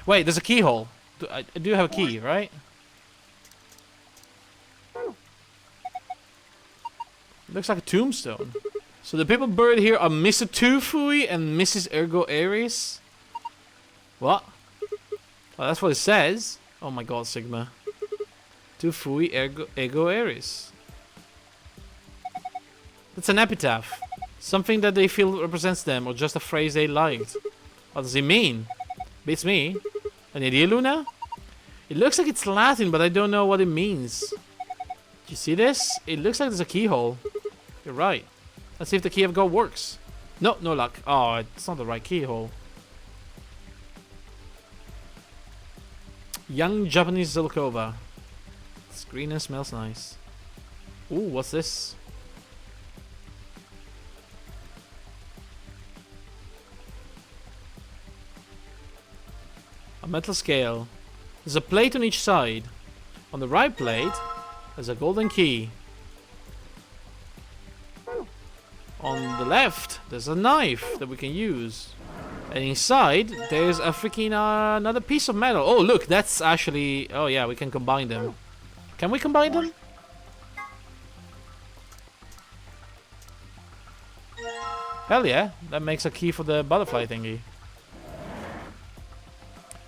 Wait, there's a keyhole. I do have a key, right? Looks like a tombstone. So the people buried here are Mr. Tu Fui and Mrs. Ergo Aries. What? Well, that's what it says. Oh my god, Sigma. Tu Fui Ergo Aries. That's an epitaph. Something that they feel represents them, or just a phrase they liked. What does it mean? Beats me. An idea, Luna? It looks like it's Latin, but I don't know what it means. Do you see this? It looks like there's a keyhole. You're right. Let's see if the key of God works. No, no luck. Oh, it's not the right keyhole. Young Japanese Zelkova. It's green and smells nice. Ooh, what's this? A metal scale. There's a plate on each side. On the right plate, there's a golden key. On the left, there's a knife that we can use. And inside, there's a freaking another piece of metal. Oh, look, that's actually... Oh, yeah, we can combine them. Can we combine them? Hell yeah, that makes a key for the butterfly thingy.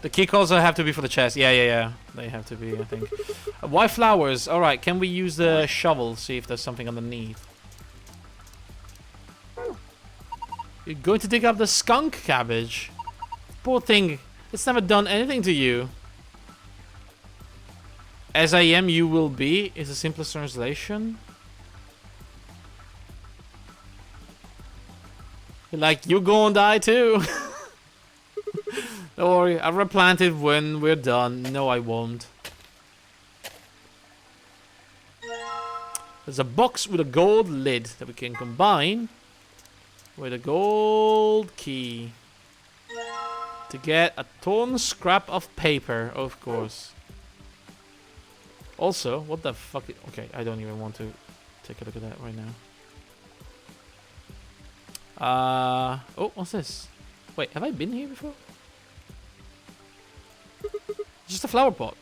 The key also have to be for the chest. Yeah. They have to be, I think. Why flowers? Alright, can we use the shovel? See if there's something underneath. You're going to dig up the skunk cabbage? Poor thing. It's never done anything to you. As I am, you will be is the simplest translation. Like, you're gonna die too. Don't worry, I'll replant it when we're done. No, I won't. There's a box with a gold lid that we can combine with a gold key to get a torn scrap of paper, of course. Also, what the fuck? Okay, I don't even want to take a look at that right now. Oh, what's this? Wait, have I been here before? Just a flower pot.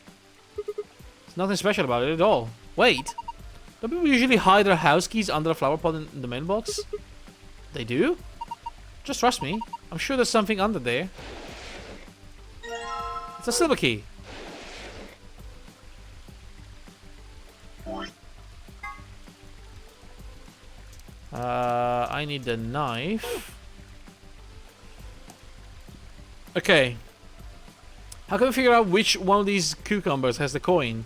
There's nothing special about it at all. Wait, don't people usually hide their house keys under a flower pot in the mailbox? They do? Just trust me. I'm sure there's something under there. It's a silver key. I need the knife. Okay. How can we figure out which one of these cucumbers has the coin?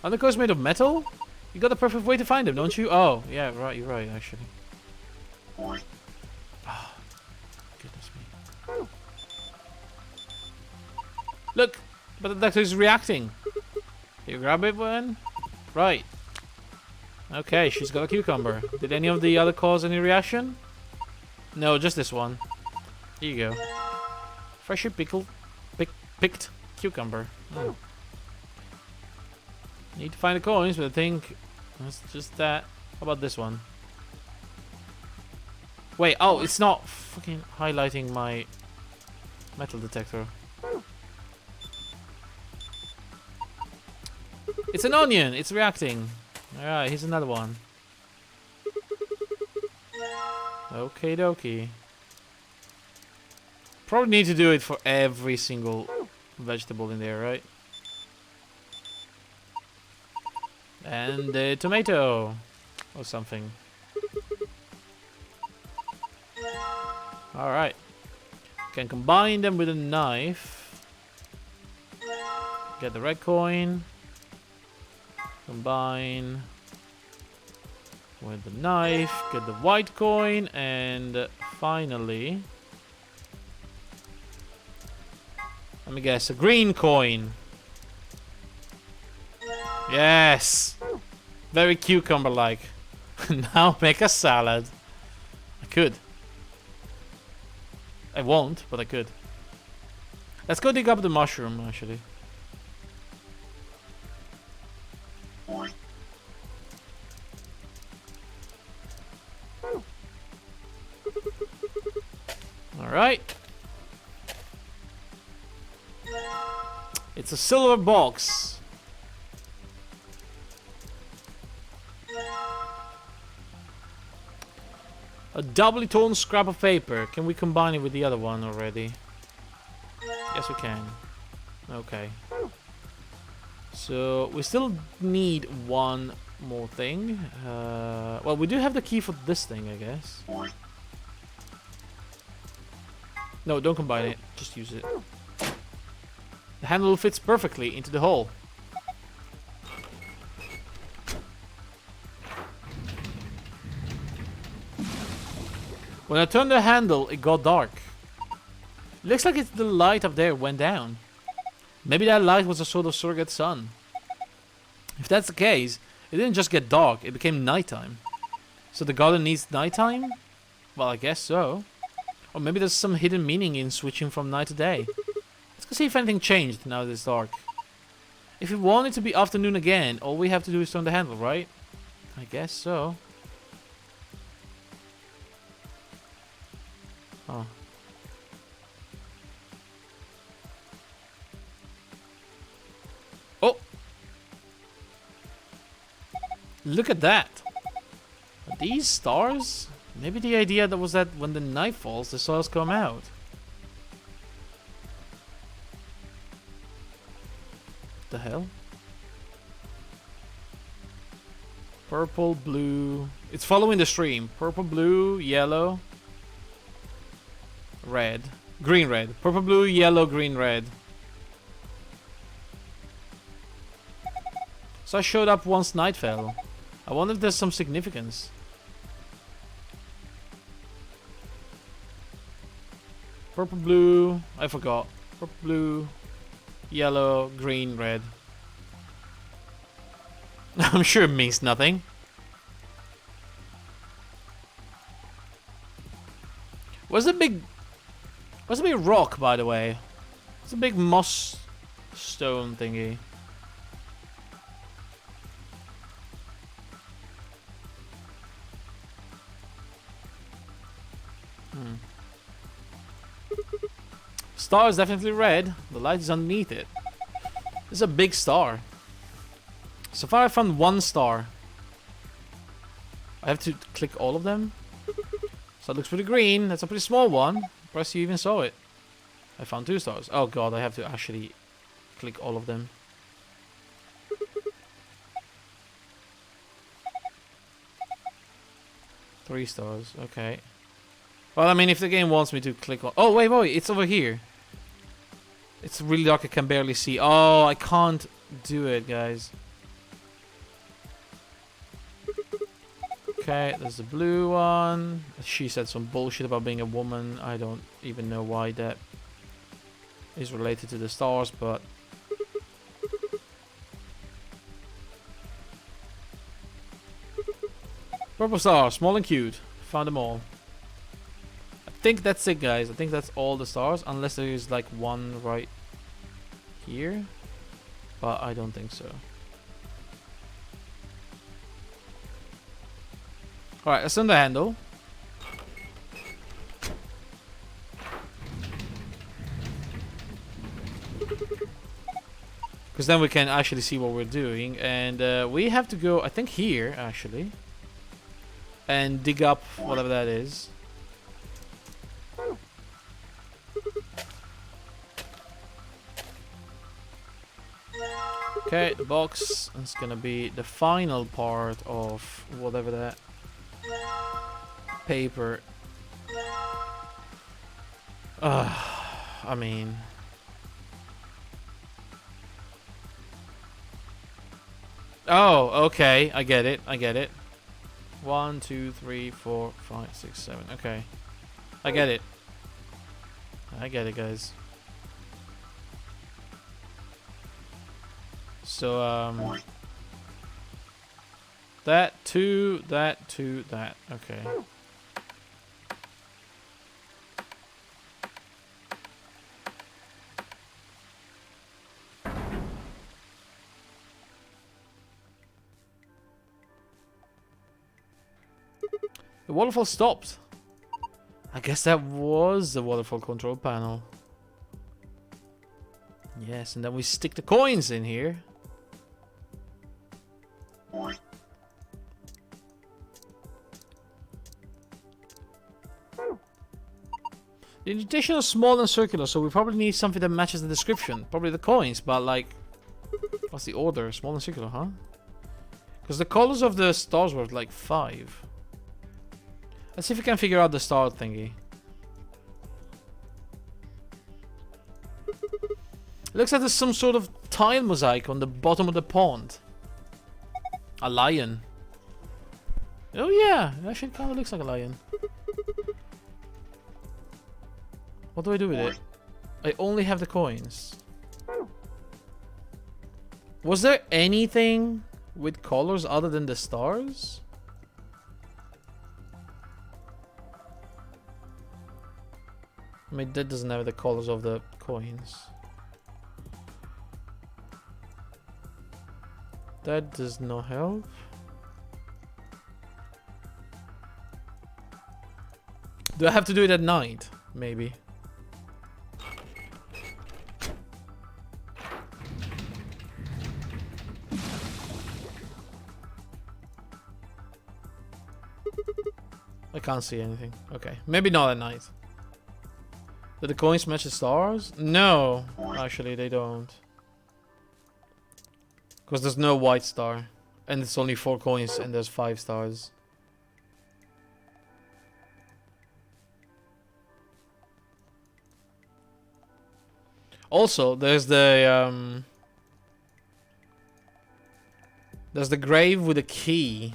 Are the coins made of metal? You got the perfect way to find them, don't you? Oh, yeah, right, you're right, actually. Oh, goodness me. Look! But the doctor is reacting. Can you grab it, one? Right. Okay, she's got a cucumber. Did any of the other cause any reaction? No, just this one. Here you go. Freshly picked cucumber. Mm. Need to find the coins, but I think that's just that. How about this one? Wait, oh, it's not fucking highlighting my metal detector. It's an onion. It's reacting. Alright, here's another one. Okie dokie. Probably need to do it for every single vegetable in there, right? And the tomato. Or something. Alright. Can combine them with a knife. Get the red coin. Combine with the knife, get the white coin, and finally, let me guess, a green coin. Yes! Very cucumber-like. Now make a salad. I could. I won't, but I could. Let's go dig up the mushroom, actually. Alright. It's a silver box. A doubly torn scrap of paper. Can we combine it with the other one already? Yes, we can. Okay. So we still need one more thing. Well, we do have the key for this thing, I guess. No, don't combine it. Just use it. The handle fits perfectly into the hole. When I turned the handle, it got dark. Looks like it's the light up there went down. Maybe that light was a sort of surrogate sun. If that's the case, it didn't just get dark, it became nighttime. So the garden needs nighttime? Well, I guess so. Or maybe there's some hidden meaning in switching from night to day. Let's go see if anything changed now that it's dark. If we want it to be afternoon again, all we have to do is turn the handle, right? I guess so. Oh. Oh! Look at that! Are these stars? Maybe the idea that was that when the night falls, the stars come out. What the hell? Purple, blue. It's following the stream. Purple, blue, yellow, red. Green, red. Purple, blue, yellow, green, red. So I showed up once night fell. I wonder if there's some significance. Purple, blue, I forgot. Purple, blue, yellow, green, red. I'm sure it means nothing. What's the big rock, by the way? It's a big moss stone thingy. Star is definitely red. The light is underneath it. This is a big star. So far I found one star. I have to click all of them. So it looks pretty green. That's a pretty small one. Impressed you even saw it. I found 2 stars. Oh god, I have to actually click all of them. Three stars, okay. Well, I mean, if the game wants me to click on... Oh, wait, it's over here. It's really dark, I can barely see. Oh, I can't do it, guys. Okay, there's the blue one. She said some bullshit about being a woman. I don't even know why that is related to the stars, but... Purple star, small and cute. Found them all. I think that's it, guys. I think that's all the stars, unless there is like one right here. But I don't think so. Alright, let's turn the handle. Because then we can actually see what we're doing. And we have to go, I think, here, actually. And dig up whatever that is. Okay, the box is gonna be the final part of whatever that paper. I mean... Oh, okay, I get it, I get it. 1, 2, 3, 4, 5, 6, 7. Okay. I get it. I get it, guys. So, that, 2, that, 2, that. Okay. The waterfall stopped. I guess that was the waterfall control panel. Yes, and then we stick the coins in here. The indentation is small and circular, so we probably need something that matches the description. Probably the coins, but like... What's the order? Small and circular, huh? Because the colors of the stars were like 5. Let's see if we can figure out the star thingy. It looks like there's some sort of tile mosaic on the bottom of the pond. A lion. Oh yeah, it actually kind of looks like a lion. What do I do with it? I only have the coins. Was there anything with colors other than the stars? I mean, that doesn't have the colors of the coins. That does not help. Do I have to do it at night? Maybe. I can't see anything. Okay, maybe not at night. Do the coins match the stars? No, actually they don't. Because there's no white star. And it's only 4 coins and there's 5 stars. Also, there's the grave with a key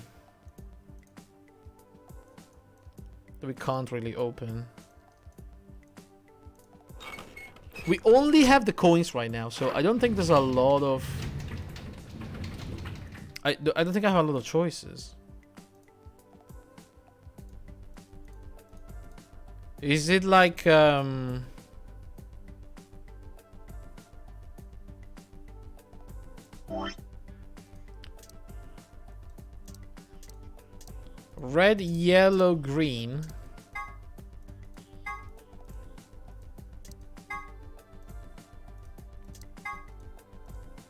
that we can't really open. We only have the coins right now, so I don't think there's a lot of... I don't think I have a lot of choices. Is it like... red, yellow, green.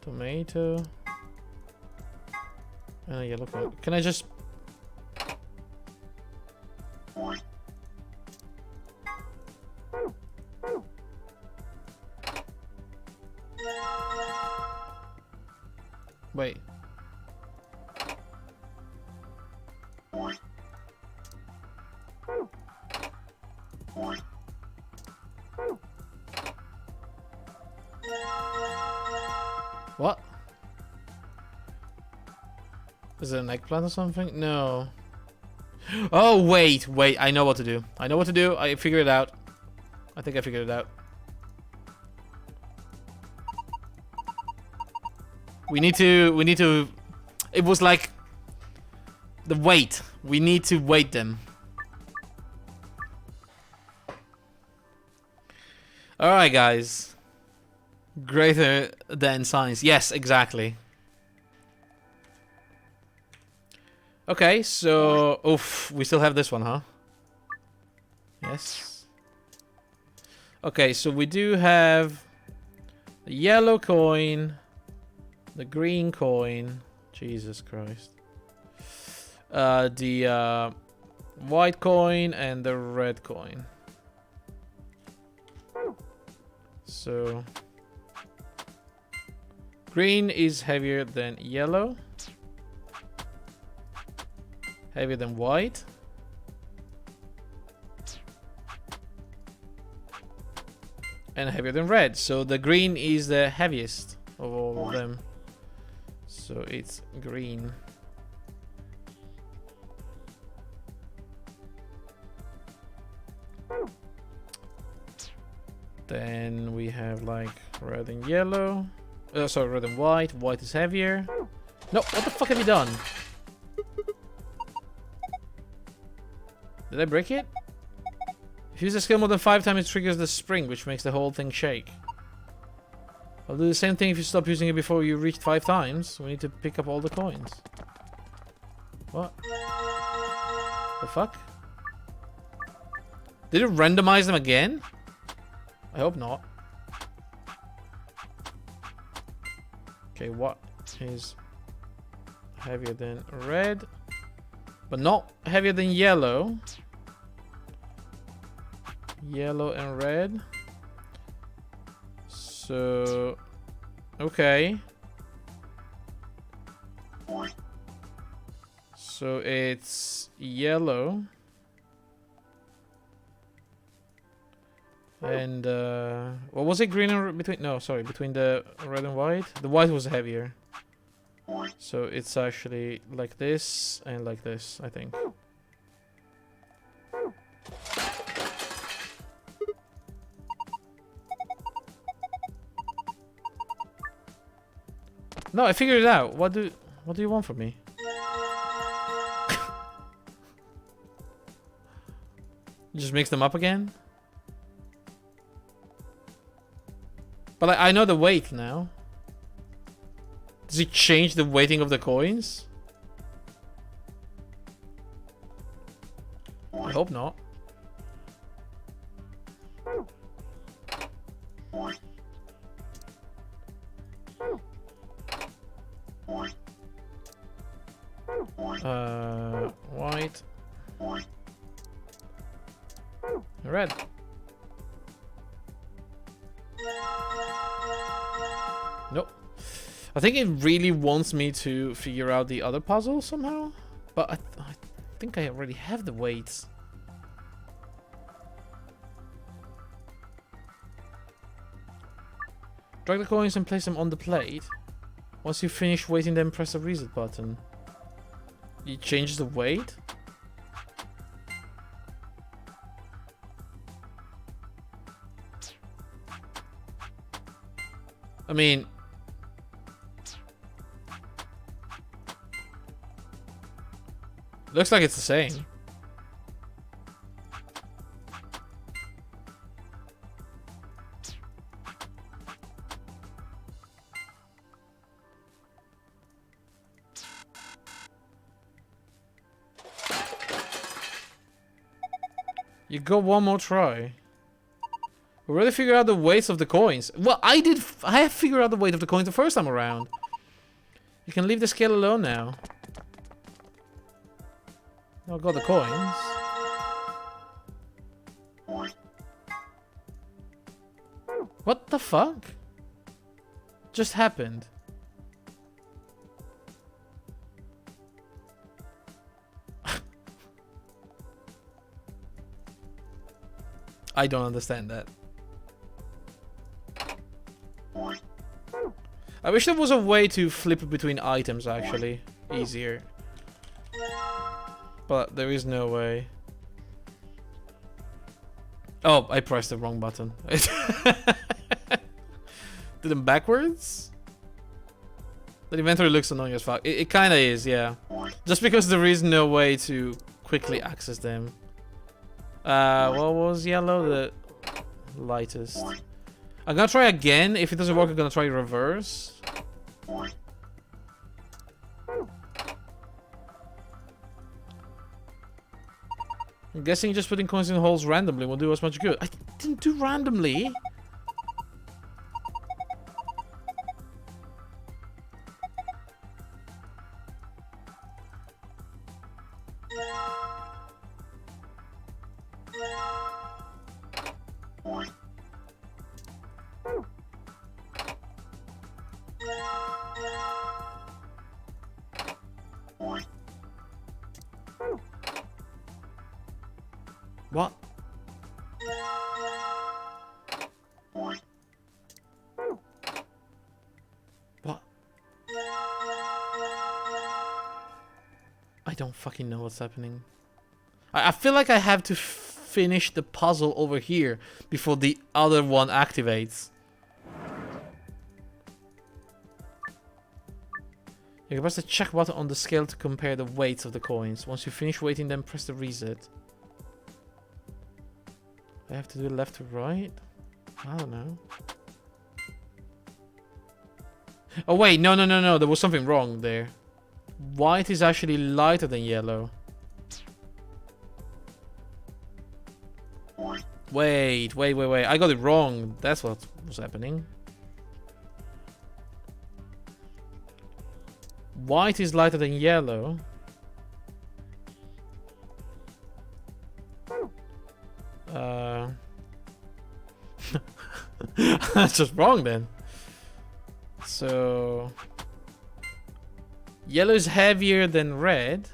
Tomato. And a yellow card. Can I just... What? Is it an eggplant or something? No. Oh, wait. I know what to do. I figured it out. I think I figured it out. We need to... It was like... The weight. We need to weight them. Alright, guys. Greater than science. Yes, exactly. Okay, so... Oof, we still have this one, huh? Yes. Okay, so we do have... the yellow coin... the green coin... Jesus Christ. The white coin and the red coin. So... green is heavier than yellow. Heavier than white. And heavier than red. So the green is the heaviest of all of them. So it's green. Then we have like red and yellow. Sorry, red and white. White is heavier. No, what the fuck have you done? Did I break it? If you use a skill more than 5 times, it triggers the spring, which makes the whole thing shake. I'll do the same thing if you stop using it before you reach 5 times. We need to pick up all the coins. What? The fuck? Did it randomize them again? I hope not. Okay, what is heavier than red? But not heavier than yellow. Yellow and red. So... okay. So it's yellow. And what was it? Green and between? No, sorry, between the red and white. The white was heavier. So it's actually like this and like this, I think. No, I figured it out. What do you want from me? Just mix them up again? But I know the weight now. Does it change the weighting of the coins? I hope not. White. Red. Nope. I think it really wants me to figure out the other puzzle somehow. But I think I already have the weights. Drag the coins and place them on the plate. Once you finish weighting them, press the reset button. It changes the weight? I mean... looks like it's the same. You go one more try. We already figured out the weights of the coins. Well, I have figured out the weight of the coins the first time around. You can leave the scale alone now. I got the coins. What the fuck? Just happened. I don't understand that. I wish there was a way to flip between items, actually. Easier. But there is no way. Oh, I pressed the wrong button. Did them backwards? The inventory looks annoying as fuck. It kinda is, yeah. Just because there is no way to quickly access them. What was yellow? The lightest. I'm gonna try again. If it doesn't work, I'm gonna try reverse. I'm guessing just putting coins in holes randomly will do as much good. I didn't do randomly. What? What? I don't fucking know what's happening. I feel like I have to finish the puzzle over here before the other one activates. You can press the check button on the scale to compare the weights of the coins. Once you finish weighting them, press the reset. I have to do left to right? I don't know. Oh wait, no, there was something wrong there. White is actually lighter than yellow. Wait. I got it wrong. That's what was happening. White is lighter than yellow. That's just wrong then. So yellow is heavier than red.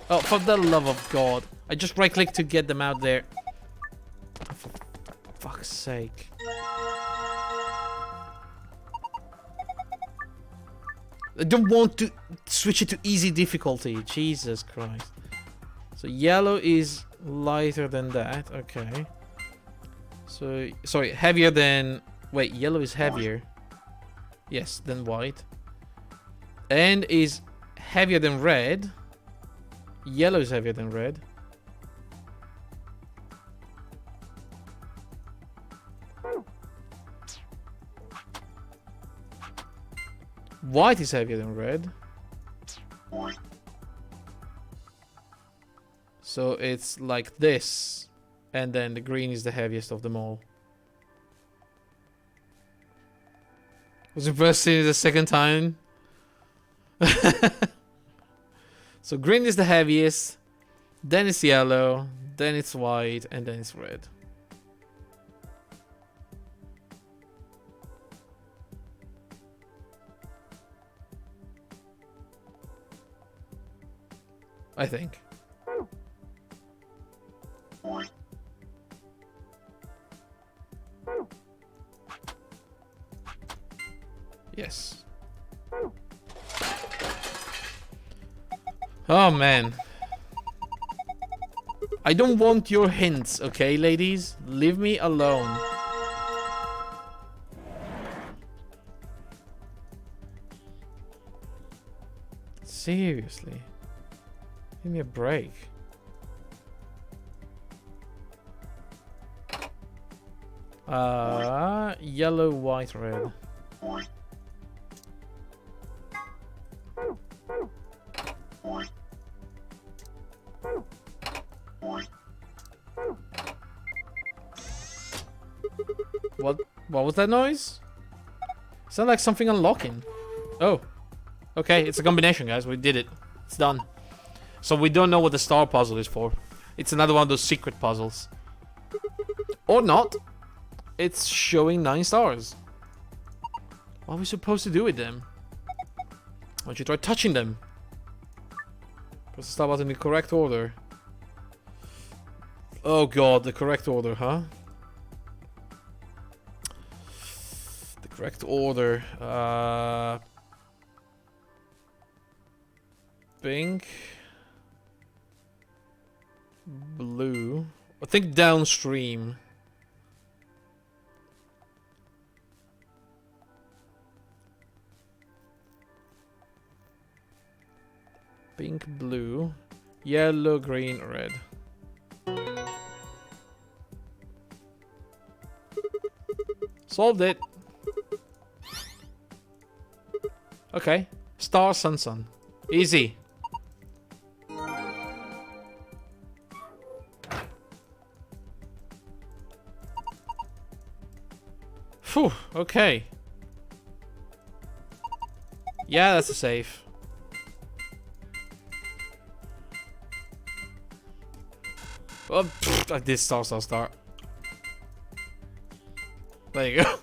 Oh, for the love of God. I just right click to get them out there. Oh, for fuck's sake. I don't want to switch it to easy difficulty. Jesus Christ. So yellow is lighter than that. Okay. So, sorry, heavier than... Wait, yellow is heavier. Yes, than white. And is heavier than red. Yellow is heavier than red. White is heavier than red. So it's like this. And then the green is the heaviest of them all. Was it first seen the second time? So green is the heaviest. Then it's yellow. Then it's white. And then it's red. I think. Yes. Oh man. I don't want your hints, okay, ladies? Leave me alone. Seriously. Give me a break. Yellow, white, red. What was that noise? Sound like something unlocking. Oh. Okay, it's a combination, guys. We did it. It's done. So we don't know what the star puzzle is for. It's another one of those secret puzzles. Or not. It's showing 9 stars. What are we supposed to do with them? Why don't you try touching them? Press the star button in the correct order. Oh god, the correct order, huh? Correct order. Pink. Blue. I think downstream. Pink, blue, yellow, green, red. Solved it. Okay. Star, sun, sun. Easy. Phew, okay. Yeah, that's a safe. Oh, pfft, I did star. There you go.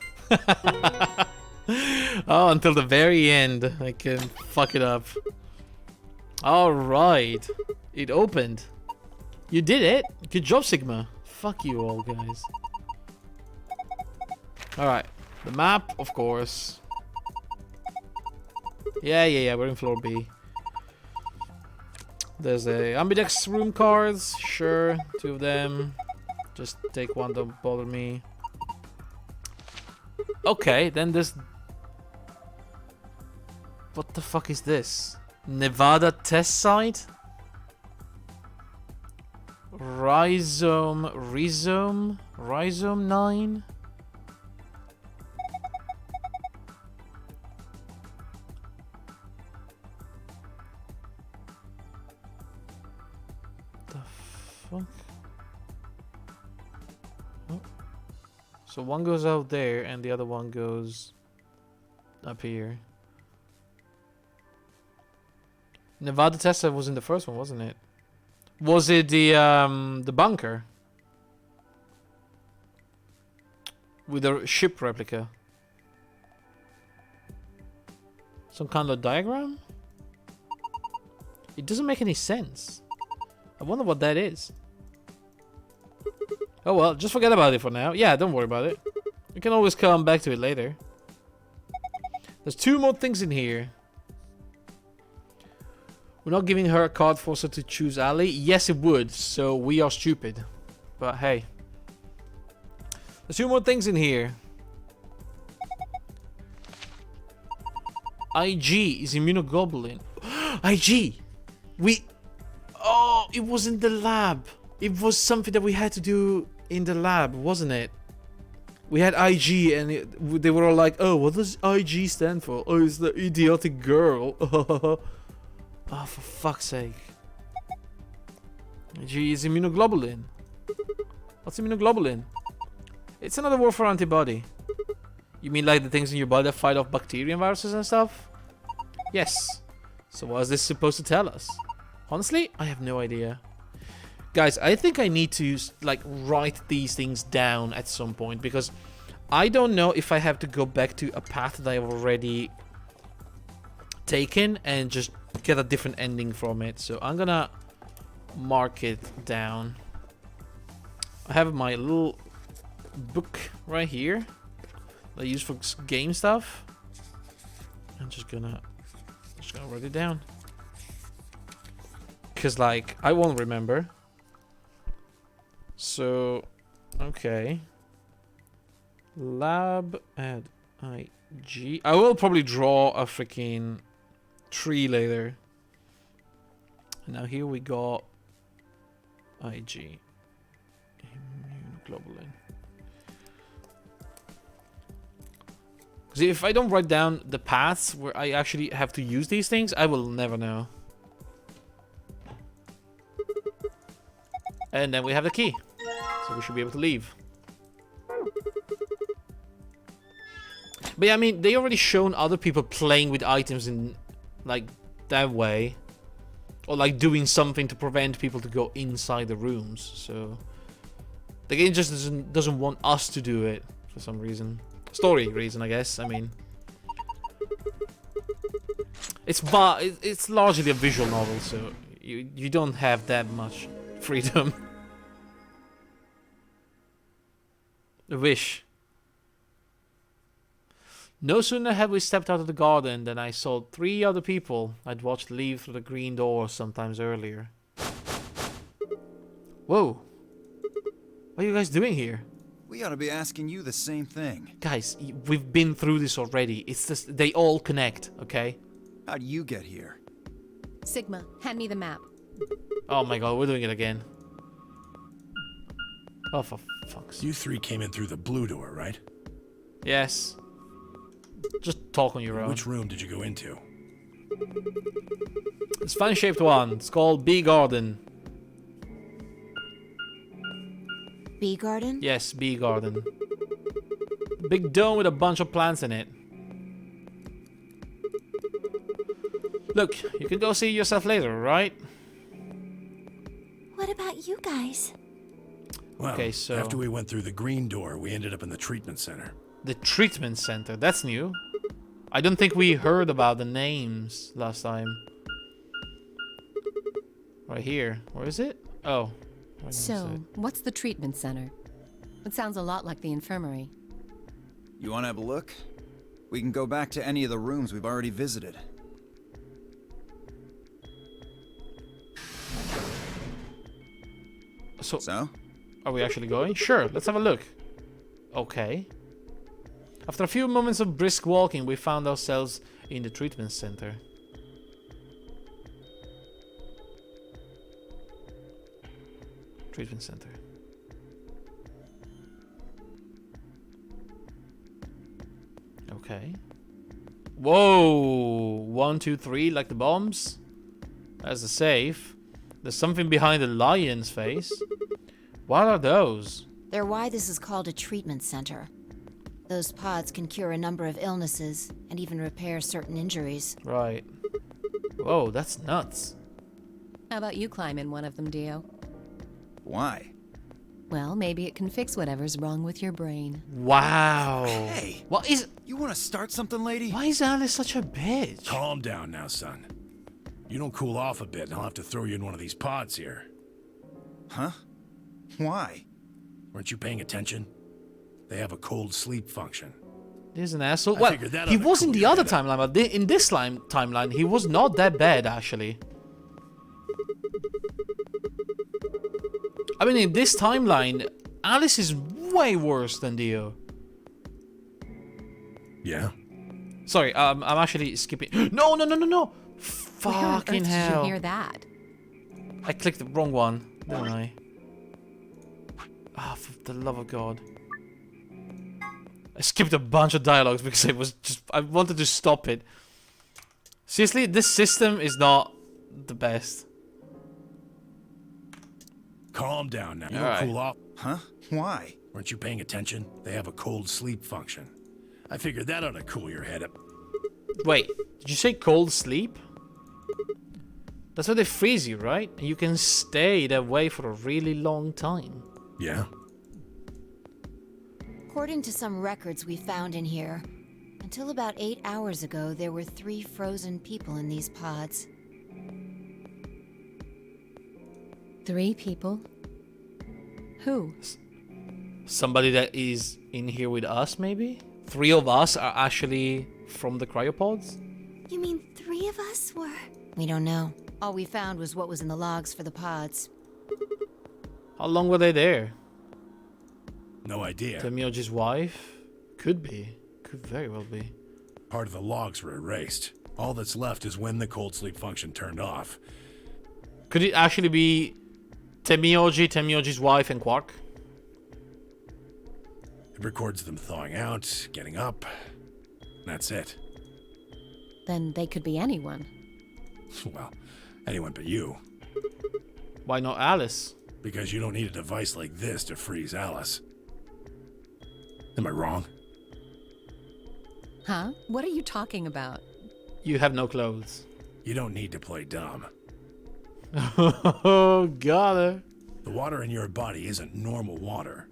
Oh, until the very end, I can fuck it up. Alright. It opened. You did it. Good job, Sigma. Fuck you all, guys. Alright. The map, of course. Yeah, we're in floor B. There's a Ambidex room cards. Sure, 2 of them. Just take one, don't bother me. Okay, then this... What the fuck is this? Nevada test site? Rhizome 9? Fuck. Oh. So one goes out there and the other one goes up here. Nevada test site was in the first one, wasn't it? Was it the bunker with a ship replica? Some kind of diagram? It doesn't make any sense. I wonder what that is. Oh well, just forget about it for now. Yeah, don't worry about it. We can always come back to it later. There's 2 more things in here. We're not giving her a card for her to choose Ali. Yes, it would. So we are stupid. But hey. There's 2 more things in here. IG is immunoglobulin. IG! Oh, it was in the lab. It was something that we had to do in the lab, wasn't it? We had IG and they were all like, oh, what does IG stand for? Oh, it's the idiotic girl. Oh, for fuck's sake. IG is immunoglobulin. What's immunoglobulin? It's another word for antibody. You mean like the things in your body that fight off bacteria and viruses and stuff? Yes. So what is this supposed to tell us? Honestly, I have no idea. Guys, I think I need to like write these things down at some point because I don't know if I have to go back to a path that I've already taken and just get a different ending from it. So I'm gonna mark it down. I have my little book right here that I use for game stuff. I'm just gonna write it down. Because like I won't remember. So okay. Lab add IG. I will probably draw a freaking tree later. And now here we got IG. Immunoglobulin. See, if I don't write down the paths where I actually have to use these things, I will never know. And then we have the key. So we should be able to leave. But yeah, I mean, they already shown other people playing with items in, like, that way. Or, like, doing something to prevent people to go inside the rooms. So, the game just doesn't want us to do it for some reason. Story reason, I guess. I mean, it's largely a visual novel, so you don't have that much freedom. A wish. No sooner had we stepped out of the garden than I saw 3 other people I'd watched leave through the green door sometimes earlier. Whoa. What are you guys doing here? We ought to be asking you the same thing. Guys, we've been through this already. It's just, they all connect, okay? How'd you get here? Sigma, hand me the map. Oh my god, we're doing it again. Oh, for fuck's sake. You 3 came in through the blue door, right? Yes. Just talk on your own. Which room did you go into? It's fan-shaped one. It's called Bee Garden. Bee garden? Yes, Bee Garden. Big dome with a bunch of plants in it. Look, you can go see yourself later, right? What about you guys? Well, Okay, so- after we went through the green door, we ended up in the treatment center. The treatment center. That's new. I don't think we heard about the names last time. Right here. Where is it? Oh. Right next to So, it. what's the treatment center? It sounds a lot like the infirmary. You want to have a look? We can go back to any of the rooms we've already visited. So? Are we actually going? Sure, let's have a look. Okay. After a few moments of brisk walking, we found ourselves in the treatment center. Treatment center. Okay. Whoa! 1, 2, 3, like the bombs. That's a safe. There's something behind the lion's face. What are those? They're why this is called a treatment center. Those pods can cure a number of illnesses and even repair certain injuries. Right. Whoa, that's nuts. How about you climb in one of them, Dio? Why? Well, maybe it can fix whatever's wrong with your brain. Wow. Hey! What is... You want to start something, lady? Why is Alice such a bitch? Calm down now, son. You don't cool off a bit, and I'll have to throw you in one of these pods here. Huh? Why? Weren't you paying attention? They have a cold sleep function. He's an asshole. I Well, figured that he oughta was in cool the your other head up. timeline, but in this timeline, he was not that bad, actually. I mean, in this timeline, Alice is way worse than Dio. Yeah? Sorry, I'm actually skipping. No! Where on earth Fucking did hell. you hear that? I clicked the wrong one, didn't I? Ah, for the love of God. I skipped a bunch of dialogues because I wanted to stop it. Seriously, this system is not the best. Calm down now. You All don't right. cool off. Huh? Why? Weren't you paying attention? They have a cold sleep function. I figured that ought to cool your head up. Wait, did you say cold sleep? That's why they freeze you, right? And you can stay that way for a really long time. Yeah? According to some records we found in here, until about 8 hours ago, there were 3 frozen people in these pods. 3 people? Who? Somebody that is in here with us, maybe? 3 of us are actually from the cryopods? You mean 3 of us were? We don't know. All we found was what was in the logs for the pods. How long were they there? No idea. Temioji's wife? Could be. Could very well be. Part of the logs were erased. All that's left is when the cold sleep function turned off. Could it actually be Temioji, Temioji's wife, and Quark? It records them thawing out, getting up. That's it. Then they could be anyone. Well, anyone but you. Why not Alice? Because you don't need a device like this to freeze Alice. Am I wrong? Huh? What are you talking about? You have no clothes. You don't need to play dumb. Oh, got her. The water in your body isn't normal water.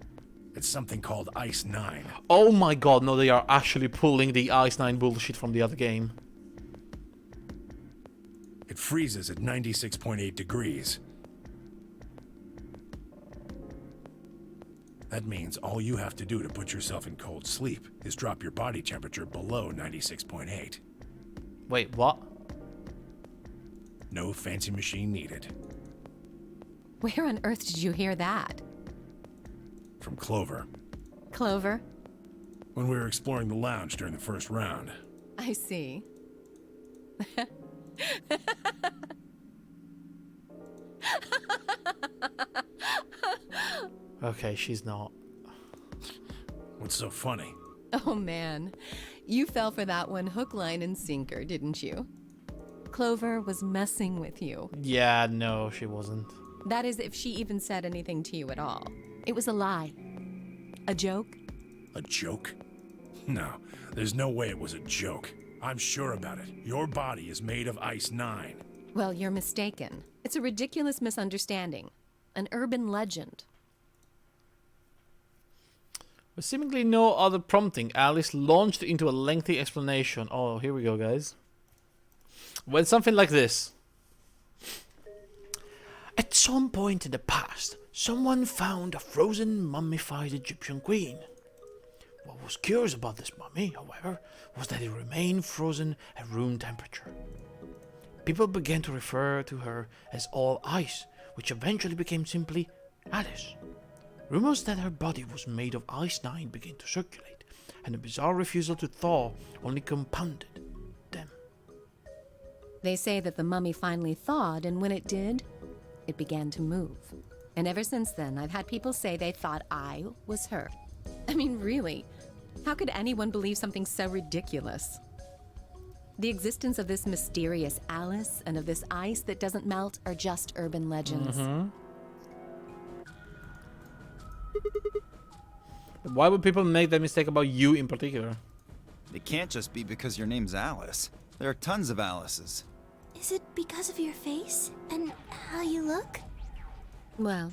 It's something called Ice 9. Oh my god, no, they are actually pulling the Ice 9 bullshit from the other game. It freezes at 96.8 degrees. That means all you have to do to put yourself in cold sleep is drop your body temperature below 96.8. Wait, what? No fancy machine needed. Where on earth did you hear that? From Clover. Clover? When we were exploring the lounge during the first round. I see. Okay, she's not. What's so funny? Oh man, you fell for that one hook, line, and sinker, didn't you? Clover was messing with you. Yeah, no, she wasn't. That is, if she even said anything to you at all. It was a lie. A joke? A joke? No, there's no way it was a joke. I'm sure about it. Your body is made of Ice 9. Well, you're mistaken. It's a ridiculous misunderstanding. An urban legend. With seemingly no other prompting, Alice launched into a lengthy explanation. Oh, here we go, guys. Went something like this. At some point in the past, someone found a frozen, mummified Egyptian queen. What was curious about this mummy, however, was that it remained frozen at room temperature. People began to refer to her as All Ice, which eventually became simply Alice. Rumors that her body was made of Ice 9 began to circulate, and the bizarre refusal to thaw only compounded them. They say that the mummy finally thawed, and when it did, it began to move. And ever since then, I've had people say they thought I was her. I mean, really, how could anyone believe something so ridiculous? The existence of this mysterious Alice and of this ice that doesn't melt are just urban legends. Why would people make that mistake about you in particular? It can't just be because your name's Alice. There are tons of Alices. Is it because of your face and how you look? Well,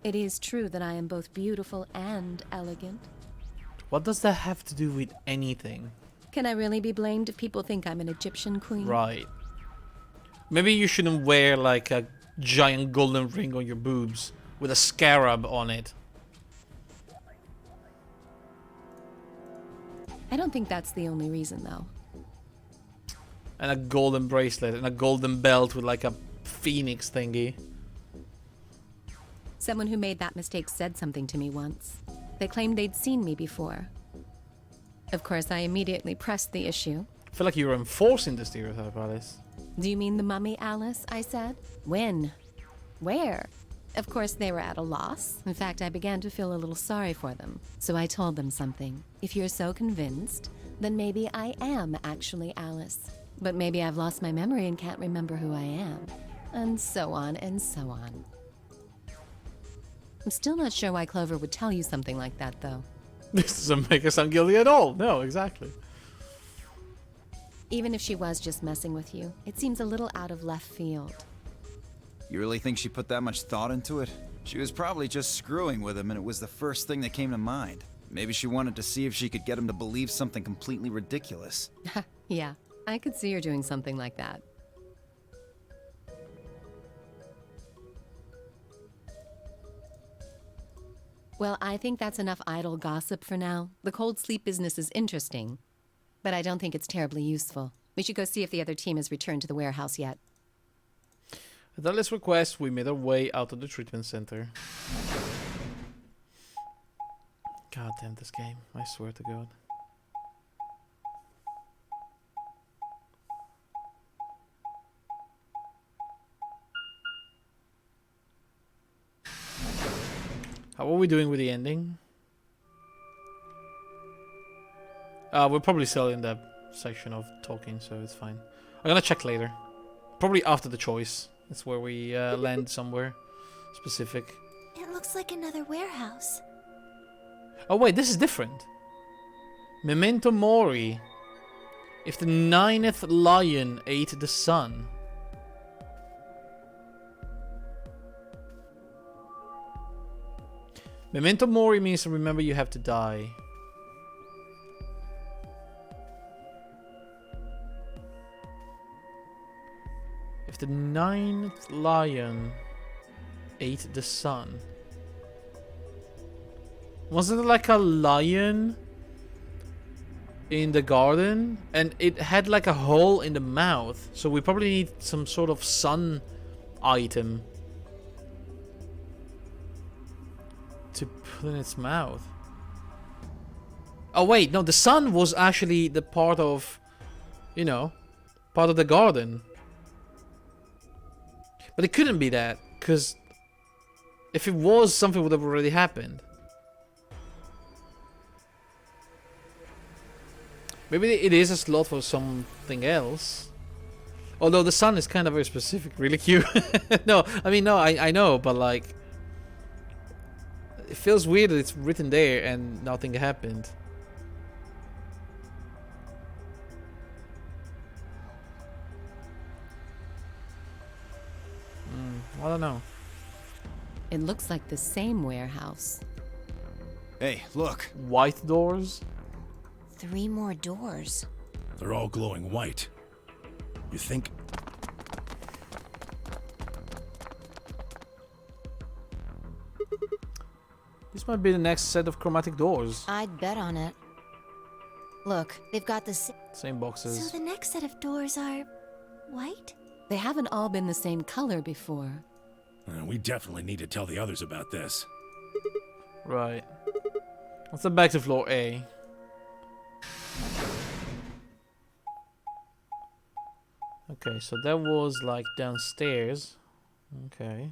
it is true that I am both beautiful and elegant. What does that have to do with anything? Can I really be blamed if people think I'm an Egyptian queen? Right. Maybe you shouldn't wear like a giant golden ring on your boobs with a scarab on it. I don't think that's the only reason, though. And a golden bracelet and a golden belt with like a phoenix thingy. Someone who made that mistake said something to me once. They claimed they'd seen me before. Of course, I immediately pressed the issue. I feel like you were enforcing the stereotype, Alice. Do you mean the mummy, Alice? I said. When? Where? Of course, they were at a loss. In fact, I began to feel a little sorry for them. So I told them something. If you're so convinced, then maybe I am actually Alice. But maybe I've lost my memory and can't remember who I am. And so on and so on. I'm still not sure why Clover would tell you something like that, though. This doesn't make her sound guilty at all. No, exactly. Even if she was just messing with you, it seems a little out of left field. You really think she put that much thought into it? She was probably just screwing with him, and it was the first thing that came to mind. Maybe she wanted to see if she could get him to believe something completely ridiculous. Yeah, I could see her doing something like that. Well, I think that's enough idle gossip for now. The cold sleep business is interesting, but I don't think it's terribly useful. We should go see if the other team has returned to the warehouse yet. At Alice's request, we made our way out of the treatment center. God damn this game, I swear to God. How are we doing with the ending? We're probably still in the section of talking, so it's fine. I'm gonna check later. Probably after the choice. That's where we land somewhere specific. It looks like another warehouse. Oh wait, this is different. Memento Mori. If the 9th lion ate the sun. Memento Mori means remember you have to die. If the 9th lion ate the sun. Wasn't it like a lion in the garden? And it had like a hole in the mouth. So we probably need some sort of sun item to put in its mouth. Oh wait, no, the sun was actually the part of, you know, part of the garden. But it couldn't be that, because if it was, something would have already happened. Maybe it is a slot for something else. Although the sun is kind of very specific, really cute. No, I mean, no, I know, but like, it feels weird that it's written there and nothing happened. I don't know. It looks like the same warehouse. Hey, look. White doors? 3 more doors. They're all glowing white. You think? This might be the next set of chromatic doors. I'd bet on it. Look, they've got the same boxes. So the next set of doors are white? They haven't all been the same color before. We definitely need to tell the others about this. Right. Let's head back to floor A. Okay, so that was like downstairs. Okay.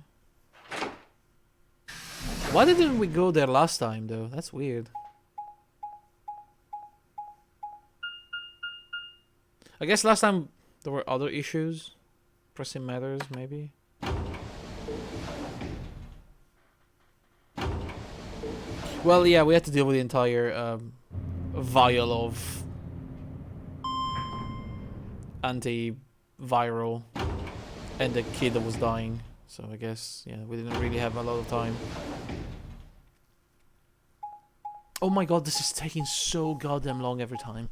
Why didn't we go there last time though? That's weird. I guess last time there were other issues. Pressing matters, maybe. Well, yeah, we had to deal with the entire vial of antiviral and the kid that was dying. So I guess, yeah, we didn't really have a lot of time. Oh my god, this is taking so goddamn long every time.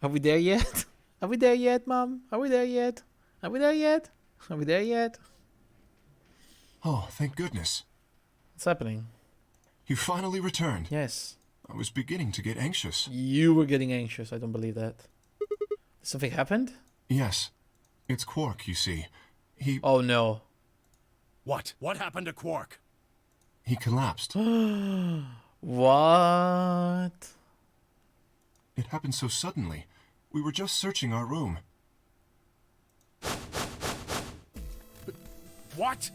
Are we there yet? Are we there yet, Mom? Are we there yet? Are we there yet? Are we there yet? Oh, thank goodness. What's happening? You finally returned. Yes. I was beginning to get anxious. You were getting anxious. I don't believe that. Something happened? Yes. It's Quark, you see. He... Oh, no. What? What happened to Quark? He collapsed. What? It happened so suddenly. We were just searching our room. What?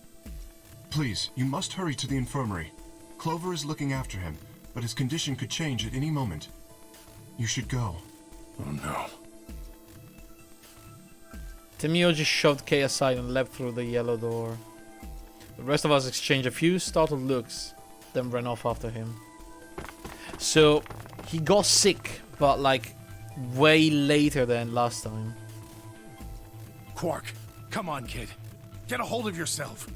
Please, you must hurry to the infirmary. Clover is looking after him, but his condition could change at any moment. You should go. Oh no. Tamio just shoved Kay aside and leapt through the yellow door. The rest of us exchanged a few startled looks, then ran off after him. So, he got sick, but like, way later than last time. Quark, come on, kid. Get a hold of yourself.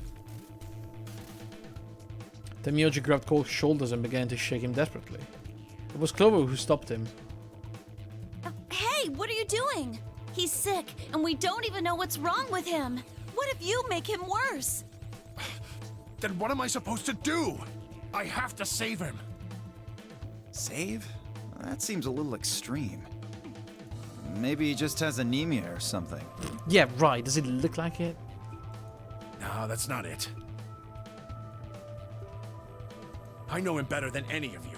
Tamioji grabbed Quark's shoulders and began to shake him desperately. It was Clover who stopped him. Hey, what are you doing? He's sick, and we don't even know what's wrong with him. What if you make him worse? Then what am I supposed to do? I have to save him. Save? That seems a little extreme. Maybe he just has anemia or something. Yeah, right. Does it look like it? No, that's not it. I know him better than any of you.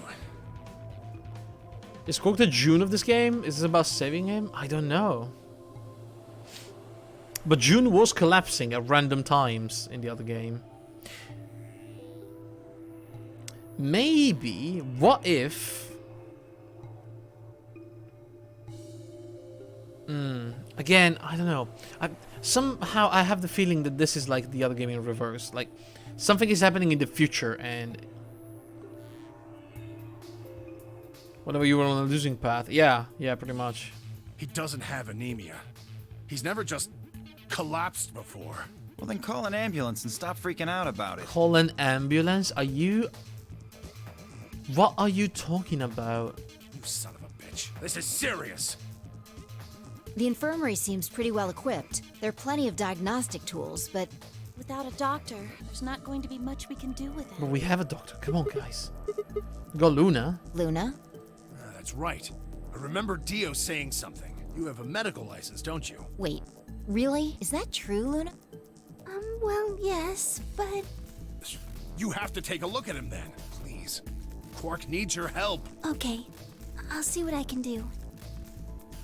Is Quark the June of this game? Is this about saving him? I don't know. But June was collapsing at random times in the other game. Maybe, what if... Again, I don't know. Somehow I have the feeling that this is like the other game in reverse. Like, something is happening in the future and... Whenever you were on a losing path. Yeah, pretty much. He doesn't have anemia. He's never just collapsed before. Well, then call an ambulance and stop freaking out about it. Call an ambulance? Are you... What are you talking about? You son of a bitch. This is serious. The infirmary seems pretty well equipped. There are plenty of diagnostic tools, but Without a doctor, there's not going to be much we can do with it. But we have a doctor. Come on, guys. We got Luna. Luna? That's right. I remember Dio saying something. You have a medical license, don't you? Wait, really? Is that true, Luna? Well, yes, but... You have to take a look at him then, please. Quark needs your help. Okay, I'll see what I can do.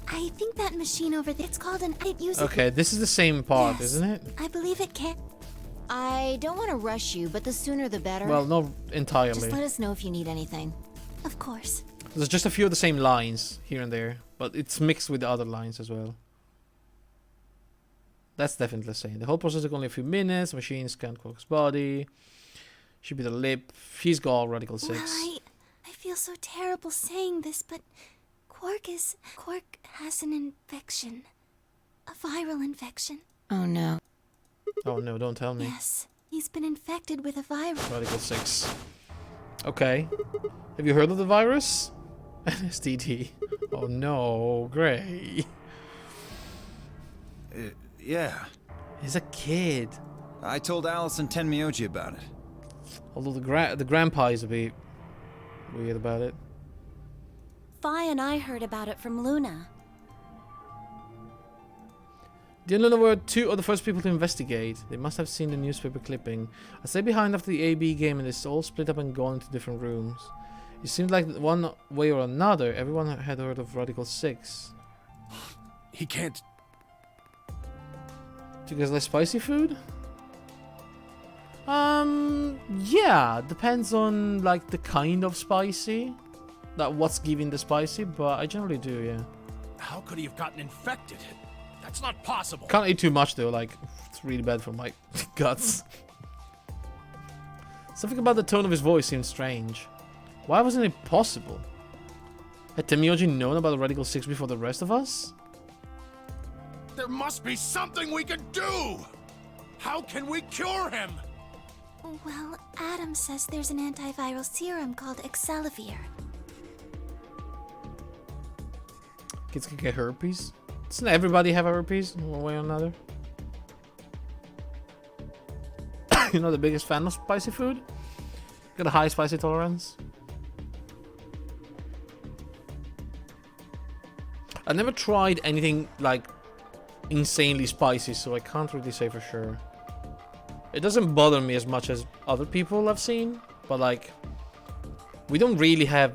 I think that machine over there, it's called an... It uses... Okay, this is the same part, Yes, isn't it? I believe it can... I don't want to rush you, but the sooner the better. Well, not entirely. Just let us know if you need anything. Of course. There's just a few of the same lines here and there, but it's mixed with the other lines as well. That's definitely the same. The whole process took only a few minutes. The machine scanned Quark's body. Should be the lip. She's got Radical 6. Well, I feel so terrible saying this, but Quark has an infection. A viral infection. Oh no. Oh no, don't tell me. Yes, he's been infected with a virus. Radical 6. Okay. Have you heard of the virus? STD. Oh no, Gray. Yeah. He's a kid. I told Allison Tenmyoji about it. Although the grandpa is a bit weird about it. Fi and I heard about it from Luna. The Luna were two of the first people to investigate. They must have seen the newspaper clipping. I stayed behind after the AB game and it's all split up and gone into different rooms. It seemed like one way or another, everyone had heard of Radical 6. He can't... Do you guys like spicy food? Yeah, depends on like the kind of spicy. Like what's giving the spicy, but I generally do, yeah. How could he have gotten infected? That's not possible. Can't eat too much though, like it's really bad for my guts. Something about the tone of his voice seemed strange. Why wasn't it possible? Had Tenmyoji known about the Radical 6 before the rest of us? There must be something we can do! How can we cure him? Well, Adam says there's an antiviral serum called Excelavir. Kids can get herpes. Doesn't everybody have herpes in one way or another? You're not the biggest fan of spicy food? Got a high spicy tolerance? I never tried anything like insanely spicy, so I can't really say for sure. It doesn't bother me as much as other people I've seen, but like we don't really have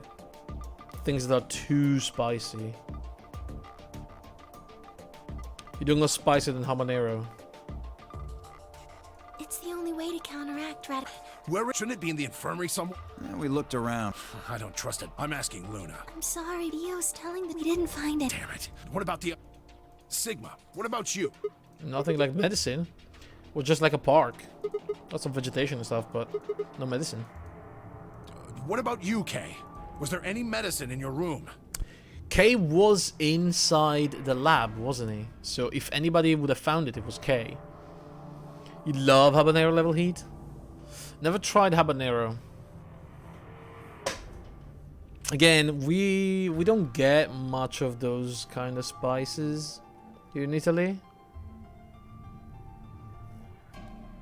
things that are too spicy. You don't go spicier than habanero. It's the only way to counteract radical... Where shouldn't it be in the infirmary somewhere? We looked around. I don't trust it. I'm asking Luna. I'm sorry, Dio's telling that we didn't find it. Damn it. What about the... Sigma, what about you? Nothing like medicine. Or just like a park. Got some vegetation and stuff, but no medicine. What about you, Kay? Was there any medicine in your room? Kay was inside the lab, wasn't he? So if anybody would have found it, it was Kay. You love habanero level heat? Never tried habanero. Again, we don't get much of those kind of spices here in Italy.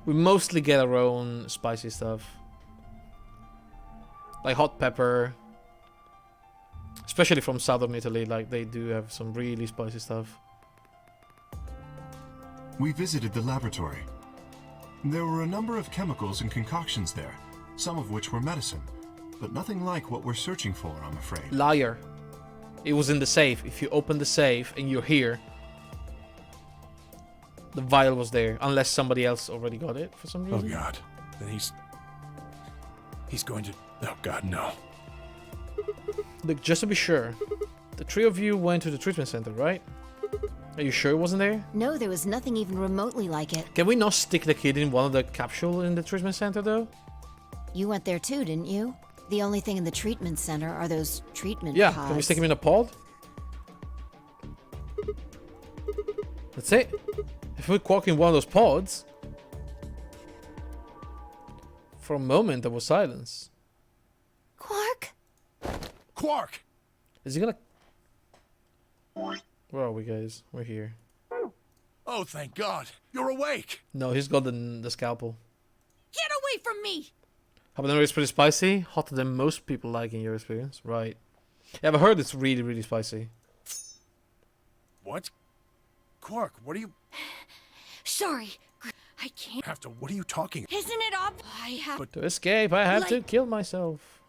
We mostly get our own spicy stuff. Like hot pepper. Especially from southern Italy, like they do have some really spicy stuff. We visited the laboratory. There were a number of chemicals and concoctions there, some of which were medicine, but nothing like what we're searching for, I'm afraid. Liar. It was in the safe. If you open the safe and you're here, the vial was there, unless somebody else already got it for some reason. Oh god. Then he's going to... Oh god, no. Look, just to be sure, the three of you went to the treatment center, right? Are you sure it wasn't there? No, there was nothing even remotely like it. Can we not stick the kid in one of the capsules in the treatment center, though? You went there too, didn't you? The only thing in the treatment center are those treatment Yeah, pods. can we stick him in a pod? That's it. If we Quark in one of those pods... For a moment, there was silence. Quark? Quark! Is he gonna... Where are we, guys? We're here. Oh, thank God. You're awake. No, he's got the scalpel. Get away from me! Habanero is pretty spicy. Hotter than most people like in your experience. Right. Yeah, I've heard it's really, really spicy. What? Quark, what are you... Sorry. I can't... Have to... What are you talking... Isn't it ob... I have... But to escape, I have to kill myself.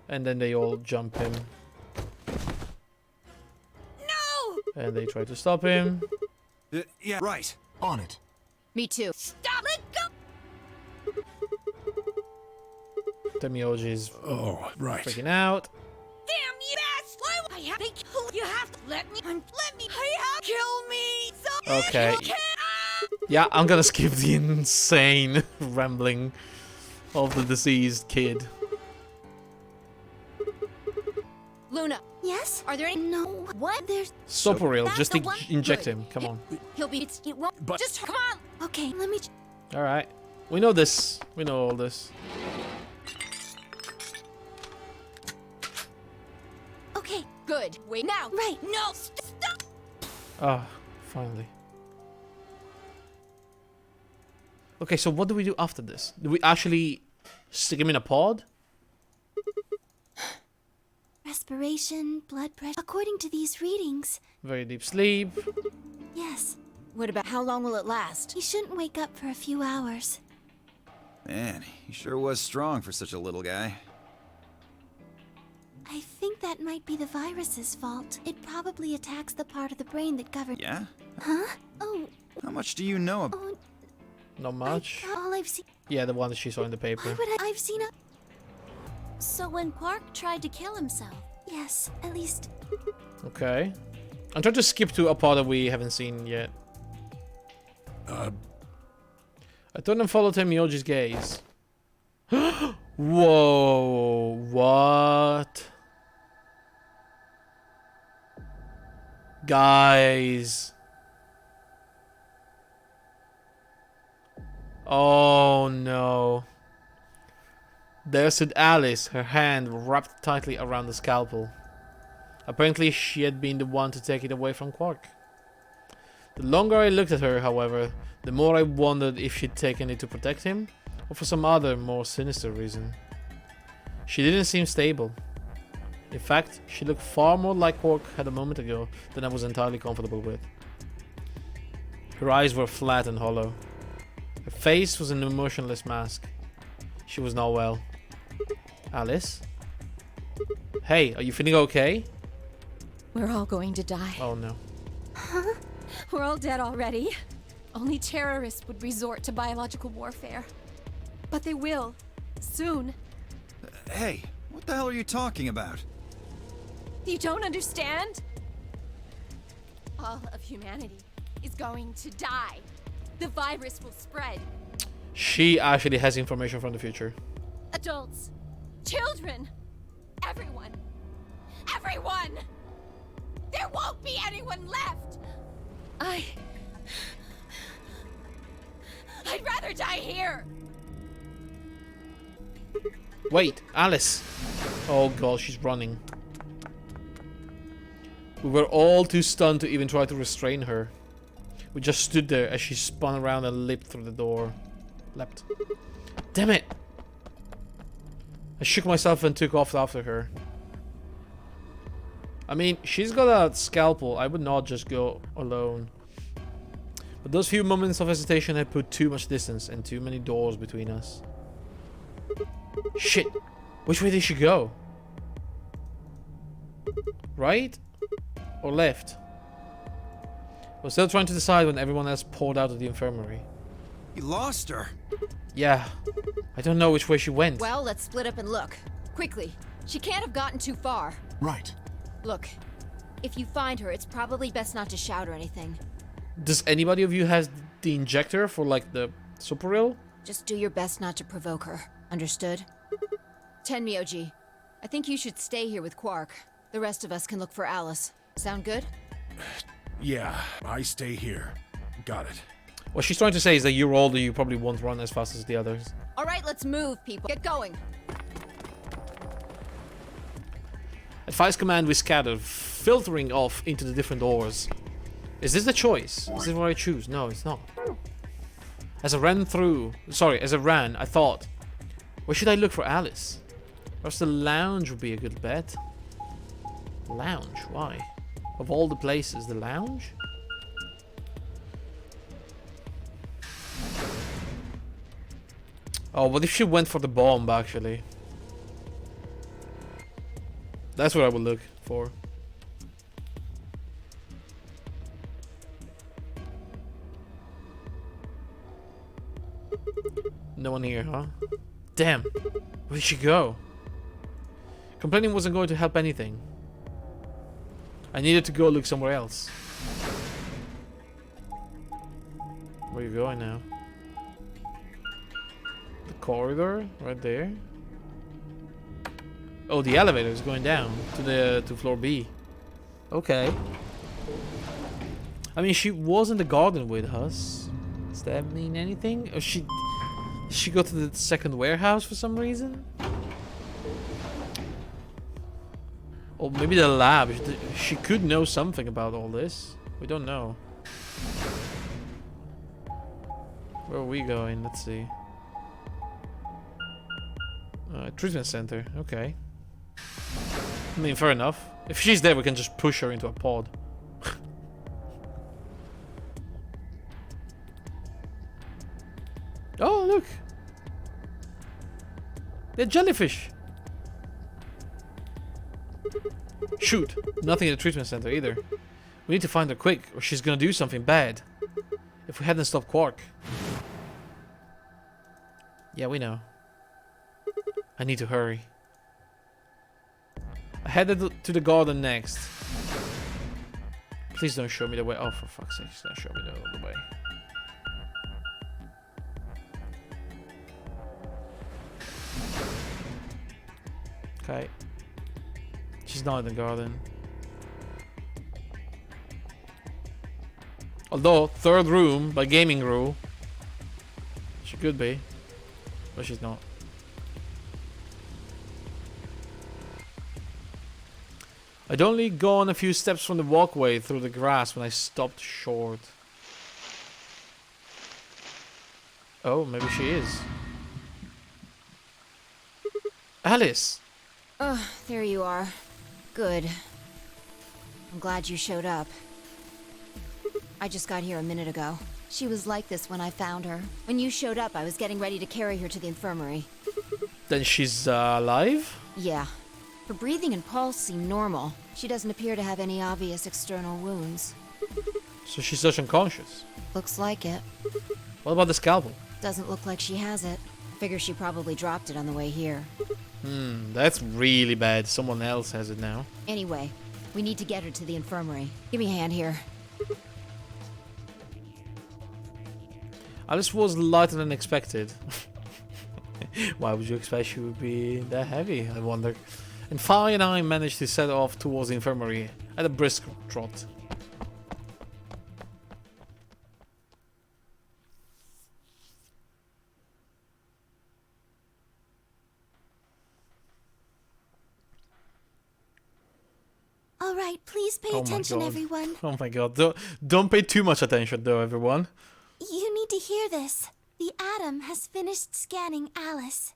And then they all jump him. No! And they try to stop him. Yeah, right. On it. Me too. Stop! Let go! Temioji's right. freaking out. Damn you ass! I have to kill... You have to let me... I have... Kill me! So Okay. Yeah, I'm gonna skip the insane rambling of the deceased kid. Luna. Yes? Are there any... No. What? There's... Soporil, That's just the one- inject Good. him. Come on. He'll be... It won't... But- Just come on. Okay, let me... Alright. We know this. We know all this. Okay. Good. Wait now. Right. No! Stop! Ah, finally. Okay, so what do we do after this? Do we actually stick him in a pod? Respiration, blood pressure... According to these readings, Very deep sleep. yes. What about how long will it last? He shouldn't wake up for a few hours. Man, he sure was strong for such a little guy. I think that might be the virus's fault. It probably attacks the part of the brain that governs... Yeah? Huh? Oh, How much do you know about... oh, Not much. all I've seen... Yeah, the one that she saw in the Why paper. would I've seen a... So when Quark tried to kill himself... Yes, at least... Okay. I'm trying to skip to a part that we haven't seen yet. I turned and followed Temioji's gaze. Whoa, what? Guys. Oh no. There stood Alice, her hand wrapped tightly around the scalpel. Apparently she had been the one to take it away from Quark. The longer I looked at her, however, the more I wondered if she'd taken it to protect him, or for some other, more sinister reason. She didn't seem stable. In fact, she looked far more like Quark had a moment ago than I was entirely comfortable with. Her eyes were flat and hollow. Her face was an emotionless mask. She was not well. Alice? Hey, are you feeling okay? We're all going to die. Oh no. Huh? We're all dead already. Only terrorists would resort to biological warfare. But they will. Soon. Hey, what the hell are you talking about? You don't understand? All of humanity is going to die. The virus will spread. She actually has information from the future. Adults, children, everyone. Everyone! There won't be anyone left! I'd rather die here! Wait, Alice! Oh god, she's running. We were all too stunned to even try to restrain her. We just stood there as she spun around and leapt through the door. Leapt. Damn it! I shook myself and took off after her. I mean, she's got a scalpel. I would not just go alone. But those few moments of hesitation had put too much distance and too many doors between us. Shit! Which way did she go? Right? Or left? I was still trying to decide when everyone else poured out of the infirmary. You lost her. Yeah. I don't know which way she went. Well, let's split up and look. Quickly. She can't have gotten too far. Right. Look, if you find her, it's probably best not to shout or anything. Does anybody of you has the injector for like the Soporil? Just do your best not to provoke her. Understood? Tenmyoji, I think you should stay here with Quark. The rest of us can look for Alice. Sound good? Yeah, I stay here. Got it. What she's trying to say is that you're older, you probably won't run as fast as the others. Alright, let's move, people. Get going. At Defies command, we scatter, filtering off into the different doors. Is this the choice? Is this what I choose? No, it's not. As I ran, I thought, where should I look for Alice? Perhaps the lounge would be a good bet. Lounge? Why? Of all the places, the lounge? Oh, what if she went for the bomb, actually? That's what I would look for. No one here, huh? Damn. Where did she go? Complaining wasn't going to help anything. I needed to go look somewhere else. Where are you going now? The corridor? Right there? Oh, the elevator is going down to floor B. Okay. I mean, she was in the garden with us. Does that mean anything? Or she go to the second warehouse for some reason? Or maybe the lab. She could know something about all this. We don't know. Where are we going? Let's see. Treatment center. Okay. I mean, fair enough. If she's there, we can just push her into a pod. Oh, look! They're jellyfish! Shoot! Nothing in the treatment center either. We need to find her quick, or she's gonna do something bad. If we hadn't stopped Quark. Yeah, we know. I need to hurry. I headed to the garden next. Please don't show me the way. Oh, for fuck's sake, she's gonna show me the way. Okay. She's not in the garden. Although, third room by gaming rule. She could be. But she's not. I'd only gone a few steps from the walkway through the grass when I stopped short. Oh, maybe she is. Alice! Oh, there you are. Good. I'm glad you showed up. I just got here a minute ago. She was like this when I found her. When you showed up, I was getting ready to carry her to the infirmary. Then she's alive? Yeah. Her breathing and pulse seem normal. She doesn't appear to have any obvious external wounds. So she's just unconscious? Looks like it. What about the scalpel? Doesn't look like she has it. Figure she probably dropped it on the way here. That's really bad. Someone else has it now. Anyway, we need to get her to the infirmary. Give me a hand here. Alice was lighter than expected. Why would you expect she would be that heavy, I wonder? And Fi and I managed to set off towards the infirmary at a brisk trot. Alright, please pay attention, everyone. Oh my god. Don't pay too much attention though, everyone. You need to hear this. The Atom has finished scanning Alice.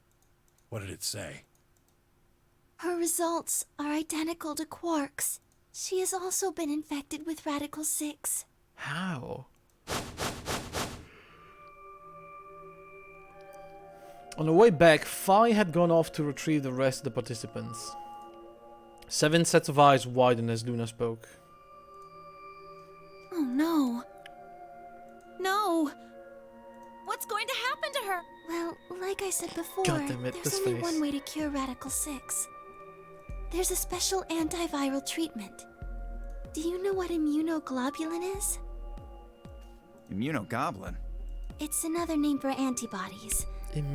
What did it say? Her results are identical to Quark's. She has also been infected with Radical 6. How? On the way back, Fi had gone off to retrieve the rest of the participants. 7 sets of eyes widened as Luna spoke. Oh no. No! What's going to happen to her? Well, like I said before, Goddammit, there's only one way to cure Radical 6. There's a special antiviral treatment. Do you know what immunoglobulin is? Immunogoblin? It's another name for antibodies.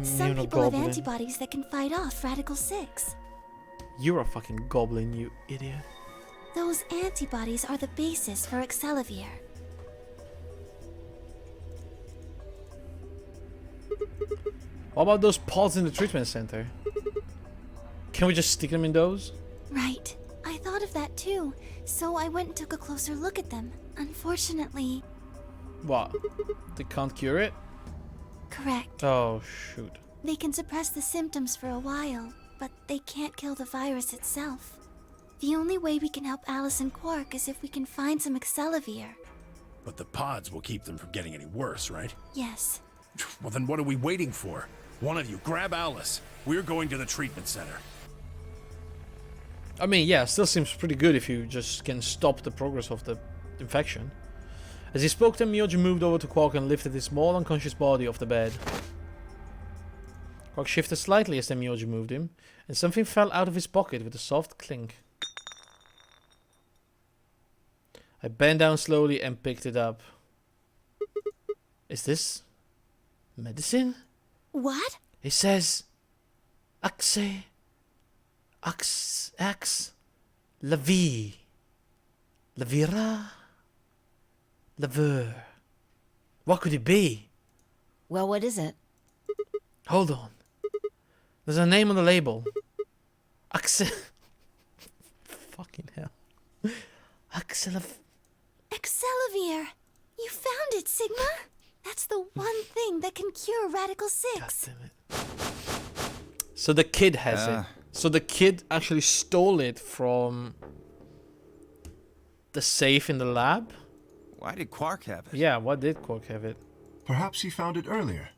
Some people have Immunoglobulin. antibodies that can fight off Radical 6. You're a fucking goblin, you idiot. Those antibodies are the basis for Excelivir. What about those pods in the treatment center? Can we just stick them in those? Right. I thought of that too, so I went and took a closer look at them. Unfortunately... What? They can't cure it? Correct. Oh, shoot. They can suppress the symptoms for a while, but they can't kill the virus itself. The only way we can help Alice and Quark is if we can find some Excelavir. But the pods will keep them from getting any worse, right? Yes. Well, then what are we waiting for? One of you, grab Alice. We're going to the treatment center. I mean, yeah, still seems pretty good if you just can stop the progress of the infection. As he spoke to him, Myoji moved over to Quark and lifted his small unconscious body off the bed. Quark shifted slightly as the Myoji moved him, and something fell out of his pocket with a soft clink. I bent down slowly and picked it up. Is this medicine? What? It says Lavi. Lavira? Laveur. What could it be? Well, what is it? Hold on. There's a name on the label. Fucking hell. Excelavir! You found it, Sigma! That's the one thing that can cure Radical 6. God damn it. So the kid has it. So the kid actually stole it from the safe in the lab? Why did Quark have it? Yeah, why did Quark have it? Perhaps he found it earlier.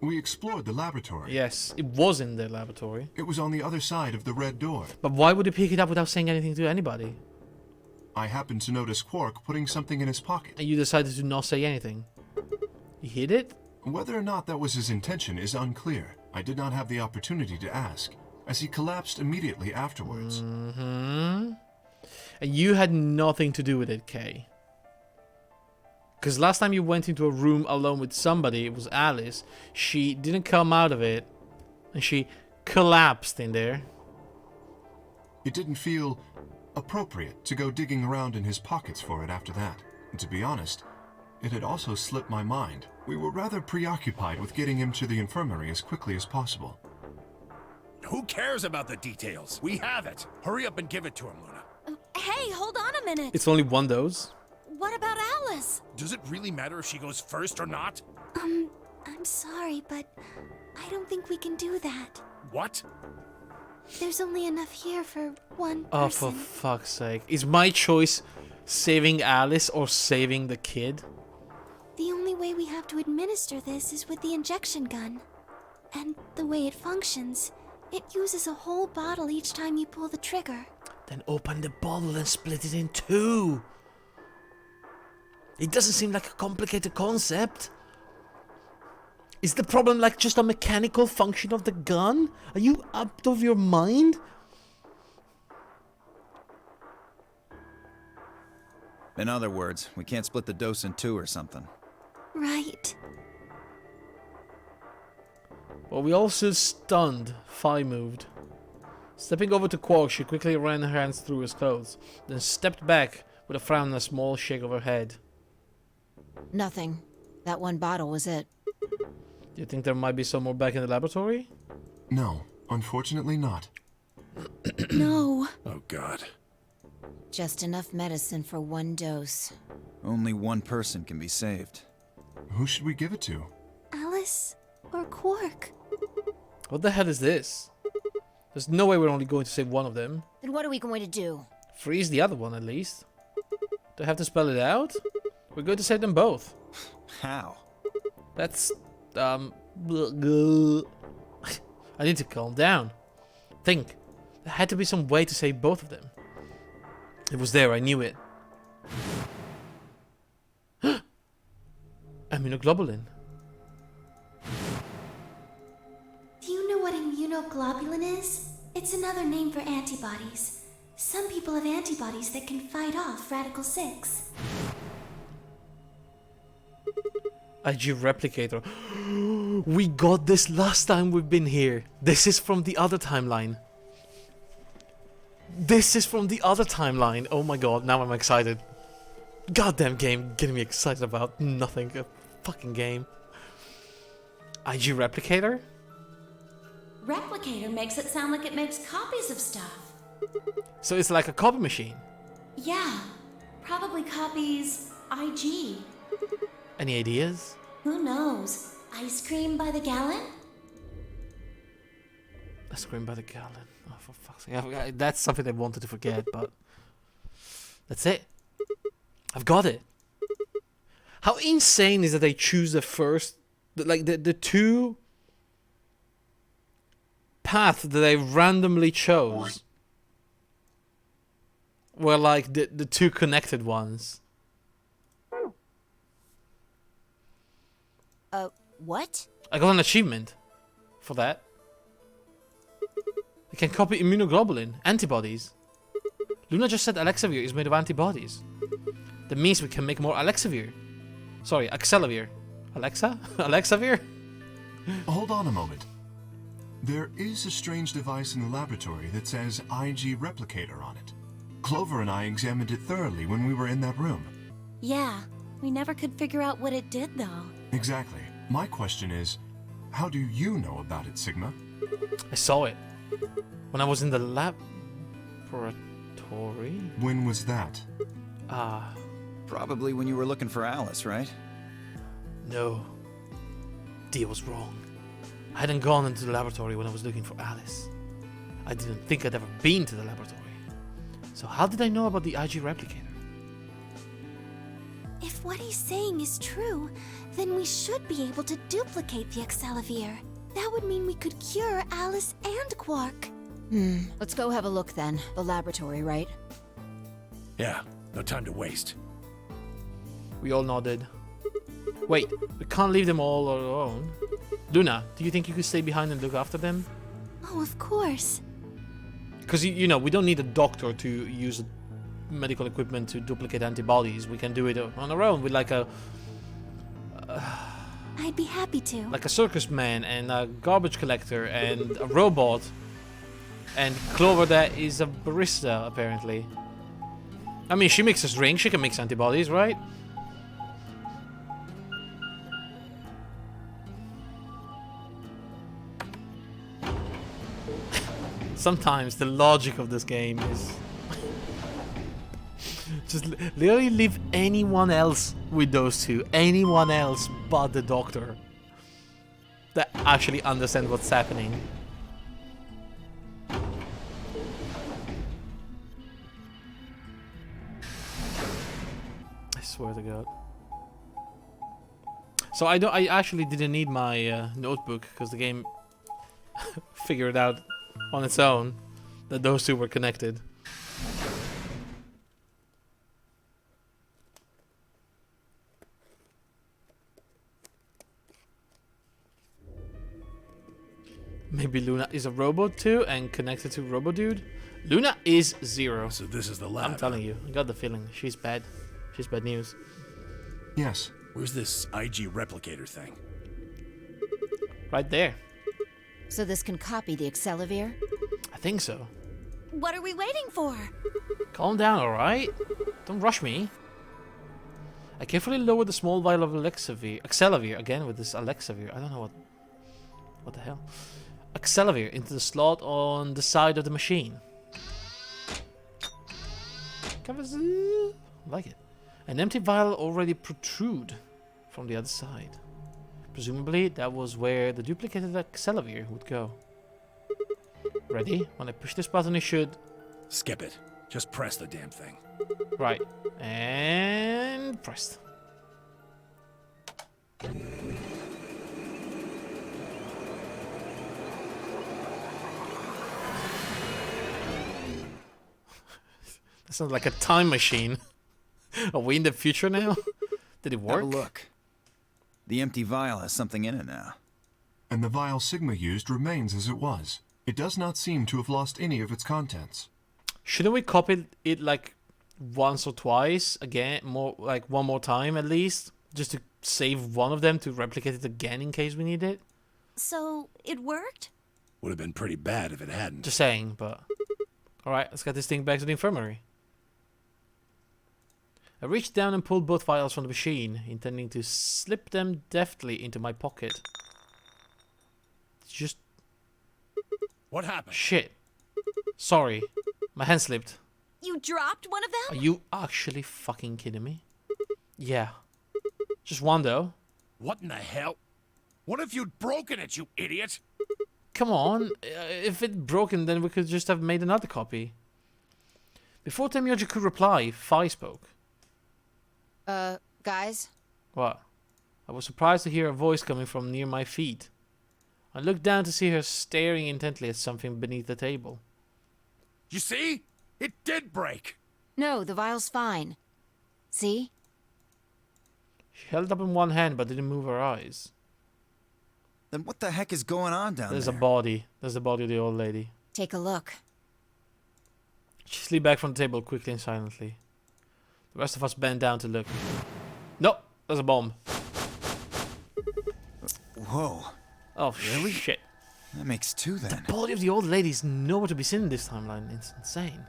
We explored the laboratory. Yes, it was in the laboratory. It was on the other side of the red door. But why would he pick it up without saying anything to anybody? I happened to notice Quark putting something in his pocket. And you decided to not say anything. You hid it? Whether or not that was his intention is unclear. I did not have the opportunity to ask, as he collapsed immediately afterwards. Mm-hmm. And you had nothing to do with it, Kay. Because last time you went into a room alone with somebody, it was Alice. She didn't come out of it, and she collapsed in there. It didn't feel appropriate to go digging around in his pockets for it after that. And to be honest, it had also slipped my mind. We were rather preoccupied with getting him to the infirmary as quickly as possible. Who cares about the details? We have it. Hurry up and give it to him, Luna. Hey, hold on a minute. It's only one dose. What about Alice? Does it really matter if she goes first or not? I'm sorry, but I don't think we can do that. What? There's only enough here for one person. Oh, for fuck's sake. Is my choice saving Alice or saving the kid? The only way we have to administer this is with the injection gun. And the way it functions, it uses a whole bottle each time you pull the trigger. Then open the bottle and split it in two. It doesn't seem like a complicated concept. Is the problem like just a mechanical function of the gun? Are you out of your mind? In other words, we can't split the dose in two or something. Right. Well, we all stood stunned. Fi moved. Stepping over to Quark, she quickly ran her hands through his clothes, then stepped back with a frown and a small shake of her head. Nothing. That one bottle was it. Do you think there might be some more back in the laboratory? No, unfortunately not. No. Oh, God. Just enough medicine for one dose. Only one person can be saved. Who should we give it to? Alice or Quark? What the hell is this? There's no way we're only going to save one of them. Then what are we going to do? Freeze the other one, at least. Do I have to spell it out? We're going to save them both. How? That's, I need to calm down. Think. There had to be some way to save both of them. It was there, I knew it. Immunoglobulin. Do you know what immunoglobulin is? It's another name for antibodies. Some people have antibodies that can fight off Radical 6. IG Replicator. We got this last time we've been here. This is from the other timeline. This is from the other timeline. Oh my god, now I'm excited. Goddamn game getting me excited about nothing. A fucking game. IG Replicator? Replicator makes it sound like it makes copies of stuff. So it's like a copy machine. Yeah, probably copies IG. Any ideas? Who knows? Ice cream by the gallon? Ice cream by the gallon. Oh, for fuck's sake. That's something I wanted to forget, but that's it. I've got it. How insane is that they choose the first, like the two paths that they randomly chose were like the two connected ones. What? I got an achievement for that. I can copy immunoglobulin, antibodies. Luna just said Alexavir is made of antibodies. That means we can make more Alexavir. Sorry, Axelavir. Alexa? Alexavir? Hold on a moment. There is a strange device in the laboratory that says IG Replicator on it. Clover and I examined it thoroughly when we were in that room. Yeah, we never could figure out what it did, though. Exactly. My question is, how do you know about it, Sigma? I saw it when I was in the laboratory. When was that? Probably when you were looking for Alice, right? No. Dia was wrong. I hadn't gone into the laboratory when I was looking for Alice. I didn't think I'd ever been to the laboratory. So how did I know about the IG replicator? If what he's saying is true, then we should be able to duplicate the Axelavir. That would mean we could cure Alice and Quark. Let's go have a look then. The laboratory, right? Yeah, no time to waste. We all nodded. Wait, we can't leave them all alone. Luna, do you think you could stay behind and look after them? Oh, of course. Because, you know, we don't need a doctor to use medical equipment to duplicate antibodies. We can do it on our own with like a... I'd be happy to. like a circus man and a garbage collector and a robot. And Clover that is a barista, apparently. I mean, she mixes drinks, she can mix antibodies, right? Sometimes the logic of this game is... just literally leave anyone else with those two. Anyone else but the doctor. That actually understands what's happening. I swear to God. So I actually didn't need my notebook because the game figured out on its own that those two were connected. Maybe Luna is a robot too and connected to Robodude? Luna is 0. So this is the lab. I'm telling you, I got the feeling she's bad. She's bad news. Yes. Where's this IG replicator thing? Right there. So this can copy the Axelavir? I think so. What are we waiting for? Calm down, alright? Don't rush me. I carefully lowered the small vial of Axelavir, again with this Alexavir. I don't know what the hell. Axelavir into the slot on the side of the machine. Like it. An empty vial already protrude from the other side. Presumably that was where the duplicated Axelavir would go. Ready? When I push this button it should... Skip it. Just press the damn thing. Right. And... pressed. That sounds like a time machine. Are we in the future now? Did it work? Have a look. The empty vial has something in it now. And the vial Sigma used remains as it was. It does not seem to have lost any of its contents. Shouldn't we copy it like once or twice again, more like one more time at least, just to save one of them to replicate it again in case we need it? So, it worked? Would have been pretty bad if it hadn't. Just saying, but... Alright, let's get this thing back to the infirmary. I reached down and pulled both vials from the machine, intending to slip them deftly into my pocket. Just... What happened? Shit. Sorry. My hand slipped. You dropped one of Are them? you actually fucking kidding me? Yeah. Just one though. What in the hell? What if you'd broken it, you idiot? Come on. If it broken, then we could just have made another copy. Before Temyoji could reply, Fi spoke. Guys? What? I was surprised to hear a voice coming from near my feet. I looked down to see her staring intently at something beneath the table. You see? It did break. No, the vial's fine. See? She held it up in one hand but didn't move her eyes. Then what the heck is going on down There's there? a body. There's the body of the old lady. Take a look. She slid back from the table quickly and silently. The rest of us bent down to look. Nope, there's a bomb. Whoa. Oh, Really? shit. That makes two then. The body of the old lady is nowhere to be seen in this timeline. It's insane.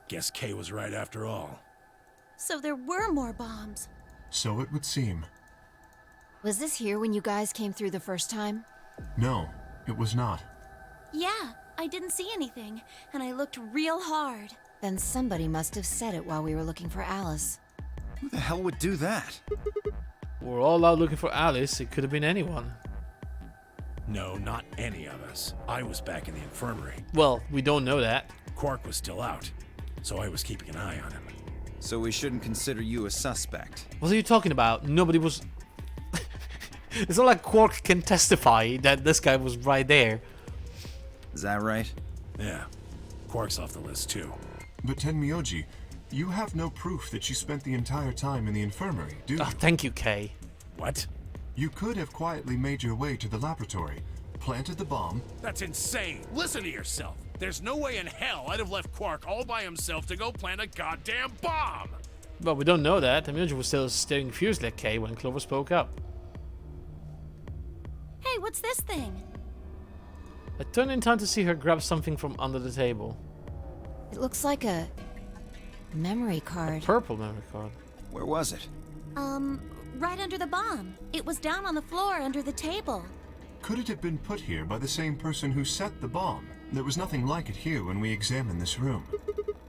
Guess Kay was right after all. So there were more bombs. So it would seem. Was this here when you guys came through the first time? No, it was not. Yeah, I didn't see anything, and I looked real hard. Then somebody must have said it while we were looking for Alice. Who the hell would do that? We're all out looking for Alice. It could have been anyone. No, not any of us. I was back in the infirmary. Well, we don't know that. Quark was still out, so I was keeping an eye on him. So we shouldn't consider you a suspect. What are you talking about? Nobody was... It's not like Quark can testify that this guy was right there. Is that right? Yeah, Quark's off the list too. But Tenmyoji, you have no proof that you spent the entire time in the infirmary, do you? Oh, thank you, Kay. What? You could have quietly made your way to the laboratory, planted the bomb. That's insane. Listen to yourself. There's no way in hell I'd have left Quark all by himself to go plant a goddamn bomb. But we don't know that. Temyoji was still staring furiously at Kay when Clover spoke up. Hey, what's this thing? I turned in time to see her grab something from under the table. It looks like a memory card. Purple memory card. Where was it? Right under the bomb. It was down on the floor under the table. Could it have been put here by the same person who set the bomb? There was nothing like it here when we examined this room.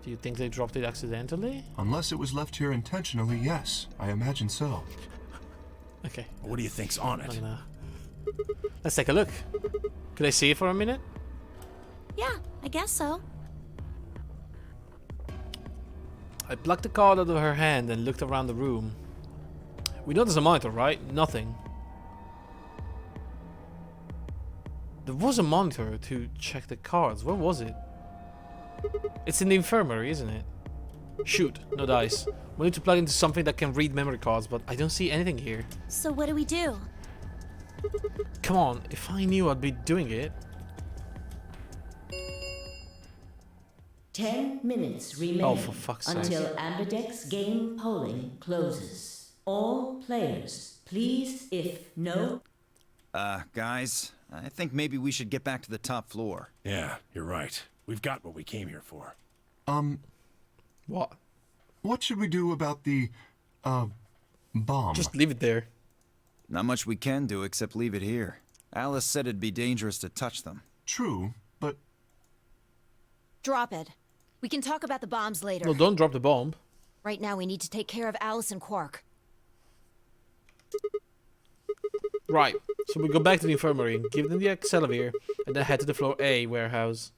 Do you think they dropped it accidentally? Unless it was left here intentionally, yes. I imagine so. Okay. What do you think's on it? Let's take a look. Could I see it for a minute? Yeah, I guess so. I plucked the card out of her hand and looked around the room. We know there's a monitor, right? Nothing. There was a monitor to check the cards. Where was it? It's in the infirmary, isn't it? Shoot, no dice. We need to plug into something that can read memory cards, but I don't see anything here. So what do we do? Come on, if I knew I'd be doing it. 10 minutes remain Oh, for fuck's sake. until Ambidex game polling closes. All players, please, if no... Guys, I think maybe we should get back to the top floor. Yeah, you're right. We've got what we came here for. What? What should we do about the, bomb? Just leave it there. Not much we can do except leave it here. Alice said it'd be dangerous to touch them. True, but... Drop it. We can talk about the bombs later. No, don't drop the bomb. Right now we need to take care of Alice and Quark. Right, so we go back to the infirmary, give them the Accelavir, and then head to the floor A warehouse.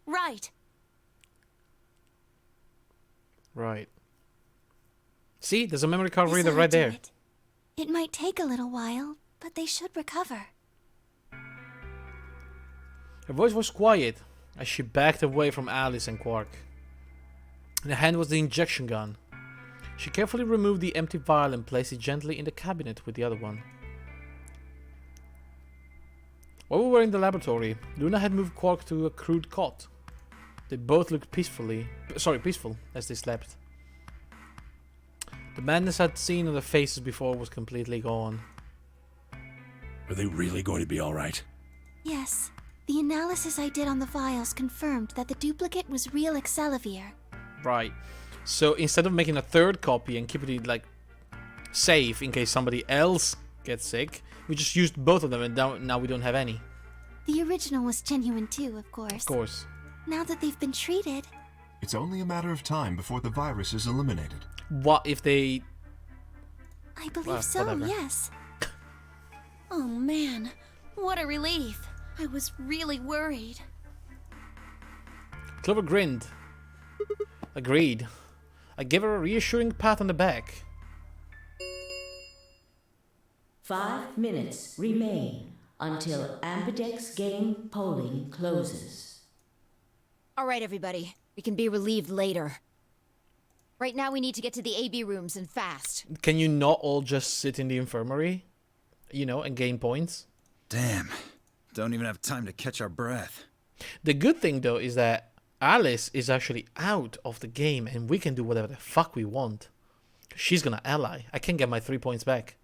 Right. Right. See, there's a memory card This reader ought right to do there. it. It might take a little while, but they should recover. Her voice was quiet as she backed away from Alice and Quark. In her hand was the injection gun. She carefully removed the empty vial and placed it gently in the cabinet with the other one. While we were in the laboratory, Luna had moved Quark to a crude cot. They both looked peaceful as they slept. The madness I'd seen on their faces before was completely gone. Are they really going to be all right? Yes. The analysis I did on the vials confirmed that the duplicate was real Accelavir. Right. So instead of making a third copy and keeping it like safe in case somebody else gets sick, we just used both of them and now we don't have any. The original was genuine too, of course. Of course. Now that they've been treated, It's only a matter of time before the virus is eliminated. What if they... I believe Well, so, whatever. yes. Oh man, what a relief. I was really worried. Clover grinned. Agreed. I gave her a reassuring pat on the back. 5 minutes remain until Ambidex game polling closes. All right, everybody. We can be relieved later. Right now, we need to get to the AB rooms and fast. Can you not all just sit in the infirmary? You know, and gain points? Damn. Don't even have time to catch our breath. The good thing, though, is that Alice is actually out of the game and we can do whatever the fuck we want. She's gonna ally. I can get my 3 points back.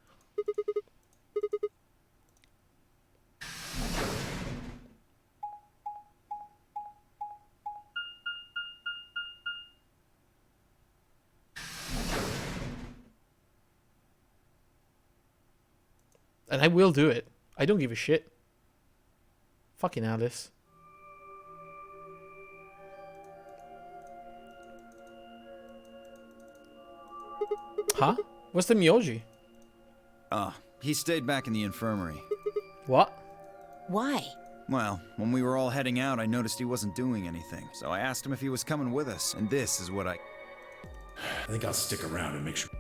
And I will do it. I don't give a shit. Fucking Alice. Huh? What's the Myoji? He stayed back in the infirmary. What? Why? Well, when we were all heading out, I noticed he wasn't doing anything. So I asked him if he was coming with us, and this is what I think I'll stick around and make sure.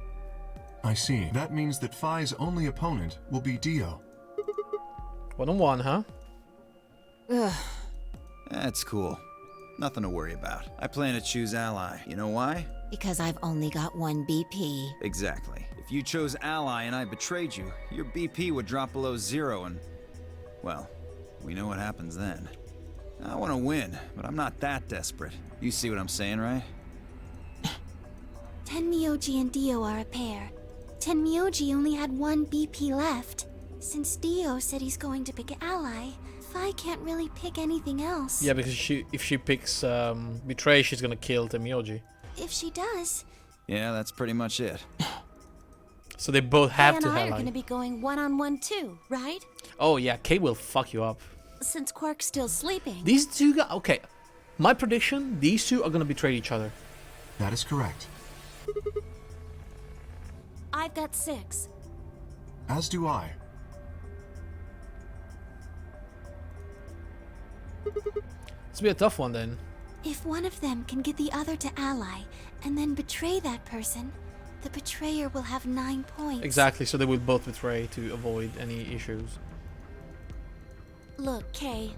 I see. That means that Phi's only opponent will be Dio. 1-on-1, huh? Ugh. That's cool. Nothing to worry about. I plan to choose Ally. You know why? Because I've only got one BP. Exactly. If you chose Ally and I betrayed you, your BP would drop below 0 and... well, we know what happens then. I want to win, but I'm not that desperate. You see what I'm saying, right? Tenmyoji and Dio are a pair. Tenmyoji only had one BP left. Since Dio said he's going to pick Ally, Phi can't really pick anything else. Yeah, because if she picks Betray, she's gonna kill Tenmyoji. If she does... Yeah, that's pretty much it. So they both have Kay to and I have are going to be going one-on-one too, right? Oh yeah, Kay will fuck you up. Since Quark's still sleeping. These two guys... Okay. My prediction, these two are gonna betray each other. That is correct. I've got 6. As do I. This will be a tough one then. If one of them can get the other to ally, and then betray that person, the betrayer will have 9 points. Exactly, so they will both betray to avoid any issues. Look, Kay,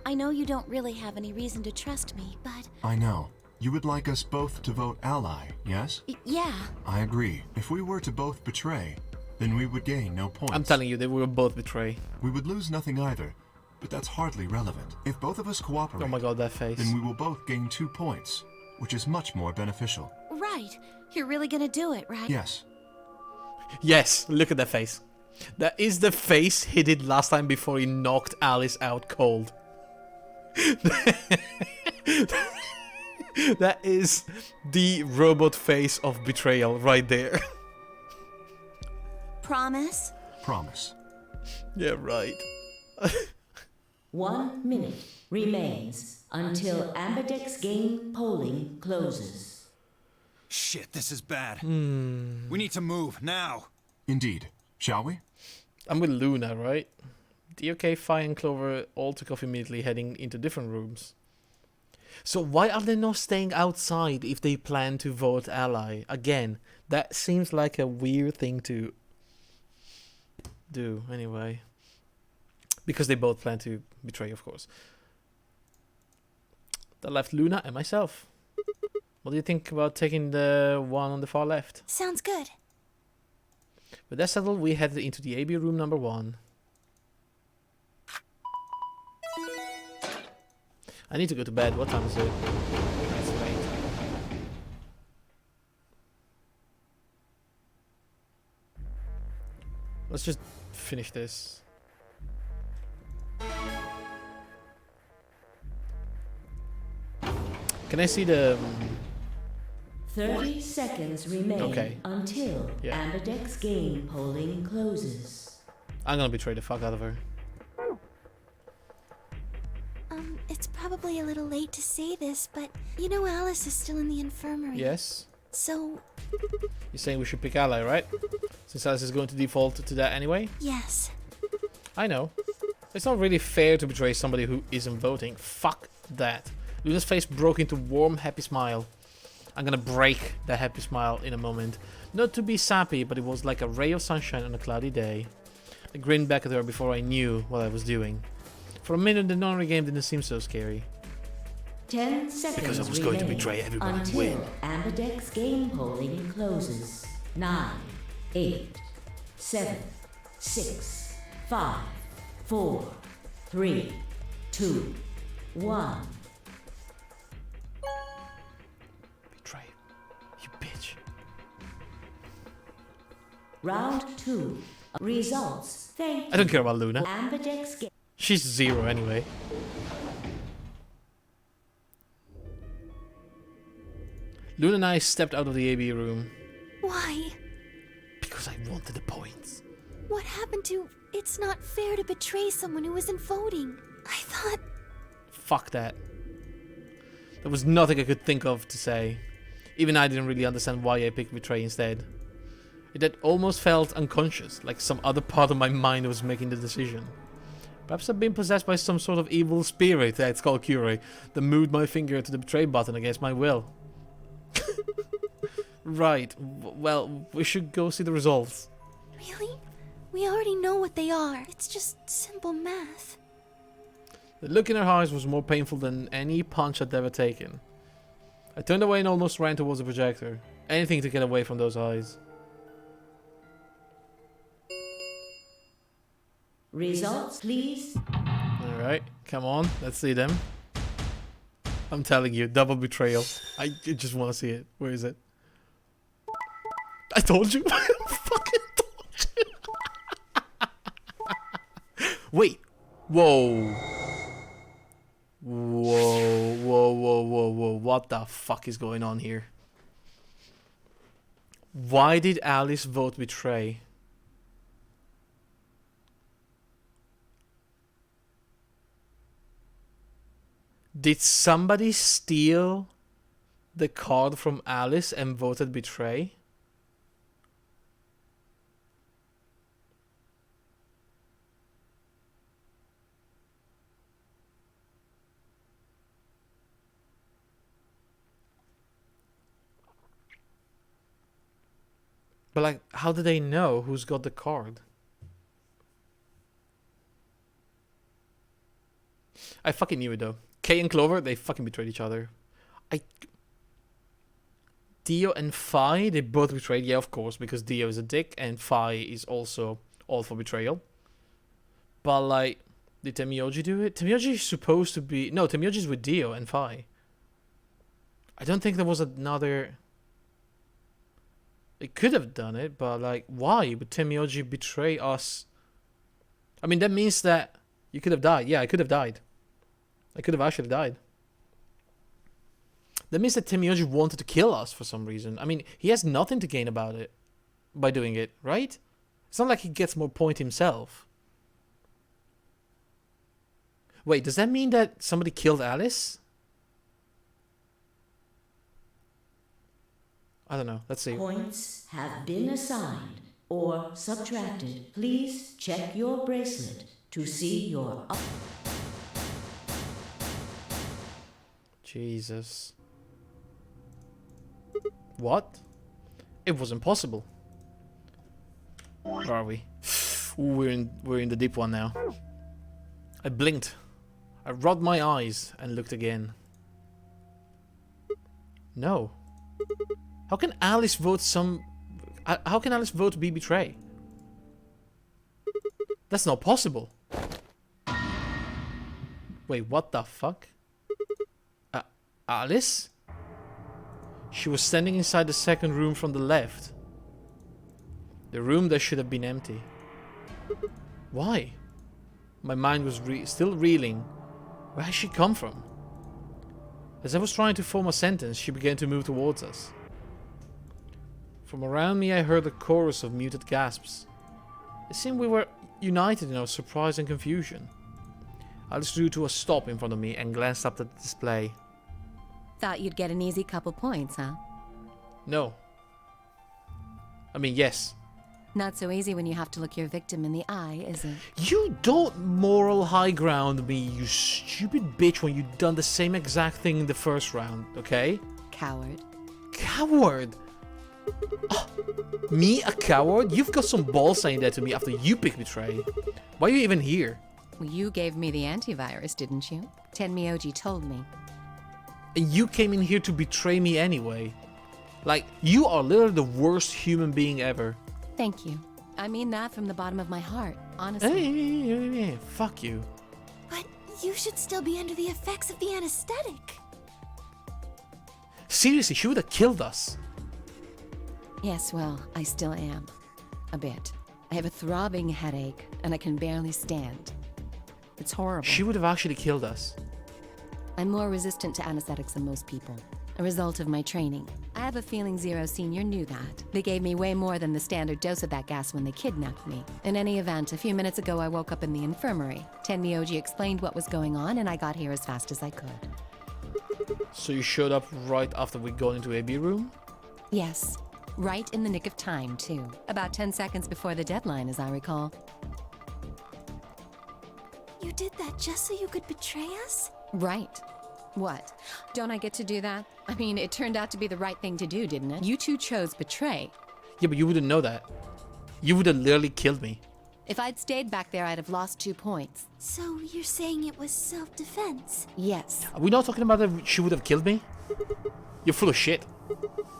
I know you don't really have any reason to trust me, but... I know. You would like us both to vote ally, yes? Yeah. I agree. If we were to both betray, then we would gain no points. I'm telling you, they will both betray. We would lose nothing either, but that's hardly relevant. If both of us cooperate, Oh my god, that face. then we will both gain 2 points, which is much more beneficial. Right. You're really gonna do it, right? Yes. Yes, look at that face. That is the face he did last time before he knocked Alice out cold. That is the robot face of betrayal right there. Promise? Promise. Yeah, right. 1 minute remains until Ambidex game polling closes. Shit, this is bad. We need to move, now. Indeed. Shall we? I'm with Luna, right? DOK, Phi, and Clover all took off immediately, heading into different rooms. So why are they not staying outside if they plan to vote ally? Again, that seems like a weird thing to do, anyway. Because they both plan to betray, of course. That left Luna and myself. What do you think about taking the one on the far left? Sounds good. With that settled, we headed into the AB room number 1. I need to go to bed. What time is it? It's late. Let's just finish this. Can I see the... 30 seconds remain Okay. until Yeah. Ambidex game polling closes. I'm gonna betray the fuck out of her. It's probably a little late to say this, but you know Alice is still in the infirmary. Yes. So, You're saying we should pick Ally, right? Since Alice is going to default to that anyway? yes. I know. It's not really fair to betray somebody who isn't voting. Fuck that. Luna's face broke into a warm, happy smile. I'm gonna break that happy smile in a moment. Not to be sappy, but it was like a ray of sunshine on a cloudy day. I grinned back at her before I knew what I was doing. For a minute, the nonary game didn't seem so scary. 10 seconds Because I was going to remain betray everybody to until win. Ambidex game polling closes. 9, 8, 7, 6, 5, 4, 3, 2, 1. Betray. You bitch. Round 2. Results. Thank you. I don't care about Luna. Ambidex game. She's 0 anyway. Luna and I stepped out of the AB room. Why? Because I wanted the points. What happened to... It's not fair to betray someone who isn't voting. I thought... Fuck that. There was nothing I could think of to say. Even I didn't really understand why I picked betray instead. It had almost felt unconscious, like some other part of my mind was making the decision. Perhaps I've been possessed by some sort of evil spirit, it's called Curie, that moved my finger to the betray button against my will. Right, well, we should go see the results. Really? We already know what they are. It's just simple math. The look in her eyes was more painful than any punch I'd ever taken. I turned away and almost ran towards the projector. Anything to get away from those eyes. Results, please. Alright, come on, let's see them. I'm telling you, double betrayal. I just want to see it. Where is it? I told you. I fucking told you. Wait. Whoa. Whoa, whoa, whoa, whoa, whoa. What the fuck is going on here? Why did Alice vote betray? Did somebody steal the card from Alice and voted betray? But like, how do they know who's got the card? I fucking knew it though. Kay and Clover, they fucking betrayed each other. Dio and Phi, they both betrayed. Yeah, of course, because Dio is a dick and Phi is also all for betrayal. But like, did Temioji do it? Temioji is supposed to be... No, Temioji's with Dio and Phi. I don't think there was another... It could have done it, but like, why would Temioji betray us? I mean, that means that you could have died. Yeah, I could have died. I could have actually died. That means that Temioji wanted to kill us for some reason. I mean, he has nothing to gain about it by doing it, right? It's not like he gets more point himself. Wait, does that mean that somebody killed Alice? I don't know. Let's see. Points have been assigned or subtracted. Please check your bracelet to see your... Jesus. What? It was impossible. Where are we? Ooh, we're in the deep one now. I blinked. I rubbed my eyes and looked again. No. How can Alice vote how can Alice vote be betray? That's not possible. Wait, what the fuck? Alice? She was standing inside the second room from the left. The room that should have been empty. Why? My mind was still reeling. Where has she come from? As I was trying to form a sentence, she began to move towards us. From around me I heard a chorus of muted gasps. It seemed we were united in our surprise and confusion. Alice drew to a stop in front of me and glanced up at the display. Thought you'd get an easy couple points, huh? No. I mean, yes. Not so easy when you have to look your victim in the eye, is it? You don't moral high ground me, you stupid bitch, when you done the same exact thing in the first round, okay? Coward. Coward? Oh, me, a coward? You've got some balls saying that to me after you picked Betray. Why are you even here? Well, you gave me the antivirus, didn't you? Tenmyoji told me. And you came in here to betray me anyway. Like, you are literally the worst human being ever. Thank you. I mean that from the bottom of my heart, honestly. Hey, fuck you. But you should still be under the effects of the anesthetic. Seriously, she would have killed us. Yes, well, I still am. A bit. I have a throbbing headache, and I can barely stand. It's horrible. She would have actually killed us. I'm more resistant to anesthetics than most people. A result of my training. I have a feeling Zero Senior knew that. They gave me way more than the standard dose of that gas when they kidnapped me. In any event, a few minutes ago I woke up in the infirmary. Tenmyoji explained what was going on, and I got here as fast as I could. So you showed up right after we got into AB room? Yes. Right in the nick of time, too. About 10 seconds before the deadline, as I recall. You did that just so you could betray us? Right. What? Don't I get to do that? I mean, it turned out to be the right thing to do, didn't it? You two chose betray. Yeah, but you wouldn't know that. You would have literally killed me. If I'd stayed back there, I'd have lost 2 points. So you're saying it was self-defense? Yes. Are we not talking about that she would have killed me? You're full of shit.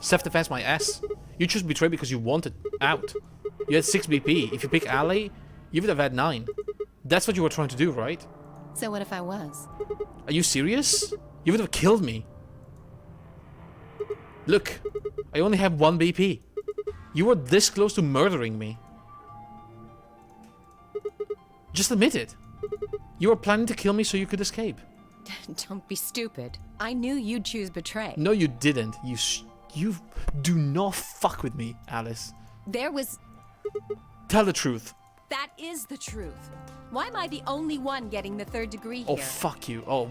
Self-defense my ass. You chose betray because you wanted out. You had 6 BP. If you pick ally, you would have had 9. That's what you were trying to do, right? So what if I was? Are you serious? You would have killed me. Look, I only have 1 BP. You were this close to murdering me. Just admit it. You were planning to kill me so you could escape. Don't be stupid. I knew you'd choose betray. No, you didn't. You do not fuck with me, Alice. There was... Tell the truth. That is the truth. Why am I the only one getting the 3rd degree here? Oh, fuck you. Oh,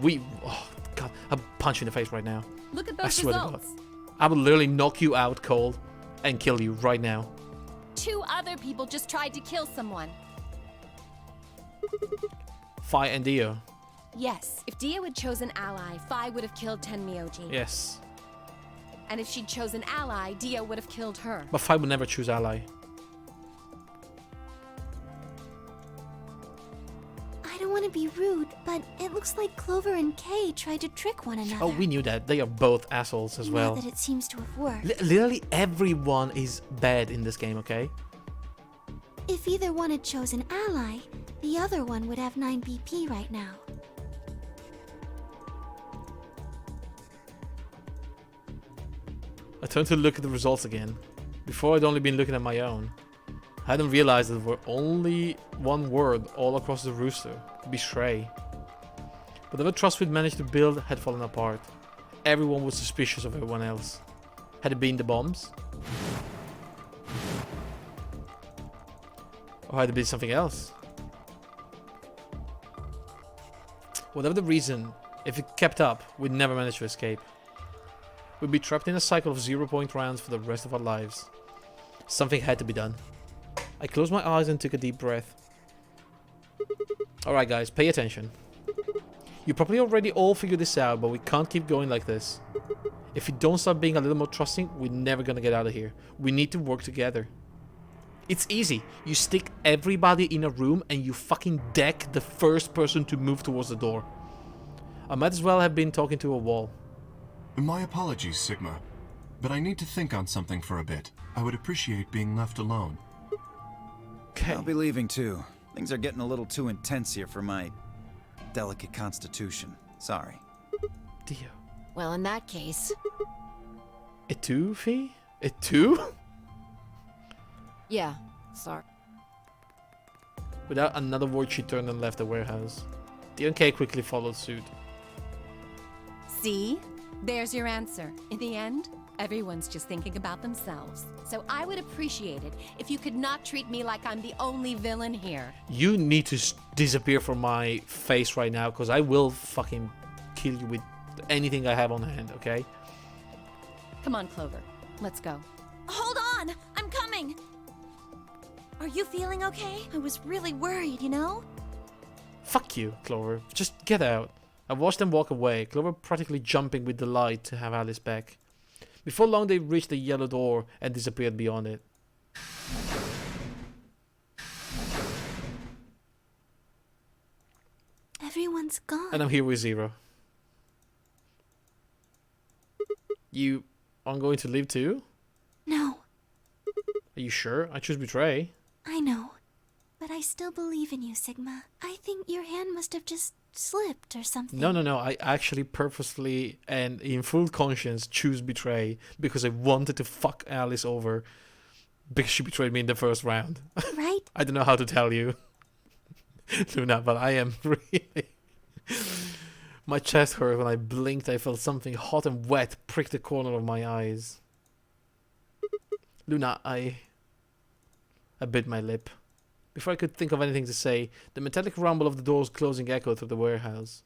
God, I'll punch you in the face right now. Look at I those swear results. to God. I will literally knock you out cold and kill you right now. 2 other people just tried to kill someone. Fi and Dio. Yes. If Dio had chosen ally, Fi would have killed Tenmyoji. Yes. And if she'd chosen ally, Dio would have killed her. But Fi would never choose ally. I don't want to be rude, but it looks like Clover and Kay tried to trick one another. Oh, we knew that. They are both assholes as well. Now that it seems to have worked. Literally everyone is bad in this game, okay? If either one had chosen ally, the other one would have 9 BP right now. I turned to look at the results again. Before I'd only been looking at my own. I hadn't realized that there were only 1 word all across the rooster. Betray. Whatever trust we'd managed to build had fallen apart. Everyone was suspicious of everyone else. Had it been the bombs? Or had it been something else? Whatever the reason, if it kept up, we'd never manage to escape. We'd be trapped in a cycle of 0-point rounds for the rest of our lives. Something had to be done. I closed my eyes and took a deep breath. Alright guys, pay attention. You probably already all figured this out, but we can't keep going like this. If we don't start being a little more trusting, we're never gonna get out of here. We need to work together. It's easy. You stick everybody in a room and you fucking deck the first person to move towards the door. I might as well have been talking to a wall. My apologies, Sigma, but I need to think on something for a bit. I would appreciate being left alone. Okay. I'll be leaving too. Things are getting a little too intense here for my delicate constitution. Sorry. Dio. Well, in that case... It too, Fee? It too? Yeah, sorry. Without another word, she turned and left the warehouse. Dio and Kay quickly followed suit. See? There's your answer. In the end, Everyone's just thinking about themselves. So I would appreciate it if you could not treat me like I'm the only villain here. You need to disappear from my face right now, because I will fucking kill you with anything I have on hand, okay? Come on, Clover. Let's go. Hold on! I'm coming! Are you feeling okay? I was really worried, you know? Fuck you, Clover. Just get out. I watched them walk away, Clover practically jumping with delight to have Alice back. Before long, they reached the yellow door and disappeared beyond it. Everyone's gone. And I'm here with Zero. You aren't going to leave too? No, Are you sure? I choose Betray. I know. But I still believe in you, Sigma. I think your hand must have just slipped or something. No. I actually purposefully and in full conscience choose Betray because I wanted to fuck Alice over because she betrayed me in the first round. Right? I don't know how to tell you, Luna, but I am really... My chest hurt when I blinked. I felt something hot and wet prick the corner of my eyes. Luna, I bit my lip. Before I could think of anything to say, the metallic rumble of the doors closing echoed through the warehouse.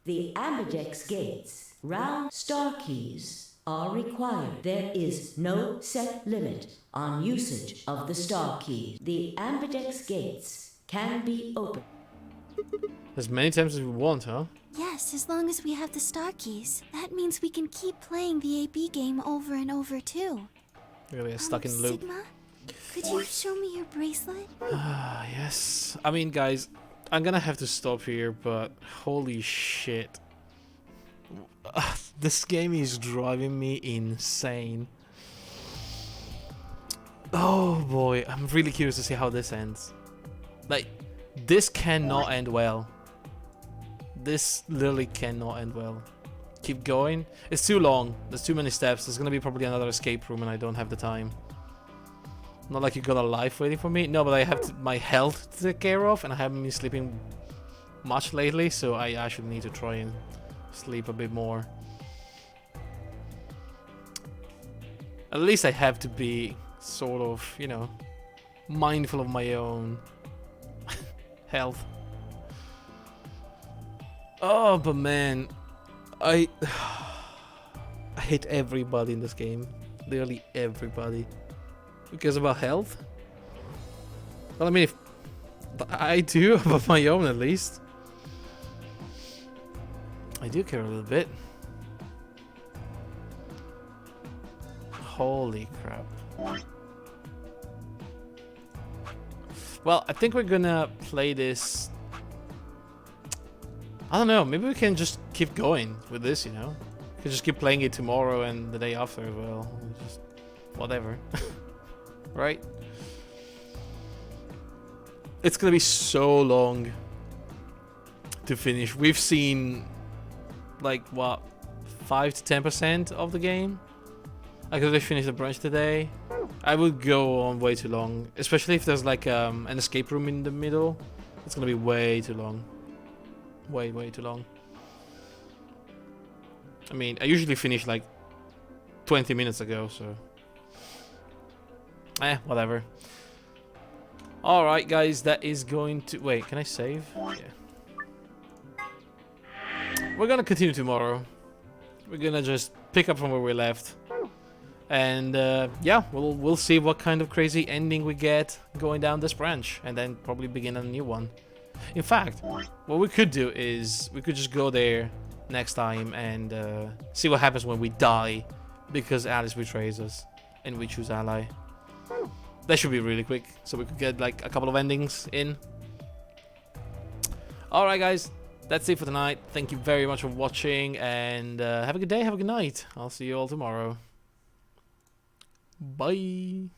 The Ambidex gates, round star keys, are required. There is no set limit on usage of the star keys. The Ambidex gates can be opened As many times as we want, huh? Yes, as long as we have the star keys. That means we can keep playing the AB game over and over too. Really, I'm stuck in the loop. Sigma, could you show me your bracelet? Ah, yes. I mean, guys, I'm gonna have to stop here, but holy shit. This game is driving me insane. Oh boy, I'm really curious to see how this ends. Like, this cannot end well. This literally cannot end well. Keep going. It's too long. There's too many steps. There's gonna be probably another escape room and I don't have the time. Not like you got a life waiting for me. No, but I have my health to take care of and I haven't been sleeping much lately, so I actually need to try and sleep a bit more. At least I have to be sort of, you know, mindful of my own health. Oh, but man, I hate everybody in this game. Literally everybody. Who cares about health? Well, I mean, if I do, about my own at least. I do care a little bit. Holy crap. Well, I think we're gonna play this. I don't know, maybe we can just keep going with this, you know? We can just keep playing it tomorrow and the day after as well. Just whatever. Right? It's gonna be so long to finish. We've seen like what, 5 to 10% of the game. I could have finished the brunch today. I would go on way too long, especially if there's like an escape room in the middle. It's gonna be way too long. Way too long. I mean, I usually finish like 20 minutes ago, so whatever. Alright guys, that is going to... Wait, can I save? Yeah. We're gonna continue tomorrow. We're gonna just pick up from where we left. And yeah, we'll see what kind of crazy ending we get going down this branch. And then probably begin a new one. In fact, what we could do is we could just go there next time and see what happens when we die because Alice betrays us and we choose Ally. That should be really quick, so we could get like a couple of endings in. Alright guys, that's it for tonight. Thank you very much for watching and have a good day, have a good night. I'll see you all tomorrow. Bye.